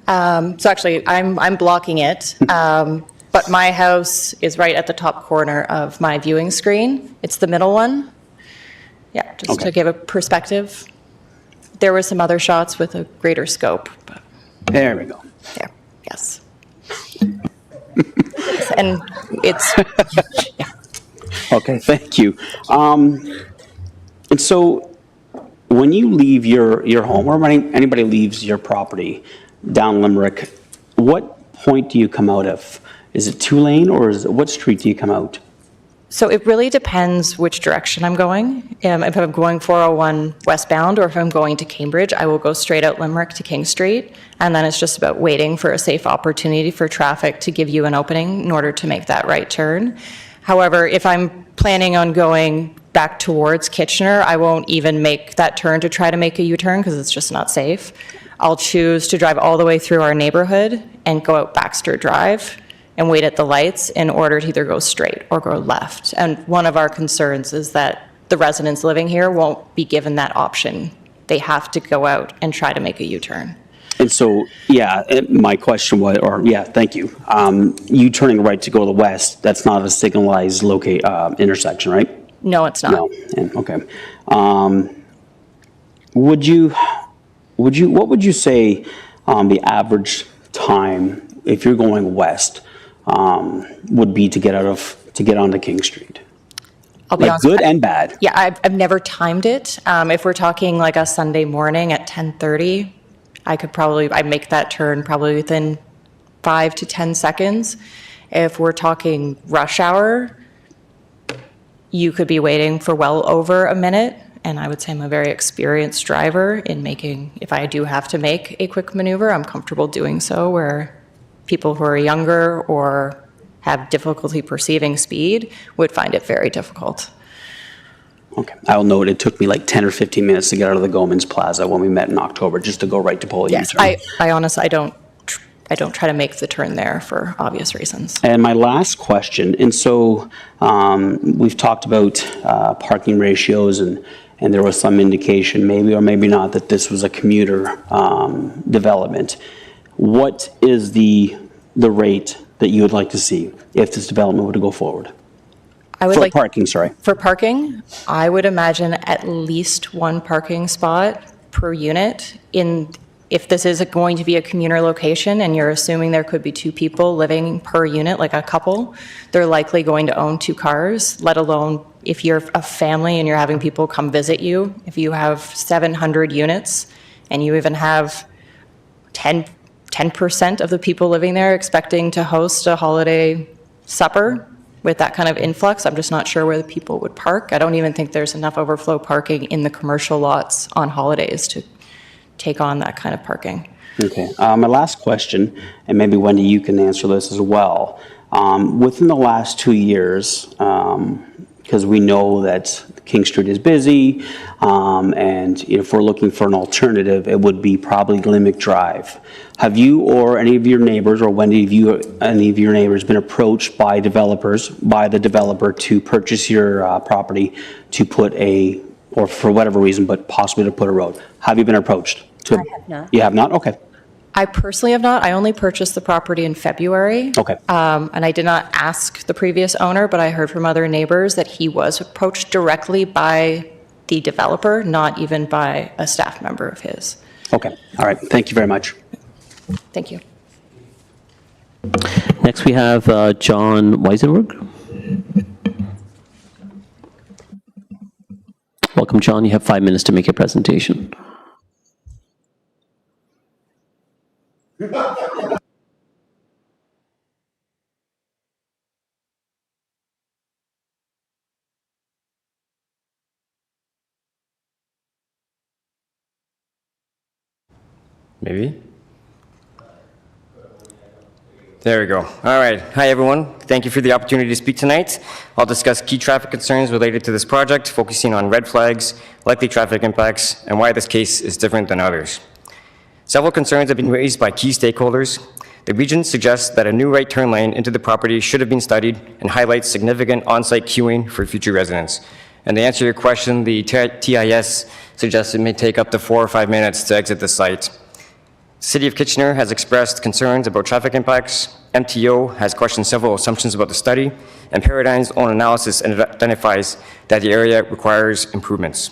S22: So actually, I'm blocking it, but my house is right at the top corner of my viewing screen. It's the middle one. Yeah, just to give a perspective. There were some other shots with a greater scope. But
S7: there we go.
S22: There, yes. And it's, yeah.
S7: Okay, thank you. And so when you leave your home, or when anybody leaves your property down Limerick, what point do you come out of? Is it 2-lane, or what street do you come out?
S22: So it really depends which direction I'm going. If I'm going 401 westbound or if I'm going to Cambridge, I will go straight out Limerick to King Street. And then it's just about waiting for a safe opportunity for traffic to give you an opening in order to make that right turn. However, if I'm planning on going back towards Kitchener, I won't even make that turn to try to make a U-turn because it's just not safe. I'll choose to drive all the way through our neighborhood and go out Baxter Drive and wait at the lights in order to either go straight or go left. And one of our concerns is that the residents living here won't be given that option. They have to go out and try to make a U-turn.
S7: And so, my question was, thank you. You turning right to go to the west, that's not a signalized intersection, right?
S22: No, it's not.
S7: No, okay. What would you say the average time, if you're going west, would be to get onto King Street?
S22: I'll be honest.
S7: Good and bad.
S22: Yeah, I've never timed it. If we're talking like a Sunday morning at 10:30, I'd make that turn probably within 5 to 10 seconds. If we're talking rush hour, you could be waiting for well over a minute. And I would say I'm a very experienced driver in if I do have to make a quick maneuver, I'm comfortable doing so, where people who are younger or have difficulty perceiving speed would find it very difficult.
S7: Okay, I'll note it took me like 10 or 15 minutes to get out of the Gomans Plaza when we met in October, just to go right to pull
S22: Yes,
S7: U-turn.
S22: I honestly, I don't try to make the turn there for obvious reasons.
S7: And my last question, and so we've talked about parking ratios, and there was some indication, maybe or maybe not, that this was a commuter development. What is the rate that you would like to see if this development were to go forward? For parking, sorry.
S22: For parking, I would imagine at least one parking spot per unit. If this is going to be a commuter location and you're assuming there could be 2 people living per unit, like a couple, they're likely going to own 2 cars, let alone if you're a family and you're having people come visit you. If you have 700 units and you even have 10% of the people living there expecting to host a holiday supper, with that kind of influx, I'm just not sure where the people would park. I don't even think there's enough overflow parking in the commercial lots on holidays to take on that kind of parking.
S7: Okay, my last question, and maybe Wendy, you can answer this as well. Within the last 2 years, because we know that King Street is busy, and if we're looking for an alternative, it would be probably Glimmick Drive. Have you or any of your neighbors, or Wendy, have you, any of your neighbors been approached by the developer to purchase your property to put or for whatever reason, but possibly to put a road? Have you been approached?
S22: I have not.
S7: You have not? Okay.
S22: I personally have not. I only purchased the property in February.
S7: Okay.
S22: And I did not ask the previous owner, but I heard from other neighbors that he was approached directly by the developer, not even by a staff member of his.
S7: Okay. All right. Thank you very much.
S22: Thank you.
S1: Next, we have John Weisenberg. Welcome, John. You have 5 minutes to make your presentation.
S6: Maybe? There we go. All right. Hi, everyone. Thank you for the opportunity to speak tonight. I'll discuss key traffic concerns related to this project, focusing on red flags, likely traffic impacts, and why this case is different than others. Several concerns have been raised by key stakeholders. The region suggests that a new right turn lane into the property should have been studied and highlights significant on-site queuing for future residents. And to answer your question, the TIS suggests it may take up to 4 or 5 minutes to exit the site. City of Kitchener has expressed concerns about traffic impacts. MTO has questioned several assumptions about the study, and Paradigm's own analysis identifies that the area requires improvements.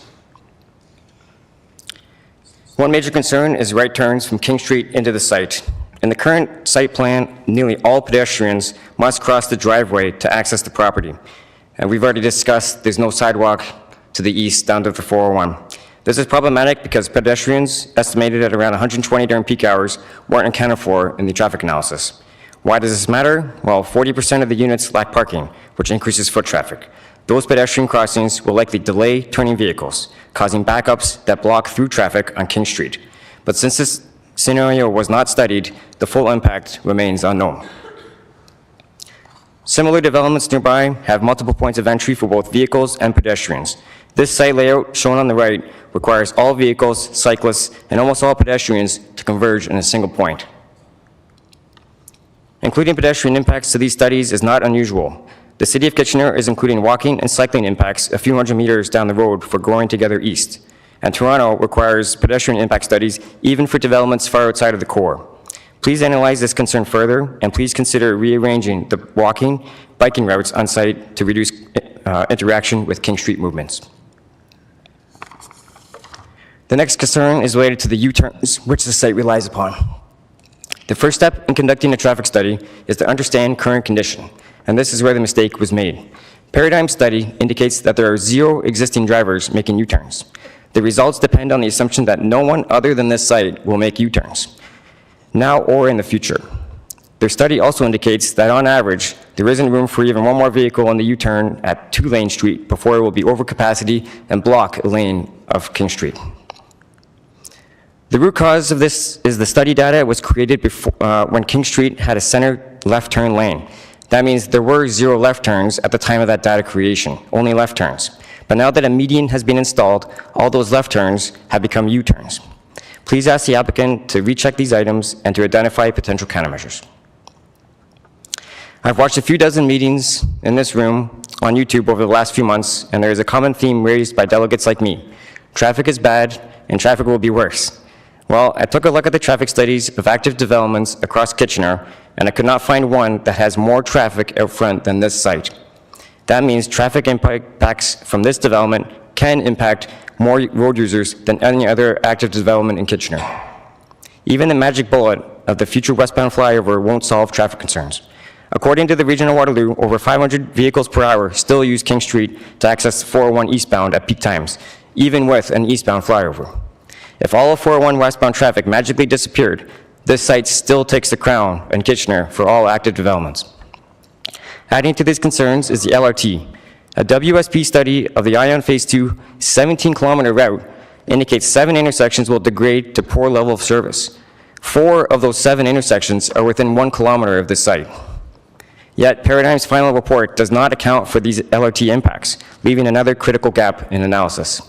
S6: One major concern is right turns from King Street into the site. In the current site plan, nearly all pedestrians must cross the driveway to access the property. And we've already discussed there's no sidewalk to the east down to the 401. This is problematic because pedestrians, estimated at around 120 during peak hours, weren't accounted for in the traffic analysis. Why does this matter? Well, 40% of the units lack parking, which increases foot traffic. Those pedestrian crossings will likely delay turning vehicles, causing backups that block through traffic on King Street. But since this scenario was not studied, the full impact remains unknown. Similar developments nearby have multiple points of entry for both vehicles and pedestrians. This site layout shown on the right requires all vehicles, cyclists, and almost all pedestrians to converge in a single point. Including pedestrian impacts to these studies is not unusual. The City of Kitchener is including walking and cycling impacts a few hundred meters down the road for Growing Together East, and Toronto requires pedestrian impact studies even for developments far outside of the core. Please analyze this concern further, and please consider rearranging the walking, biking routes on site to reduce interaction with King Street movements. The next concern is related to the U-turns, which the site relies upon. The first step in conducting a traffic study is to understand current condition, and this is where the mistake was made. Paradigm study indicates that there are 0 existing drivers making U-turns. The results depend on the assumption that no one other than this site will make U-turns, now or in the future. Their study also indicates that on average, there isn't room for even one more vehicle on the U-turn at 2-lane street before it will be over capacity and block a lane of King Street. The root cause of this is the study data was created before, when King Street had a center left turn lane. That means there were 0 left turns at the time of that data creation, only left turns. But now that a median has been installed, all those left turns have become U-turns. Please ask the applicant to recheck these items and to identify potential countermeasures. I've watched a few dozen meetings in this room on YouTube over the last few months, and there is a common theme raised by delegates like me. Traffic is bad, and traffic will be worse. Well, I took a look at the traffic studies of active developments across Kitchener, and I could not find one that has more traffic out front than this site. That means traffic impacts from this development can impact more road users than any other active development in Kitchener. Even the magic bullet of the future westbound flyover won't solve traffic concerns. According to the Region of Waterloo, over 500 vehicles per hour still use King Street to access 401 eastbound at peak times, even with an eastbound flyover. If all of 401 westbound traffic magically disappeared, this site still takes the crown in Kitchener for all active developments. Adding to these concerns is the LRT. A WSP study of the Ion Phase 2 17-kilometer route indicates 7 intersections will degrade to poor level of service. 4 of those 7 intersections are within 1 kilometer of this site. Yet Paradigm's final report does not account for these LRT impacts, leaving another critical gap in analysis.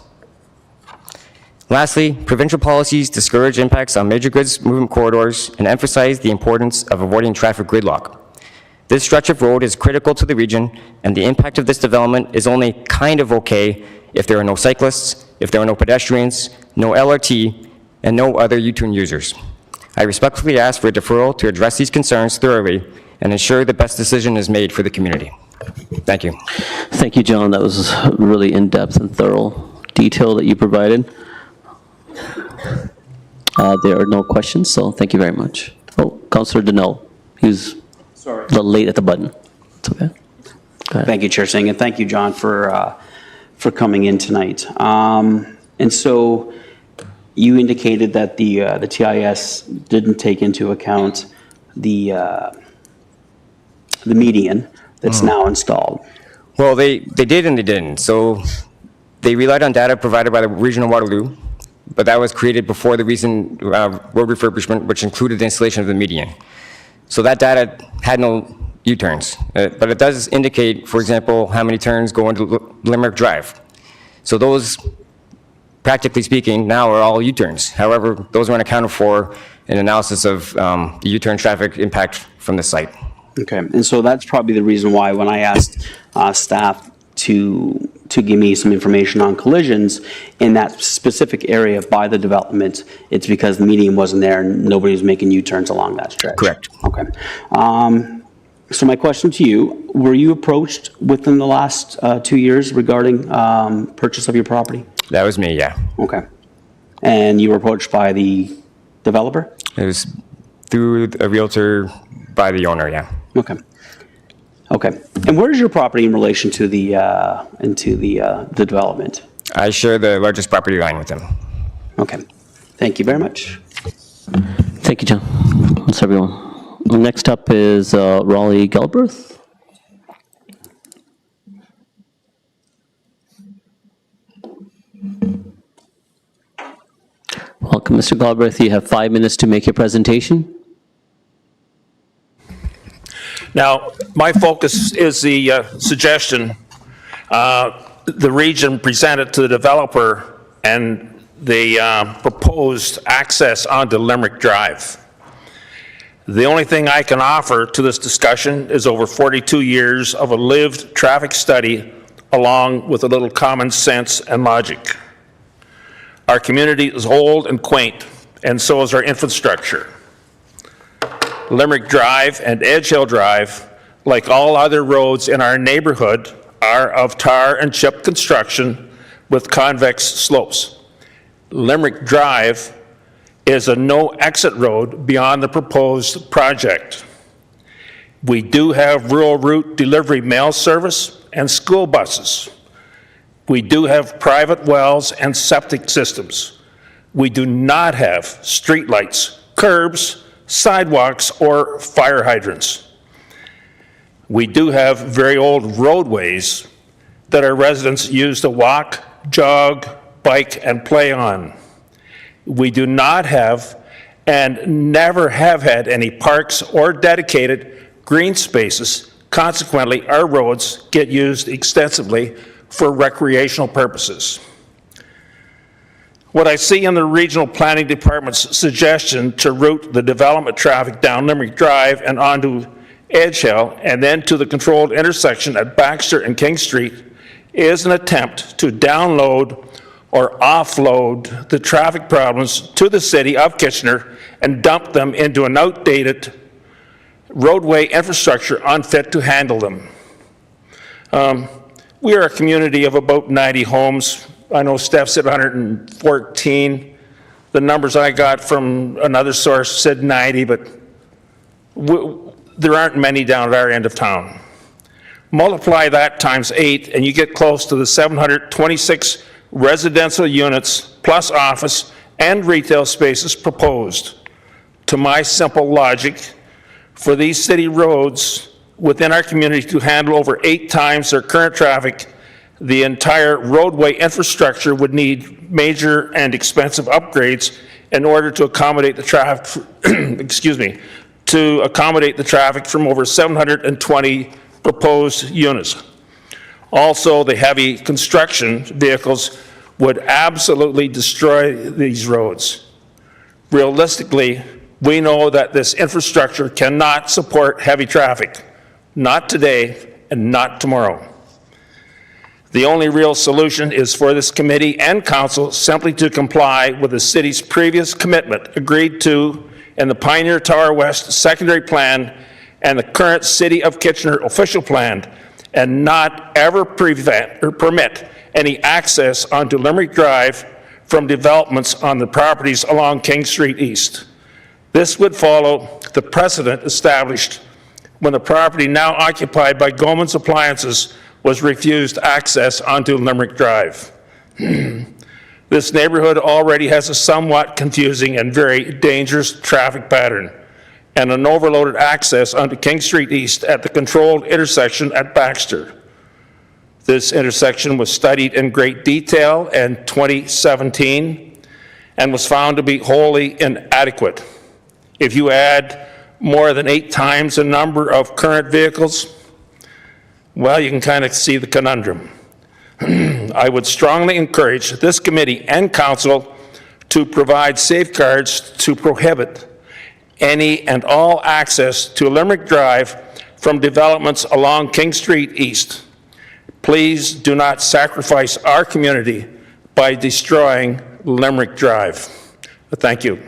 S6: Lastly, provincial policies discourage impacts on major goods movement corridors and emphasize the importance of avoiding traffic gridlock. This stretch of road is critical to the region, and the impact of this development is only kind of okay if there are no cyclists, if there are no pedestrians, no LRT, and no other U-turn users. I respectfully ask for a deferral to address these concerns thoroughly and ensure the best decision is made for the community. Thank you.
S1: Thank you, John. That was really in-depth and thorough detail that you provided. There are no questions, so thank you very much. Oh, Councillor Deneau, he's a little late at the button. It's okay. Go ahead.
S7: Thank you, Chair Singh, and thank you, John, for coming in tonight. And so you indicated that the TIS didn't take into account the median that's now installed.
S6: Well, they did and they didn't. So they relied on data provided by the Region of Waterloo, but that was created before the recent road refurbishment, which included the installation of the median. So that data had no U-turns, but it does indicate, for example, how many turns go into Limerick Drive. So those, practically speaking, now are all U-turns. However, those weren't accounted for in analysis of the U-turn traffic impact from the site.
S7: Okay, and so that's probably the reason why when I asked staff to give me some information on collisions in that specific area by the development, it's because the median wasn't there and nobody was making U-turns along that stretch.
S6: Correct.
S7: Okay. So my question to you, were you approached within the last 2 years regarding purchase of your property?
S6: That was me, yeah.
S7: Okay. And you were approached by the developer?
S6: It was through a realtor by the owner, yeah.
S7: Okay. Okay. And where is your property in relation to the development?
S6: I share the largest property line with them.
S7: Okay. Thank you very much.
S1: Thank you, John. Thanks, everyone. Next up is Raleigh Galbraith. Welcome, Mr. Galbraith. You have 5 minutes to make your presentation.
S11: Now, my focus is the suggestion the region presented to the developer and the proposed access onto Limerick Drive. The only thing I can offer to this discussion is over 42 years of a lived traffic study along with a little common sense and logic. Our community is old and quaint, and so is our infrastructure. Limerick Drive and Edge Hill Drive, like all other roads in our neighborhood, are of tar and chip construction with convex slopes. Limerick Drive is a no-exit road beyond the proposed project. We do have rural route delivery mail service and school buses. We do have private wells and septic systems. We do not have streetlights, curbs, sidewalks, or fire hydrants. We do have very old roadways that our residents use to walk, jog, bike, and play on. We do not have and never have had any parks or dedicated green spaces. Consequently, our roads get used extensively for recreational purposes. What I see in the Regional Planning Department's suggestion to route the development traffic down Limerick Drive and onto Edge Hill and then to the controlled intersection at Baxter and King Street is an attempt to download or offload the traffic problems to the city of Kitchener and dump them into an outdated roadway infrastructure unfit to handle them. We are a community of about 90 homes. I know Steph said 114. The numbers I got from another source said 90, but there aren't many down at our end of town. Multiply that times 8 and you get close to the 726 residential units plus office and retail spaces proposed. To my simple logic, for these city roads within our community to handle over 8 times their current traffic, the entire roadway infrastructure would need major and expensive upgrades in order to accommodate the traffic, excuse me, to accommodate the traffic from over 720 proposed units. Also, the heavy construction vehicles would absolutely destroy these roads. Realistically, we know that this infrastructure cannot support heavy traffic, not today and not tomorrow. The only real solution is for this committee and council simply to comply with the city's previous commitment agreed to in the Pioneer Tower West secondary plan and the current City of Kitchener official plan, and not ever prevent or permit any access onto Limerick Drive from developments on the properties along King Street East. This would follow the precedent established when the property now occupied by Goman's Appliances was refused access onto Limerick Drive. This neighborhood already has a somewhat confusing and very dangerous traffic pattern and an overloaded access onto King Street East at the controlled intersection at Baxter. This intersection was studied in great detail in 2017 and was found to be wholly inadequate. If you add more than 8 times the number of current vehicles, well, you can kind of see the conundrum. I would strongly encourage this committee and council to provide safeguards to prohibit any and all access to Limerick Drive from developments along King Street East. Please do not sacrifice our community by destroying Limerick Drive. Thank you.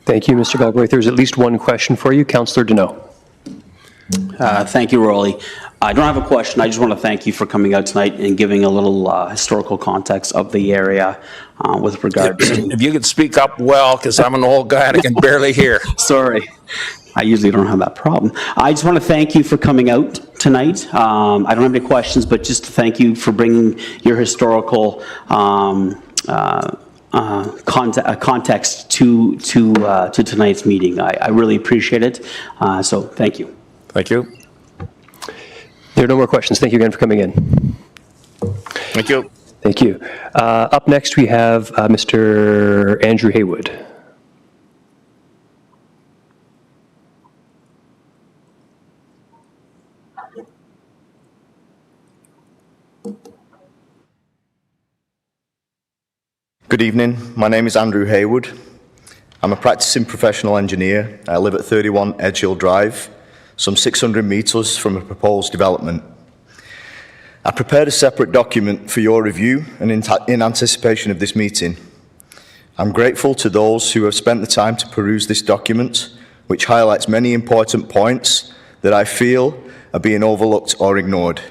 S10: Thank you, Mr. Galbraith. There's at least one question for you. Councillor Deneau.
S7: Thank you, Rolly. I don't have a question. I just want to thank you for coming out tonight and giving a little historical context of the area with regards to...
S11: If you could speak up well, because I'm an old guy and I can barely hear.
S7: Sorry. I usually don't have that problem. I just want to thank you for coming out tonight. I don't have any questions, but just to thank you for bringing your historical context to tonight's meeting. I really appreciate it. So thank you.
S11: Thank you.
S10: There are no more questions. Thank you again for coming in.
S11: Thank you.
S10: Thank you. Up next, we have Mr. Andrew Haywood.
S13: Good evening. My name is Andrew Haywood.
S4: I'm a practicing professional engineer. I live at 31 Edgehill Drive, some 600 metres from a proposed development. I prepared a separate document for your review and in anticipation of this meeting. I'm grateful to those who have spent the time to peruse this document, which highlights many important points that I feel are being overlooked or ignored.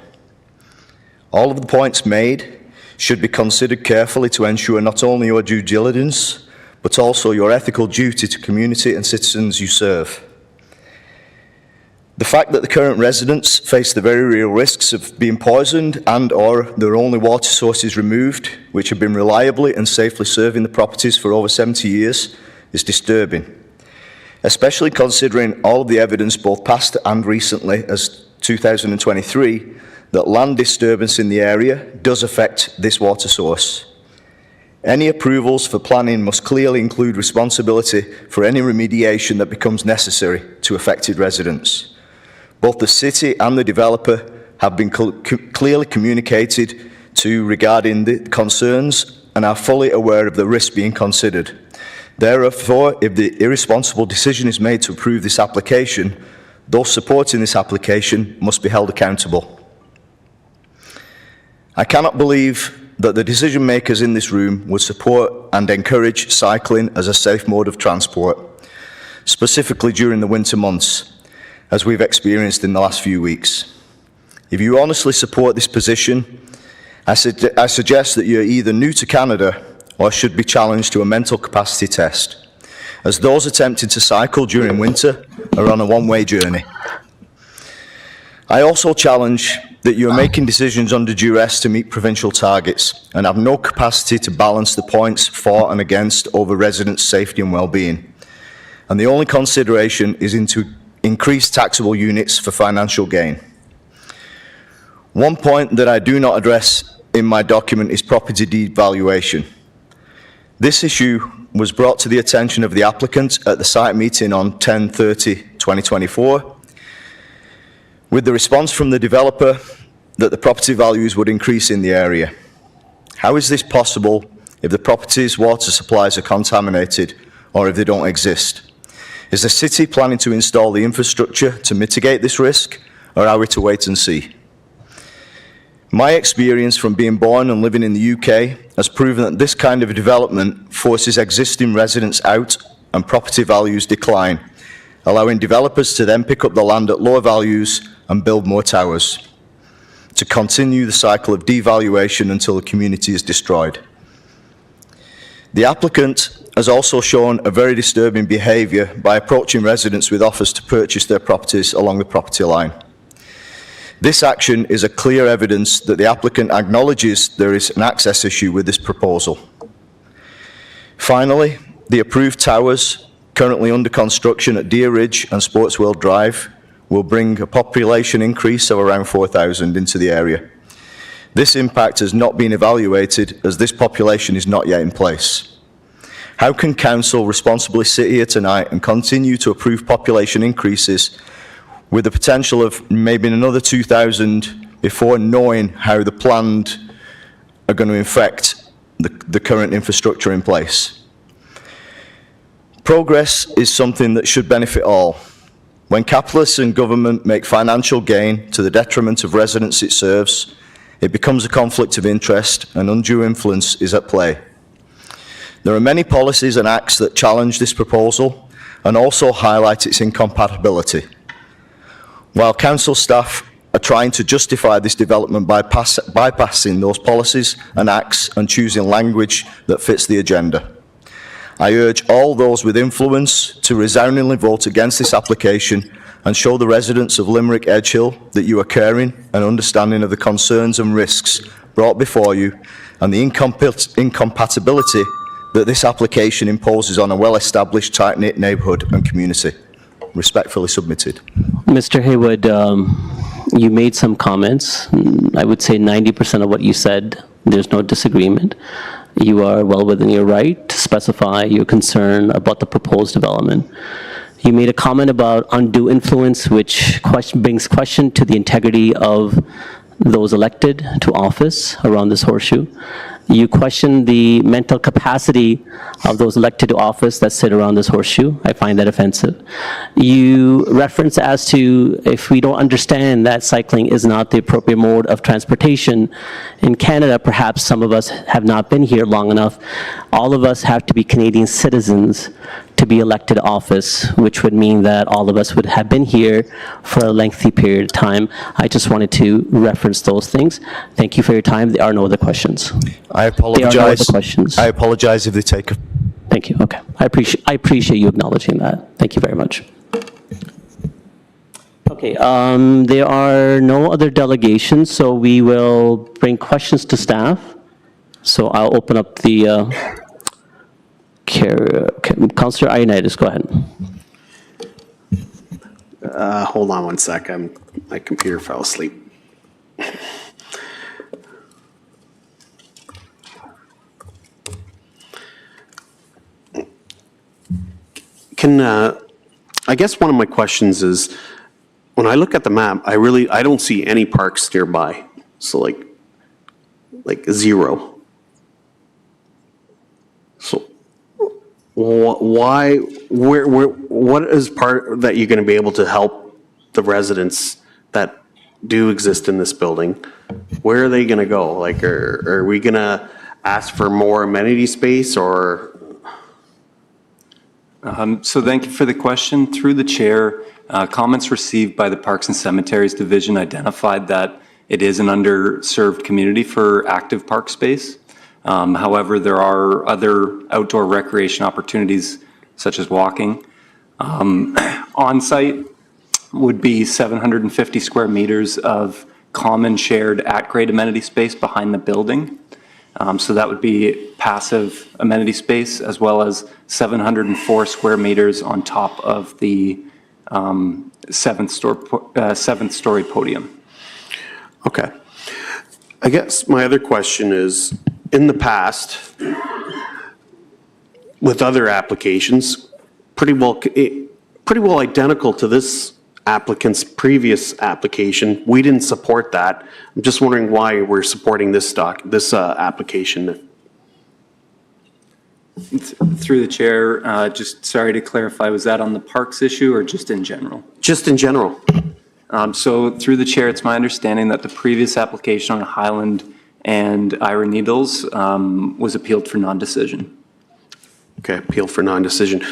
S4: All of the points made should be considered carefully to ensure not only your due diligence, but also your ethical duty to community and citizens you serve. The fact that the current residents face the very real risks of being poisoned and/or their only water sources removed, which have been reliably and safely serving the properties for over 70 years, is disturbing, especially considering all of the evidence, both past and recently, as 2023, that land disturbance in the area does affect this water source. Any approvals for planning must clearly include responsibility for any remediation that becomes necessary to affected residents. Both the city and the developer have been clearly communicated to regarding the concerns and are fully aware of the risks being considered. Therefore, if the irresponsible decision is made to approve this application, those supporting this application must be held accountable. I cannot believe that the decision makers in this room would support and encourage cycling as a safe mode of transport, specifically during the winter months, as we've experienced in the last few weeks. If you honestly support this position, I suggest that you're either new to Canada or should be challenged to a mental capacity test, as those attempting to cycle during winter are on a one-way journey. I also challenge that you are making decisions under duress to meet provincial targets and have no capacity to balance the points for and against over residents' safety and well-being. And the only consideration is into increased taxable units for financial gain. One point that I do not address in my document is property devaluation. This issue was brought to the attention of the applicant at the site meeting on 10/30/2024, with the response from the developer that the property values would increase in the area. How is this possible if the property's water supplies are contaminated or if they don't exist? Is the city planning to install the infrastructure to mitigate this risk, or are we to wait and see? My experience from being born and living in the UK has proven that this kind of development forces existing residents out and property values decline, allowing developers to then pick up the land at lower values and build more towers, to continue the cycle of devaluation until the community is destroyed. The applicant has also shown a very disturbing behaviour by approaching residents with offers to purchase their properties along the property line. This action is a clear evidence that the applicant acknowledges there is an access issue with this proposal. Finally, the approved towers currently under construction at Deer Ridge and Sportsworld Drive will bring a population increase of around 4,000 into the area. This impact has not been evaluated as this population is not yet in place. How can council responsibly sit here tonight and continue to approve population increases with the potential of maybe another 2,000 before knowing how the planned are going to affect the current infrastructure in place? Progress is something that should benefit all. When capitalists and government make financial gain to the detriment of residents it serves, it becomes a conflict of interest and undue influence is at play. There are many policies and acts that challenge this proposal and also highlight its incompatibility. While council staff are trying to justify this development by bypassing those policies and acts and choosing language that fits the agenda, I urge all those with influence to resoundingly vote against this application and show the residents of Limerick Edgehill that you are caring and understanding of the concerns and risks brought before you and the incompatibility that this application imposes on a well-established, tight-knit neighbourhood and community. Respectfully submitted.
S1: Mr. Haywood, you made some comments. I would say 90% of what you said, there's no disagreement. You are well within your right to specify your concern about the proposed development. You made a comment about undue influence, which brings question to the integrity of those elected to office around this horseshoe. You question the mental capacity of those elected to office that sit around this horseshoe. I find that offensive. You reference as to if we don't understand that cycling is not the appropriate mode of transportation. In Canada, perhaps some of us have not been here long enough. All of us have to be Canadian citizens to be elected to office, which would mean that all of us would have been here for a lengthy period of time. I just wanted to reference those things. Thank you for your time. There are no other questions.
S4: I apologize.
S1: There are no other questions.
S4: I apologize if they take a...
S1: Thank you. Okay. I appreciate you acknowledging that. Thank you very much. Okay. There are no other delegations, so we will bring questions to staff. So I'll open up the Councillor Ioannidis, go ahead.
S9: Hold on one sec. My computer fell asleep. I guess one of my questions is, when I look at the map, I don't see any parks nearby. So like zero. So why, what is part that you're going to be able to help the residents that do exist in this building? Where are they going to go? Like, are we going to ask for more amenity space or?
S18: So thank you for the question. Through the chair, comments received by the Parks and Cemeteries Division identified that it is an underserved community for active park space. However, there are other outdoor recreation opportunities such as walking. On-site would be 750 square meters of common shared at-grade amenity space behind the building. So that would be passive amenity space, as well as 704 square meters on top of the seventh story podium.
S9: Okay. I guess my other question is, in the past, with other applications, pretty well identical to this applicant's previous application, we didn't support that. I'm just wondering why we're supporting this application.
S18: Through the chair, just sorry to clarify, was that on the parks issue or just in general?
S9: Just in general.
S18: So through the chair, it's my understanding that the previous application on Highland and Ira Needles was appealed for non-decision.
S9: Okay, appeal for non-decision.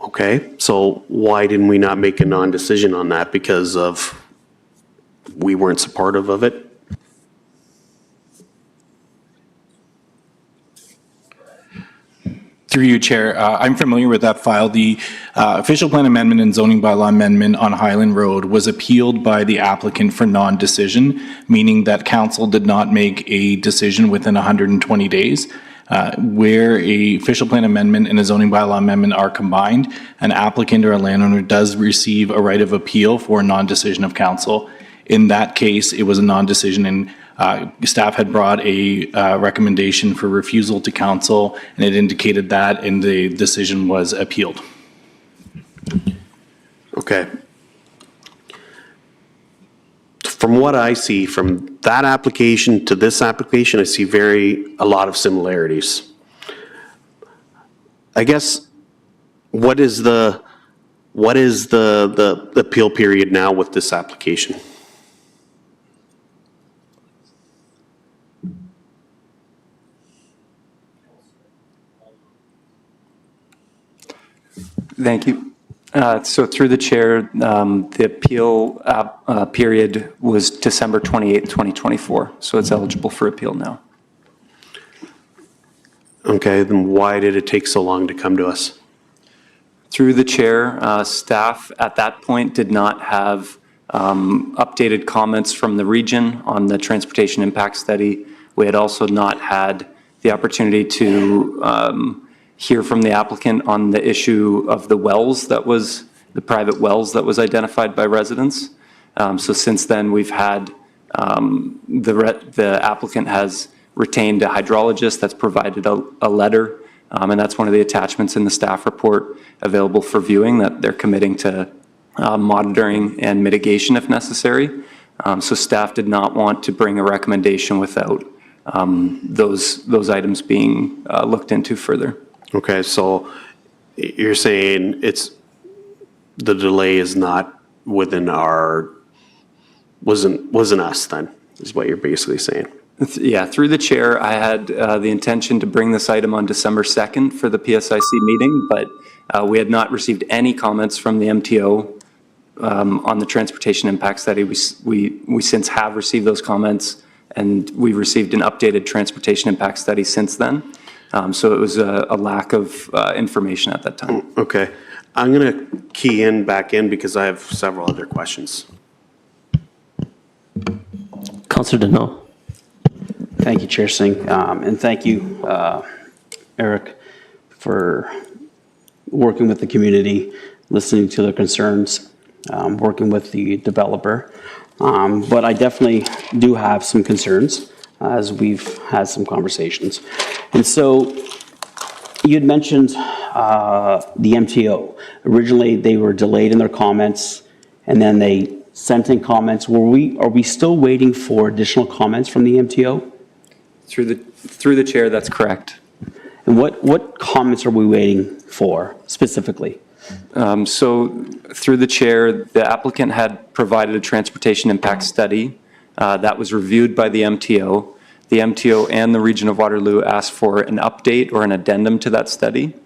S9: Okay, so why didn't we not make a non-decision on that? Because of we weren't supportive of it?
S13: Through you, Chair, I'm familiar with that file. The official plan amendment and zoning bylaw amendment on Highland Road was appealed by the applicant for non-decision, meaning that council did not make a decision within 120 days. Where a official plan amendment and a zoning bylaw amendment are combined, an applicant or a landowner does receive a right of appeal for a non-decision of council. In that case, it was a non-decision, and staff had brought a recommendation for refusal to council, and it indicated that, and the decision was appealed.
S9: Okay. From what I see, from that application to this application, I see a lot of similarities. I guess, what is the appeal period now with this application?
S18: Thank you. So through the chair, the appeal period was December 28th, 2024. So it's eligible for appeal now.
S9: Okay, then why did it take so long to come to us?
S18: Through the chair, staff at that point did not have updated comments from the region on the transportation impact study. We had also not had the opportunity to hear from the applicant on the issue of the wells the private wells that was identified by residents. So since then, we've had, the applicant has retained a hydrologist that's provided a letter, and that's one of the attachments in the staff report available for viewing, that they're committing to monitoring and mitigation if necessary. So staff did not want to bring a recommendation without those items being looked into further.
S9: Okay, so you're saying the delay is not within wasn't us then, is what you're basically saying?
S18: Yeah, through the chair, I had the intention to bring this item on December 2nd for the PSIC meeting, but we had not received any comments from the MTO on the transportation impact study. We since have received those comments, and we've received an updated transportation impact study since then. So it was a lack of information at that time.
S9: Okay. I'm going to key back in because I have several other questions.
S1: Councillor Deneau.
S7: Thank you, Chair Singh, and thank you, Eric, for working with the community, listening to their concerns, working with the developer. But I definitely do have some concerns as we've had some conversations. And so you had mentioned the MTO. Originally, they were delayed in their comments, and then they sent in comments. Are we still waiting for additional comments from the MTO?
S18: Through the chair, that's correct.
S7: And what comments are we waiting for specifically?
S18: So through the chair, the applicant had provided a transportation impact study that was reviewed by the MTO. The MTO and the Region of Waterloo asked for an update or an addendum to that study,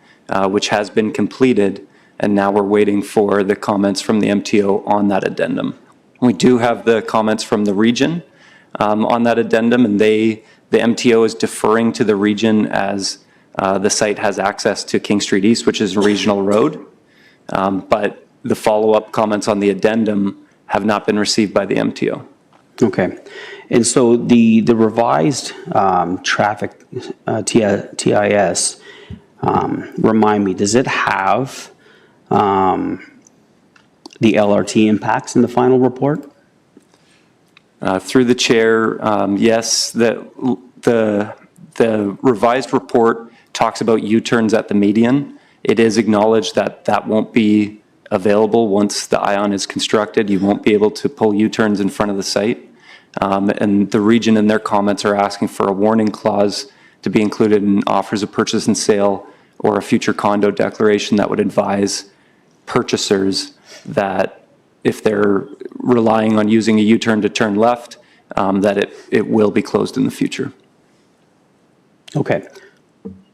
S18: which has been completed, and now we're waiting for the comments from the MTO on that addendum. We do have the comments from the region on that addendum, and the MTO is deferring to the region as the site has access to King Street East, which is a regional road. But the follow-up comments on the addendum have not been received by the MTO.
S7: Okay. And so the revised traffic TIS, remind me, does it have the LRT impacts in the final report?
S18: Through the chair, yes, the revised report talks about U-turns at the median. It is acknowledged that that won't be available once the ION is constructed. You won't be able to pull U-turns in front of the site. And the region in their comments are asking for a warning clause to be included in offers of purchase and sale or a future condo declaration that would advise purchasers that if they're relying on using a U-turn to turn left, that it will be closed in the future.
S7: Okay.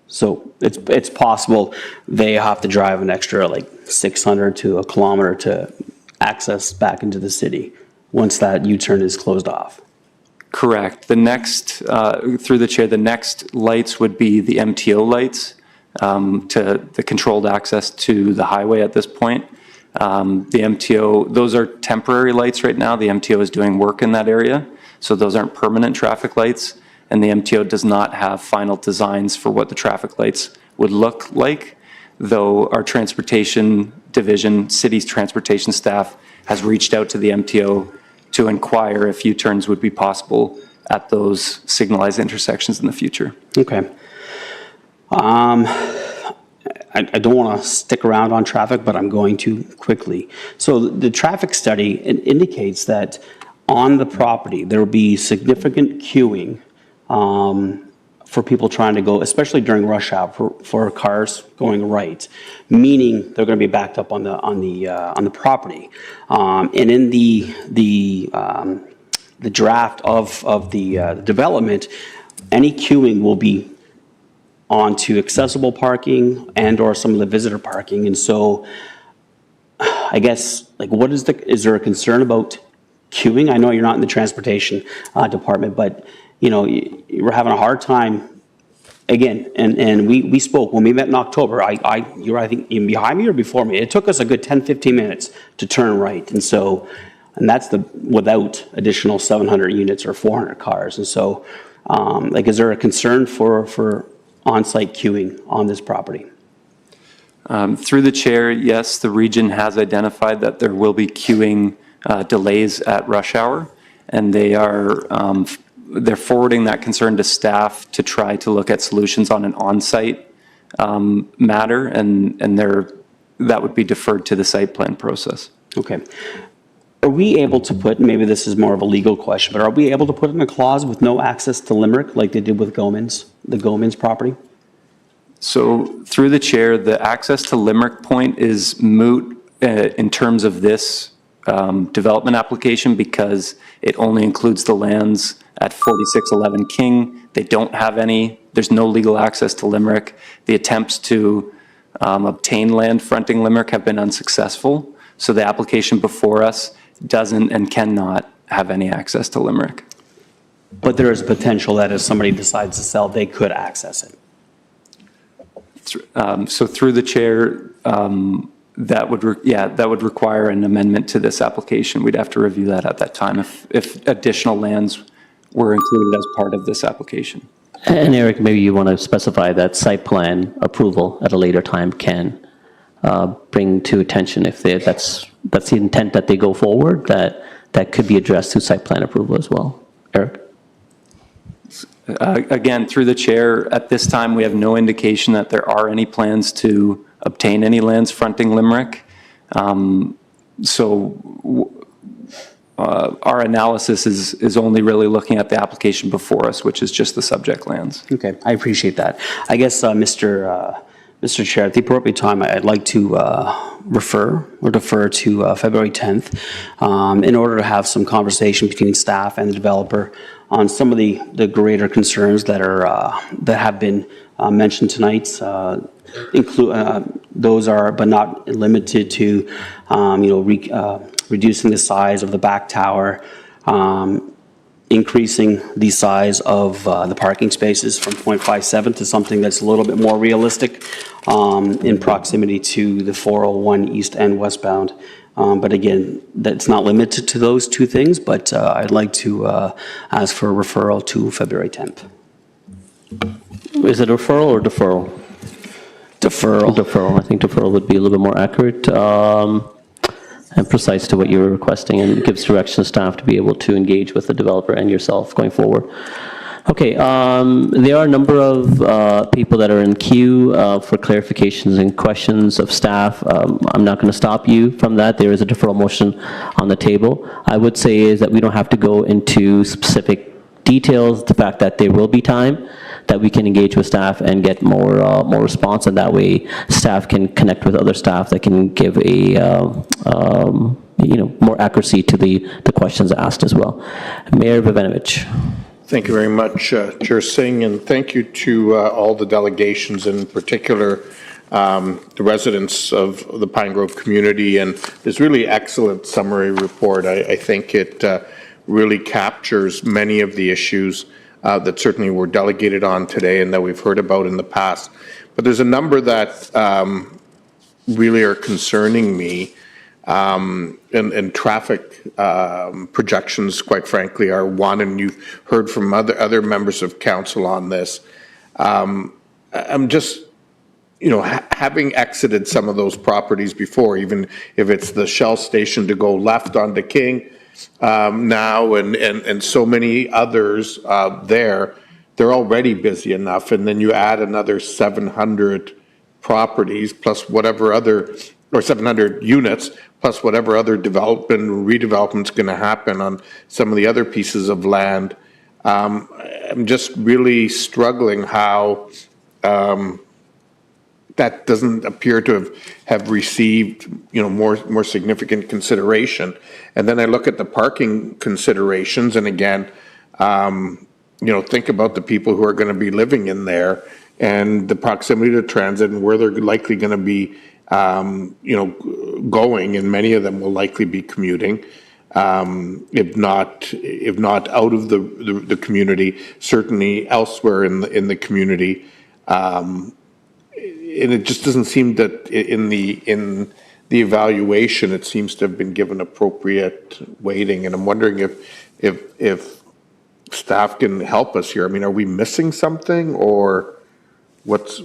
S7: So it's possible they have to drive an extra like 600 to a kilometer to access back into the city once that U-turn is closed off.
S18: Correct. The next, through the chair, the next lights would be the MTO lights to the controlled access to the highway at this point. The MTO, those are temporary lights right now. The MTO is doing work in that area, so those aren't permanent traffic lights. And the MTO does not have final designs for what the traffic lights would look like, though our transportation division, city's transportation staff, has reached out to the MTO to inquire if U-turns would be possible at those signalized intersections in the future.
S7: Okay. I don't want to stick around on traffic, but I'm going to quickly. So the traffic study indicates that on the property, there will be significant queuing for people trying to go, especially during rush hour, for cars going right, meaning they're going to be backed up on the property. And in the draft of the development, any queuing will be onto accessible parking and or some of the visitor parking. And so I guess, like, is there a concern about queuing? I know you're not in the transportation department, but you know, we're having a hard time again. And we spoke when we met in October. You were, I think, even behind me or before me. It took us a good 10, 15 minutes to turn right. And so, and that's without additional 700 units or 400 cars. And so, like, is there a concern for on-site queuing on this property?
S18: Through the chair, yes, the region has identified that there will be queuing delays at rush hour, and they're forwarding that concern to staff to try to look at solutions on an on-site matter, and that would be deferred to the site plan process.
S7: Okay. Are we able to put, maybe this is more of a legal question, but are we able to put in a clause with no access to Limerick like they did with Gomans, the Gomans property?
S18: So through the chair, the access to Limerick Point is moot in terms of this development application because it only includes the lands at 4611 King. They don't have any, there's no legal access to Limerick. The attempts to obtain land fronting Limerick have been unsuccessful. So the application before us doesn't and cannot have any access to Limerick.
S7: But there is potential that if somebody decides to sell, they could access it.
S18: So through the chair, that would require an amendment to this application. We'd have to review that at that time if additional lands were included as part of this application.
S1: And Eric, maybe you want to specify that site plan approval at a later time can bring to attention if that's the intent that they go forward, that could be addressed through site plan approval as well. Eric?
S18: Again, through the chair, at this time, we have no indication that there are any plans to obtain any lands fronting Limerick. Our analysis is only really looking at the application before us, which is just the subject lands.
S7: Okay, I appreciate that. I guess, Mr. Chair, at the appropriate time, I'd like to defer to February 10th in order to have some conversation between staff and the developer on some of the greater concerns that have been mentioned tonight. Those are, but not limited to, reducing the size of the back tower, increasing the size of the parking spaces from 0.57 to something that's a little bit more realistic in proximity to the 401 east and westbound. But again, that's not limited to those two things, but I'd like to ask for a referral to February 10th.
S1: Is it a referral or deferral?
S7: Deferral.
S1: Deferral. I think deferral would be a little bit more accurate and precise to what you're requesting, and gives direction to staff to be able to engage with the developer and yourself going forward. Okay, there are a number of people that are in queue for clarifications and questions of staff. I'm not going to stop you from that. There is a deferral motion on the table. I would say is that we don't have to go into specific details. The fact that there will be time that we can engage with staff and get more response, and that way staff can connect with other staff that can give a more accuracy to the questions asked as well. Mayor Vivenovich.
S8: Thank you very much, Chair Singh, and thank you to all the delegations, in particular the residents of the Pine Grove community, and this really excellent summary report. I think it really captures many of the issues that certainly were delegated on today and that we've heard about in the past. But there's a number that really are concerning me, and traffic projections, quite frankly, are one, and you've heard from other members of council on this. I'm just, having exited some of those properties before, even if it's the Shell station to go left onto King now and so many others they're already busy enough, and then you add another 700 properties plus whatever other, or 700 units, plus whatever other development, redevelopment's going to happen on some of the other pieces of land. I'm just really struggling how that doesn't appear to have received, more significant consideration. And then I look at the parking considerations, and again, think about the people who are going to be living in there and the proximity to transit and where they're likely going to be going, and many of them will likely be commuting, if not out of the community, certainly elsewhere in the community. And it just doesn't seem that in the evaluation, it seems to have been given appropriate weighting. And I'm wondering if staff can help us here. I mean, are we missing something, or what's?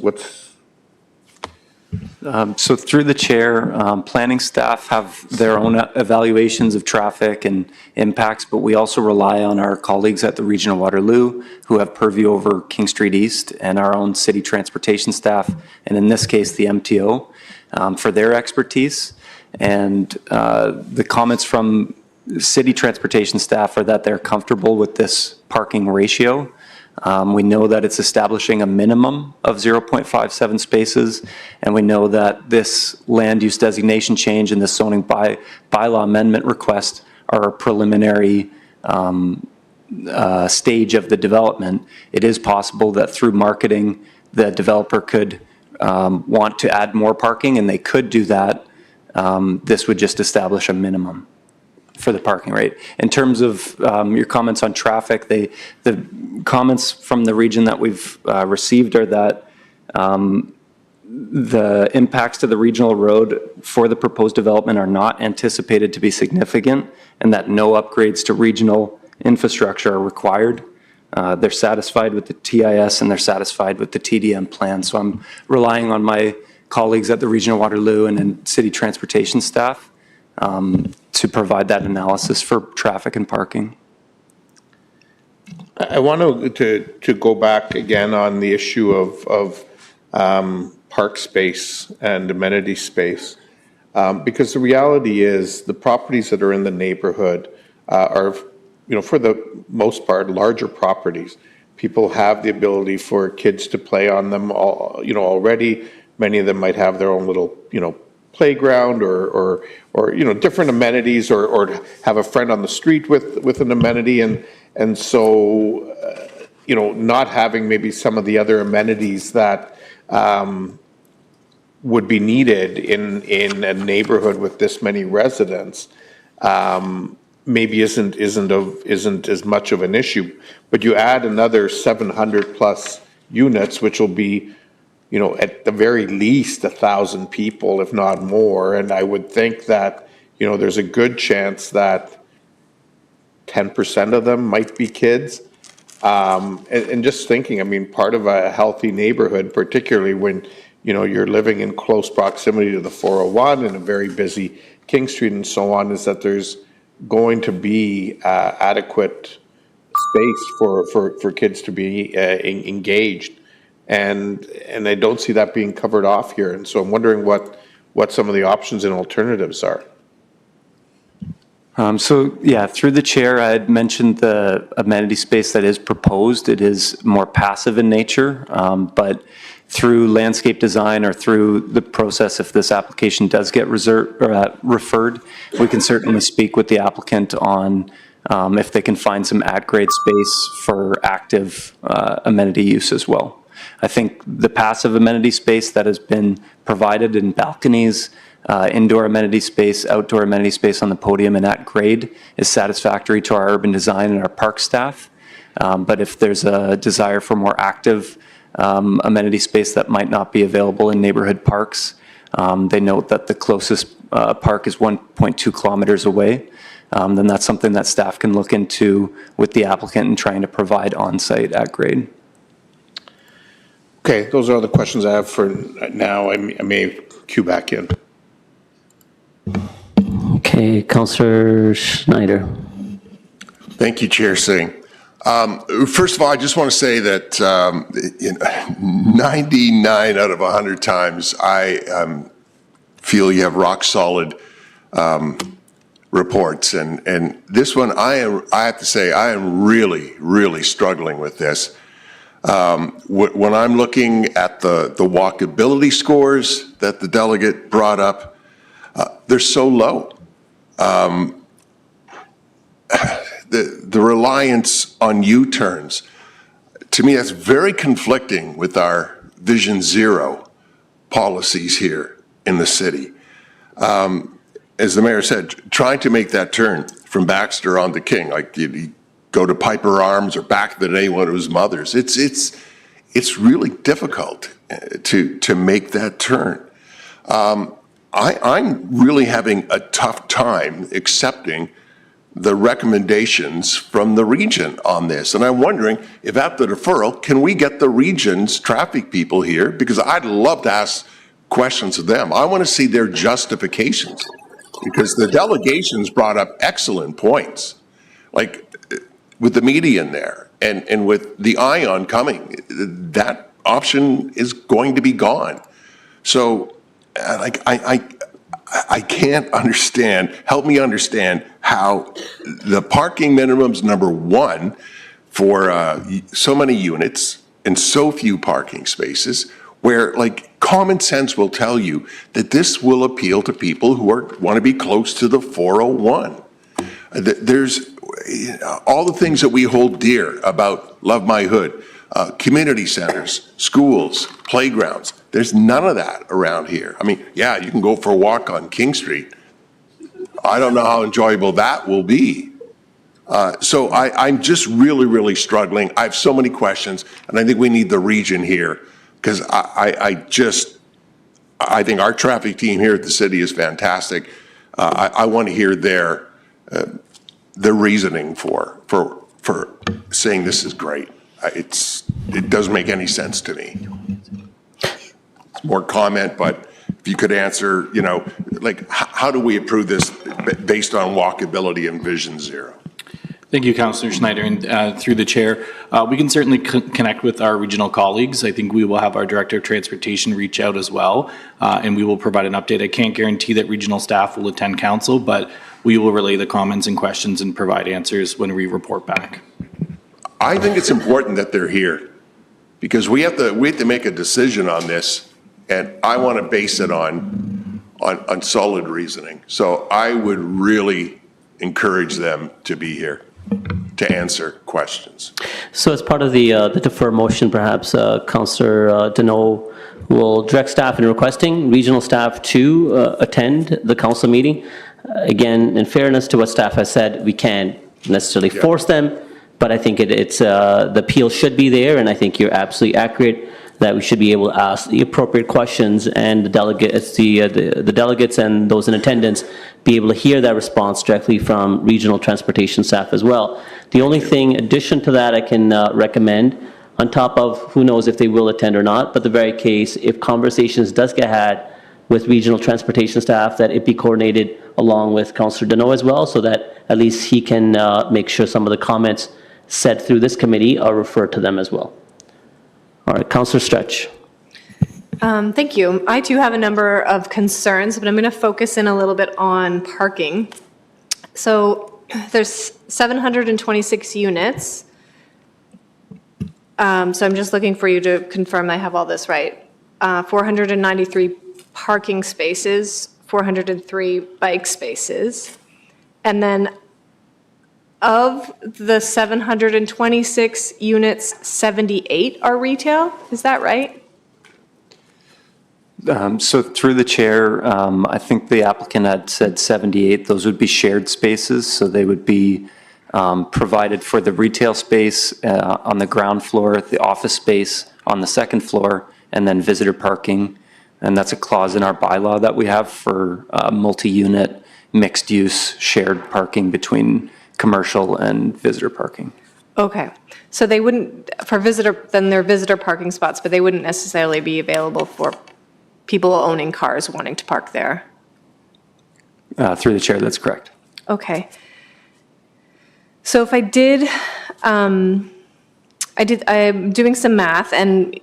S18: So through the chair, planning staff have their own evaluations of traffic and impacts, but we also rely on our colleagues at the Region of Waterloo who have purview over King Street East, and our own city transportation staff, and in this case, the MTO, for their expertise. And the comments from city transportation staff are that they're comfortable with this parking ratio. We know that it's establishing a minimum of 0.57 spaces, and we know that this land use designation change and this zoning bylaw amendment request are a preliminary stage of the development. It is possible that through marketing, the developer could want to add more parking, and they could do that. This would just establish a minimum for the parking rate. In terms of your comments on traffic, the comments from the region that we've received are that the impacts to the regional road for the proposed development are not anticipated to be significant, and that no upgrades to regional infrastructure are required. They're satisfied with the TIS and they're satisfied with the TDM plan. So I'm relying on my colleagues at the Region of Waterloo and city transportation staff to provide that analysis for traffic and parking.
S8: I want to go back again on the issue of park space and amenity space, because the reality is the properties that are in the neighborhood are, for the most part, larger properties. People have the ability for kids to play on them already. Many of them might have their own little, playground or different amenities, or have a friend on the street with an amenity, and so not having maybe some of the other amenities that would be needed in a neighborhood with this many residents maybe isn't as much of an issue. But you add another 700 plus units, which will be at the very least 1,000 people, if not more. And I would think that, there's a good chance that 10% of them might be kids. And just thinking, part of a healthy neighborhood, particularly when, you're living in close proximity to the 401 and a very busy King Street and so on, is that there's going to be adequate space for kids to be engaged. And I don't see that being covered off here. And so I'm wondering what some of the options and alternatives are.
S18: Through the chair, I had mentioned the amenity space that is proposed. It is more passive in nature, but through landscape design or through the process, if this application does get referred, we can certainly speak with the applicant on if they can find some at-grade space for active amenity use as well. I think the passive amenity space that has been provided in balconies, indoor amenity space, outdoor amenity space on the podium and at grade is satisfactory to our urban design and our park staff. But if there's a desire for more active amenity space that might not be available in neighborhood parks, they note that the closest park is 1.2 kilometers away. Then that's something that staff can look into with the applicant in trying to provide on-site at grade.
S8: Okay, those are all the questions I have for now. I may cue back in.
S1: Okay, Councillor Schneider.
S17: Thank you, Chair Singh. First of all, I just want to say that 99 out of 100 times, I feel you have rock solid reports, and this one, I have to say, I am really struggling with this. When I'm looking at the walkability scores that the delegate brought up, they're so low. The reliance on U-turns, to me, that's very conflicting with our Vision Zero policies here in the city. As the mayor said, trying to make that turn from Baxter onto King, like you go to Piper Arms or back to the day when it was Mothers, it's really difficult to make that turn. I'm really having a tough time accepting the recommendations from the region on this. And I'm wondering if after the deferral, can we get the region's traffic people here? Because I'd love to ask questions of them. I want to see their justifications, because the delegations brought up excellent points, like with the median there and with the ION coming, that option is going to be gone. So I can't understand, help me understand how the parking minimum's number one for so many units and so few parking spaces, where like common sense will tell you that this will appeal to people who want to be close to the 401. There's all the things that we hold dear about Love My Hood, community centers, schools, playgrounds. There's none of that around here. I mean, yeah, you can go for a walk on King Street. I don't know how enjoyable that will be. So I'm just really, really struggling. I have so many questions, and I think we need the region here, because I think our traffic team here at the city is fantastic. I want to hear their reasoning for saying this is great. It doesn't make any sense to me. It's more comment, but if you could answer, you know, like how do we approve this based on walkability and Vision Zero?
S13: Thank you, Councillor Schneider, and through the chair, we can certainly connect with our regional colleagues. I think we will have our Director of Transportation reach out as well, and we will provide an update. I can't guarantee that regional staff will attend council, but we will relay the comments and questions and provide answers when we report back.
S17: I think it's important that they're here, because we have to make a decision on this, and I want to base it on solid reasoning. So I would really encourage them to be here to answer questions.
S1: So as part of the defer motion, perhaps Councillor Deneau will direct staff in requesting regional staff to attend the council meeting. Again, in fairness to what staff has said, we can't necessarily force them, but I think the appeal should be there, and I think you're absolutely accurate that we should be able to ask the appropriate questions, and the delegates and those in attendance be able to hear that response directly from regional transportation staff as well. The only thing in addition to that I can recommend, on top of who knows if they will attend or not, but the very case, if conversations does get had with regional transportation staff, that it be coordinated along with Councillor Deneau as well, so that at least he can make sure some of the comments said through this committee are referred to them as well. All right, Councillor Stretch.
S2: Thank you. I too have a number of concerns, but I'm going to focus in a little bit on parking. So there's 726 units. So I'm just looking for you to confirm I have all this right. 493 parking spaces, 403 bike spaces. And then of the 726 units, 78 are retail. Is that right?
S18: So through the chair, I think the applicant had said 78. Those would be shared spaces, so they would be provided for the retail space on the ground floor, the office space on the second floor, and then visitor parking. And that's a clause in our bylaw that we have for multi-unit, mixed-use, shared parking between commercial and visitor parking.
S2: Okay. So they wouldn't, for visitor, then they're visitor parking spots, but they wouldn't necessarily be available for people owning cars wanting to park there.
S18: Through the chair, that's correct.
S2: Okay. So if I'm doing some math, and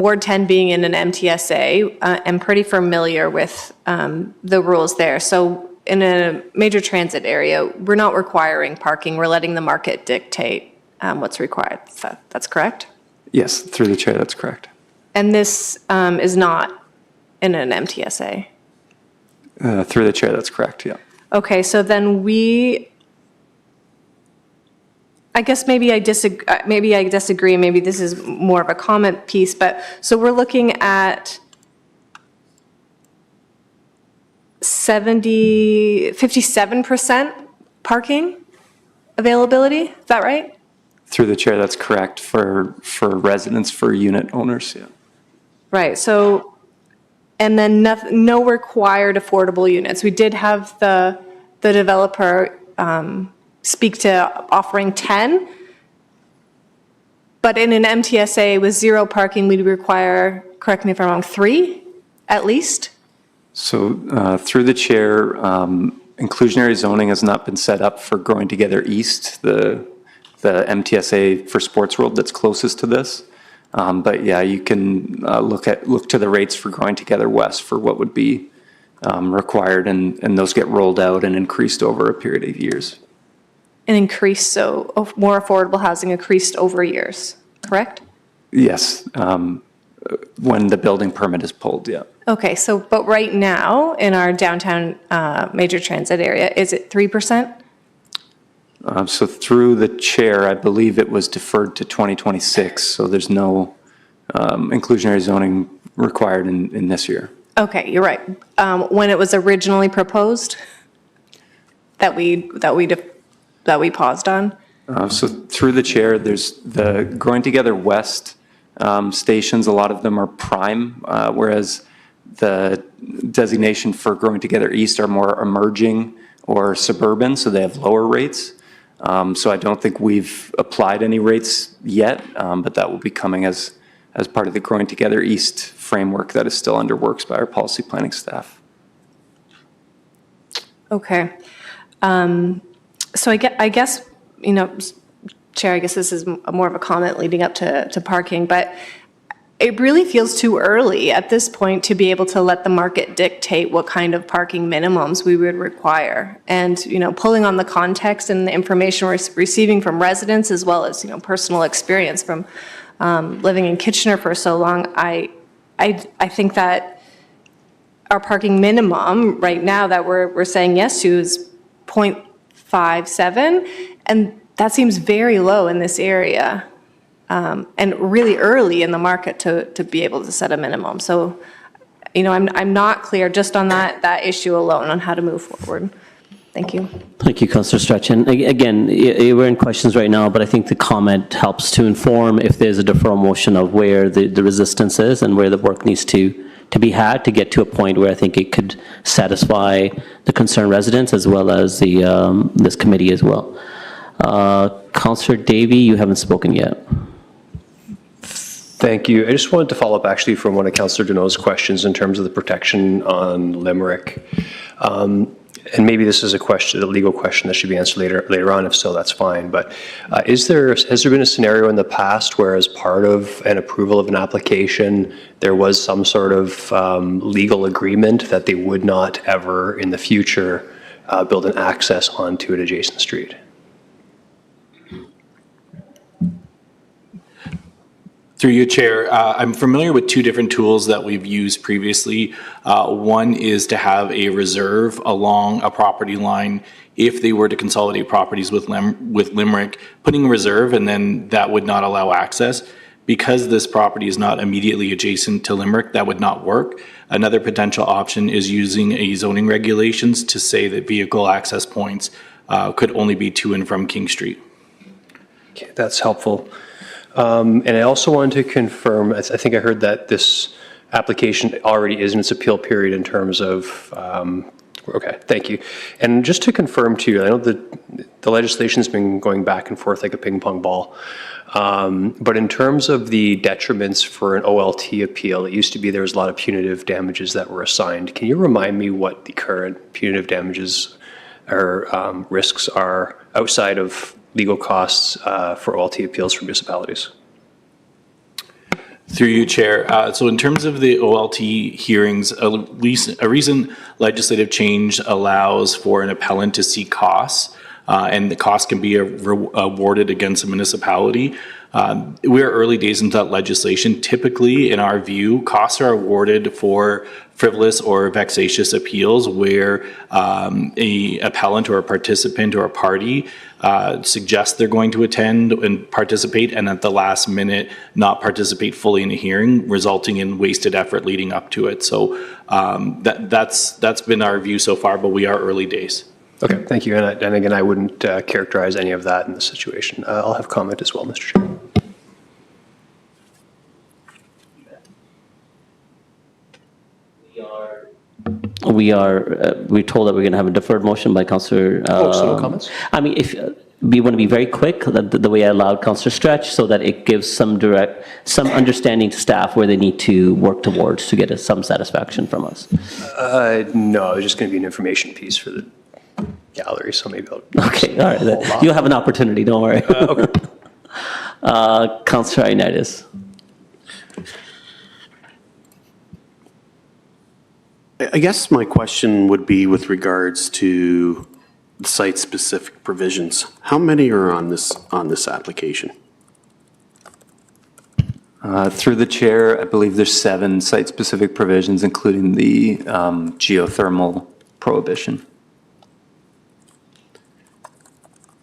S2: Ward 10 being in an MTSA, I'm pretty familiar with the rules there. So in a major transit area, we're not requiring parking. We're letting the market dictate what's required. That's correct?
S18: Yes, through the chair, that's correct.
S2: And this is not in an MTSA?
S18: Through the chair, that's correct, yeah.
S2: Okay, so then I guess maybe I disagree, maybe this is more of a comment piece, but so we're looking at 57% parking availability, is that right?
S18: Through the chair, that's correct for residents, for unit owners, yeah.
S2: Right, so, and then no required affordable units. We did have the developer speak to offering 10, but in an MTSA with zero parking, we'd require, correct me if I'm wrong, 3 at least?
S18: So through the chair, inclusionary zoning has not been set up for Growing Together East, the MTSA for Sports World that's closest to this. But yeah, you can look to the rates for Growing Together West for what would be required, and those get rolled out and increased over a period of years.
S2: An increase, so more affordable housing increased over years, correct?
S18: Yes, when the building permit is pulled, yeah.
S2: Okay, so, but right now, in our downtown major transit area, is it 3%?
S18: So through the chair, I believe it was deferred to 2026, so there's no inclusionary zoning required in this year.
S2: Okay, you're right. When it was originally proposed, that we paused on?
S18: So through the chair, there's the Growing Together West stations, a lot of them are prime, whereas the designation for Growing Together East are more emerging or suburban, so they have lower rates. So I don't think we've applied any rates yet, but that will be coming as part of the Growing Together East framework that is still under works by our policy planning staff.
S2: Okay. So I guess, Chair, I guess this is more of a comment leading up to parking, but it really feels too early at this point to be able to let the market dictate what kind of parking minimums we would require. And, pulling on the context and the information we're receiving from residents as well as, personal experience from living in Kitchener for so long, I think that our parking minimum right now that we're saying yes to is 0.57, and that seems very low in this area. And really early in the market to be able to set a minimum. So, I'm not clear just on that issue alone on how to move forward. Thank you.
S1: Thank you, Councillor Stretch. And again, we're in questions right now, but I think the comment helps to inform if there's a deferral motion of where the resistance is and where the work needs to be had to get to a point where I think it could satisfy the concerned residents as well as this committee as well. Councillor Davey, you haven't spoken yet.
S10: Thank you. I just wanted to follow up actually from one of Councillor Deneau's questions in terms of the protection on Limerick. And maybe this is a legal question that should be answered later on. If so, that's fine. But has there been a scenario in the past where as part of an approval of an application, there was some sort of legal agreement that they would not ever in the future build an access onto an adjacent street?
S13: Through you, Chair, I'm familiar with two different tools that we've used previously. One is to have a reserve along a property line if they were to consolidate properties with Limerick, putting a reserve, and then that would not allow access. Because this property is not immediately adjacent to Limerick, that would not work. Another potential option is using a zoning regulations to say that vehicle access points could only be to and from King Street.
S10: Okay, that's helpful. And I also wanted to confirm, I think I heard that this application already is in its appeal period in terms of, okay, thank you. And just to confirm too, I know that the legislation's been going back and forth like a ping pong ball. But in terms of the detriments for an OLT appeal, it used to be there was a lot of punitive damages that were assigned. Can you remind me what the current punitive damages or risks are outside of legal costs for OLT appeals for municipalities?
S13: Through you, Chair. So in terms of the OLT hearings, a recent legislative change allows for an appellant to seek costs, and the cost can be awarded against a municipality. We're early days into that legislation. Typically, in our view, costs are awarded for frivolous or vexatious appeals where a appellant or a participant or a party suggests they're going to attend and participate, and at the last minute not participate fully in a hearing, resulting in wasted effort leading up to it. So that's been our view so far, but we are early days.
S10: Okay, thank you. And again, I wouldn't characterize any of that in this situation. I'll have comment as well, Mr. Chair.
S1: We're told that we're going to have a deferred motion by Councillor.
S10: So no comments?
S1: I mean, if we want to be very quick, the way I allowed Councillor Stretch, so that it gives some understanding to staff where they need to work towards to get some satisfaction from us.
S10: No, it's just going to be an information piece for the gallery, so maybe I'll...
S1: Okay, all right. You'll have an opportunity, don't worry.
S10: Okay.
S1: Councillor Ioannidis.
S9: I guess my question would be with regards to site-specific provisions. How many are on this application?
S18: Through the chair, I believe there's 7 site-specific provisions, including the geothermal prohibition.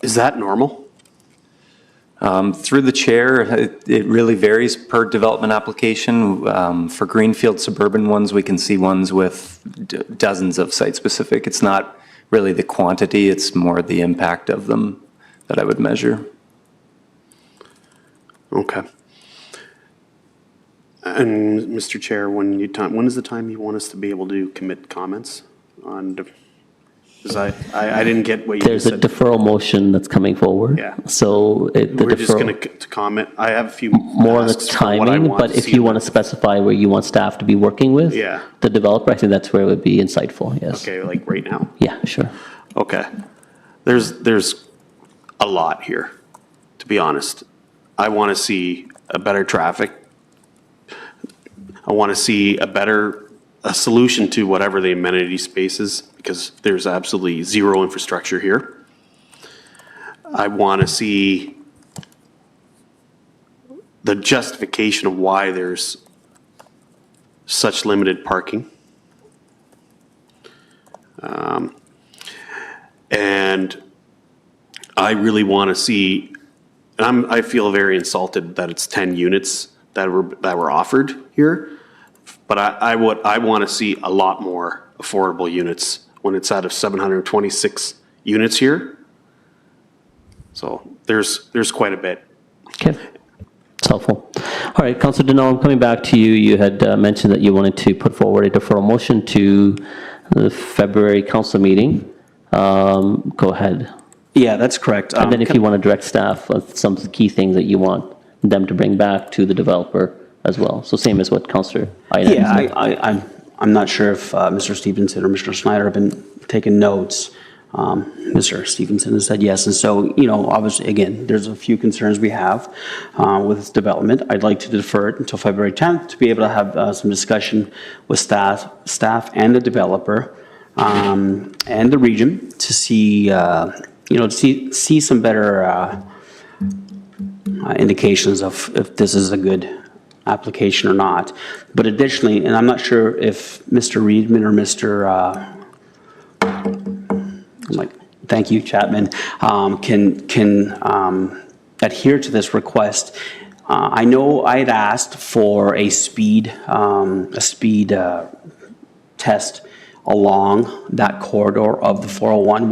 S9: Is that normal?
S18: Through the chair, it really varies per development application. For greenfield suburban ones, we can see ones with dozens of site-specific. It's not really the quantity, it's more the impact of them that I would measure.
S9: Okay. And Mr. Chair, when is the time you want us to be able to commit comments on? Because I didn't get what you
S1: There's
S9: said.
S1: a deferral motion that's coming forward.
S9: Yeah.
S1: So
S9: We're just going to comment. I have a few
S1: more on the
S9: asks for what I
S1: timing,
S9: want
S1: but
S9: to
S1: if
S9: see
S1: you
S9: in
S1: want to specify where you want staff to be working with
S9: Yeah.
S1: the developer, I think that's where it would be insightful, yes.
S9: Okay, like right now?
S1: Yeah, sure.
S9: Okay. There's a lot here, to be honest. I want to see a better traffic. I want to see a solution to whatever the amenity space is, because there's absolutely zero infrastructure here. I want to see the justification of why there's such limited parking. And I really want to see, and I feel very insulted that it's 10 units that were offered here, but I want to see a lot more affordable units when it's out of 726 units here. So there's quite a bit.
S1: Okay, it's helpful. All right, Councilor Donnell, I'm coming back to you. You had mentioned that you wanted to put forward a deferral motion to the February council meeting. Go ahead.
S7: Yeah, that's correct.
S1: And then if you want to direct staff with some key things that you want them to bring back to the developer as well. So same as what Councilor Iden said.
S7: Yeah, I'm not sure if Mr. Stevenson or Mr. Schneider have been taking notes. Mr. Stevenson has said yes, and so, obviously, again, there's a few concerns we have with this development. I'd like to defer it until February 10th to be able to have some discussion with staff and the developer and the region to see, see some better indications of if this is a good application or not. But additionally, and I'm not sure if Mr. Reedman or Mr. Thank you, Chapman, can adhere to this request. I know I had asked for a speed test along that corridor of the 401,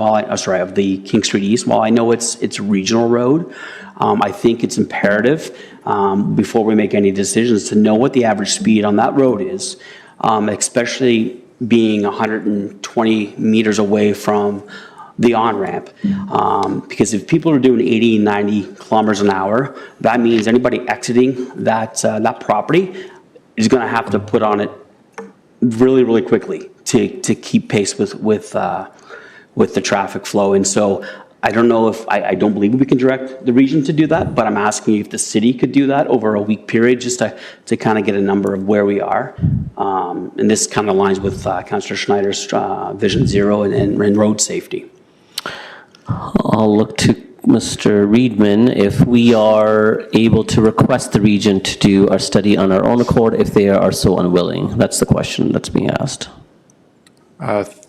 S7: of the King Street East. While I know it's a regional road, I think it's imperative before we make any decisions to know what the average speed on that road is, especially being 120 meters away from the on-ramp. Because if people are doing 80, 90 kilometers an hour, that means anybody exiting that property is going to have to put on it really, really quickly to keep pace with the traffic flow. And so I don't know if, I don't believe we can direct the region to do that, but I'm asking if the city could do that over a week period, just to kind of get a number of where we are. And this kind of aligns with Councillor Schneider's Vision Zero and road safety.
S1: I'll look to Mr. Reedman if we are able to request the region to do our study on our own accord if they are so unwilling. That's the question that's being asked.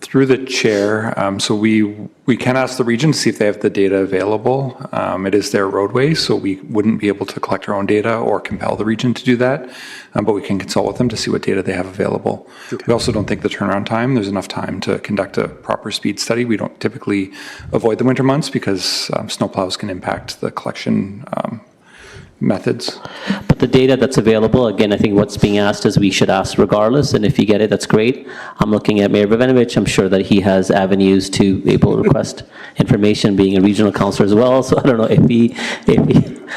S14: Through the chair, so we can ask the region to see if they have the data available. It is their roadway, so we wouldn't be able to collect our own data or compel the region to do that, but we can consult with them to see what data they have available. Okay. We also don't think the turnaround time, there's enough time to conduct a proper speed study. We don't typically avoid the winter months because snowplows can impact the collection methods.
S1: But the data that's available, again, I think what's being asked is we should ask regardless, and if you get it, that's great. I'm looking at Mayor Bevenovich. I'm sure that he has avenues to be able to request information, being a regional councilor as well, so I don't know if he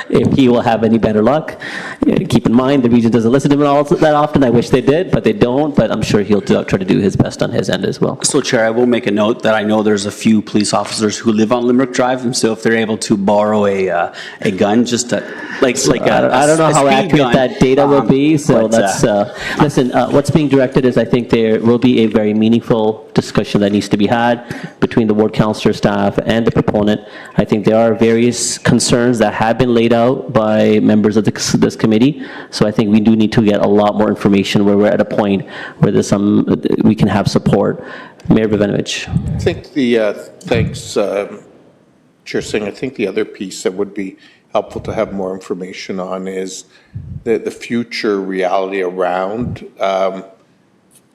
S1: if he will have any better luck. Keep in mind, the region doesn't listen to him all that often. I wish they did, but they don't. But I'm sure he'll try to do his best on his end as well.
S7: So Chair, I will make a note that I know there's a few police officers who live on Limerick Drive, and so if they're able to borrow a gun, just to, like
S1: I don't know how accurate that data will be, so let's, listen, what's being directed is I think there will be a very meaningful discussion that needs to be had between the ward councillor staff and the proponent. I think there are various concerns that have been laid out by members of this committee, so I think we do need to get a lot more information where we're at a point where there's we can have support. Mayor Bevanovich.
S8: I think thanks, Chair Singh. I think the other piece that would be helpful to have more information on is the future reality around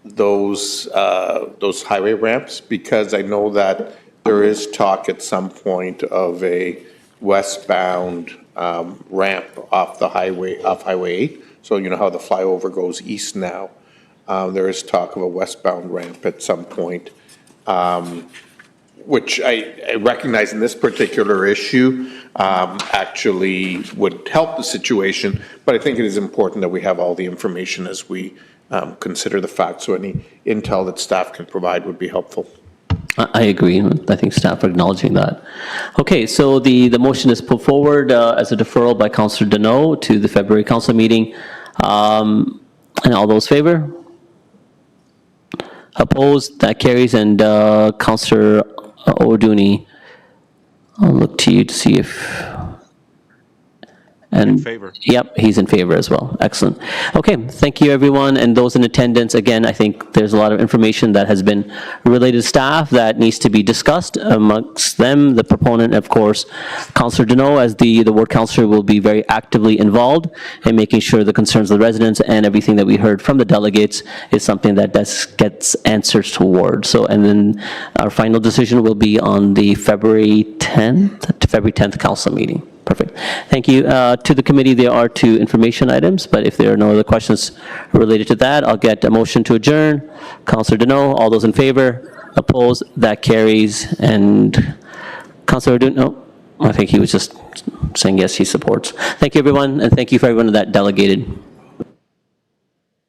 S8: those highway ramps, because I know that there is talk at some point of a westbound ramp off Highway 8. So you know how the flyover goes east now. There is talk of a westbound ramp at some point, which I recognize in this particular issue actually would help the situation, but I think it is important that we have all the information as we consider the facts, so any intel that staff can provide would be helpful.
S1: I agree. I think staff are acknowledging that. Okay, so the motion is put forward as a deferral by Councillor Deneau to the February council meeting. And all those favor? Opposed? That carries. And Councillor O'Dooney, I'll look to you to see if... And, in favor. Yep, he's in favor as well. Excellent. Okay, thank you, everyone. And those in attendance, again, I think there's a lot of information that has been related to staff that needs to be discussed amongst them. The proponent, of course, Councillor Deneau, as the ward councillor, will be very actively involved in making sure the concerns of the residents and everything that we heard from the delegates is something that gets answers toward. So, and then our final decision will be on the February 10th council meeting. Perfect. Thank you. To the committee, there are 2 information items, but if there are no other questions related to that, I'll get a motion to adjourn. Councillor Deneau, all those in favor? Opposed? That carries. And Councillor Deneau, I think he was just saying yes, he supports. Thank you, everyone, and thank you for everyone that delegated.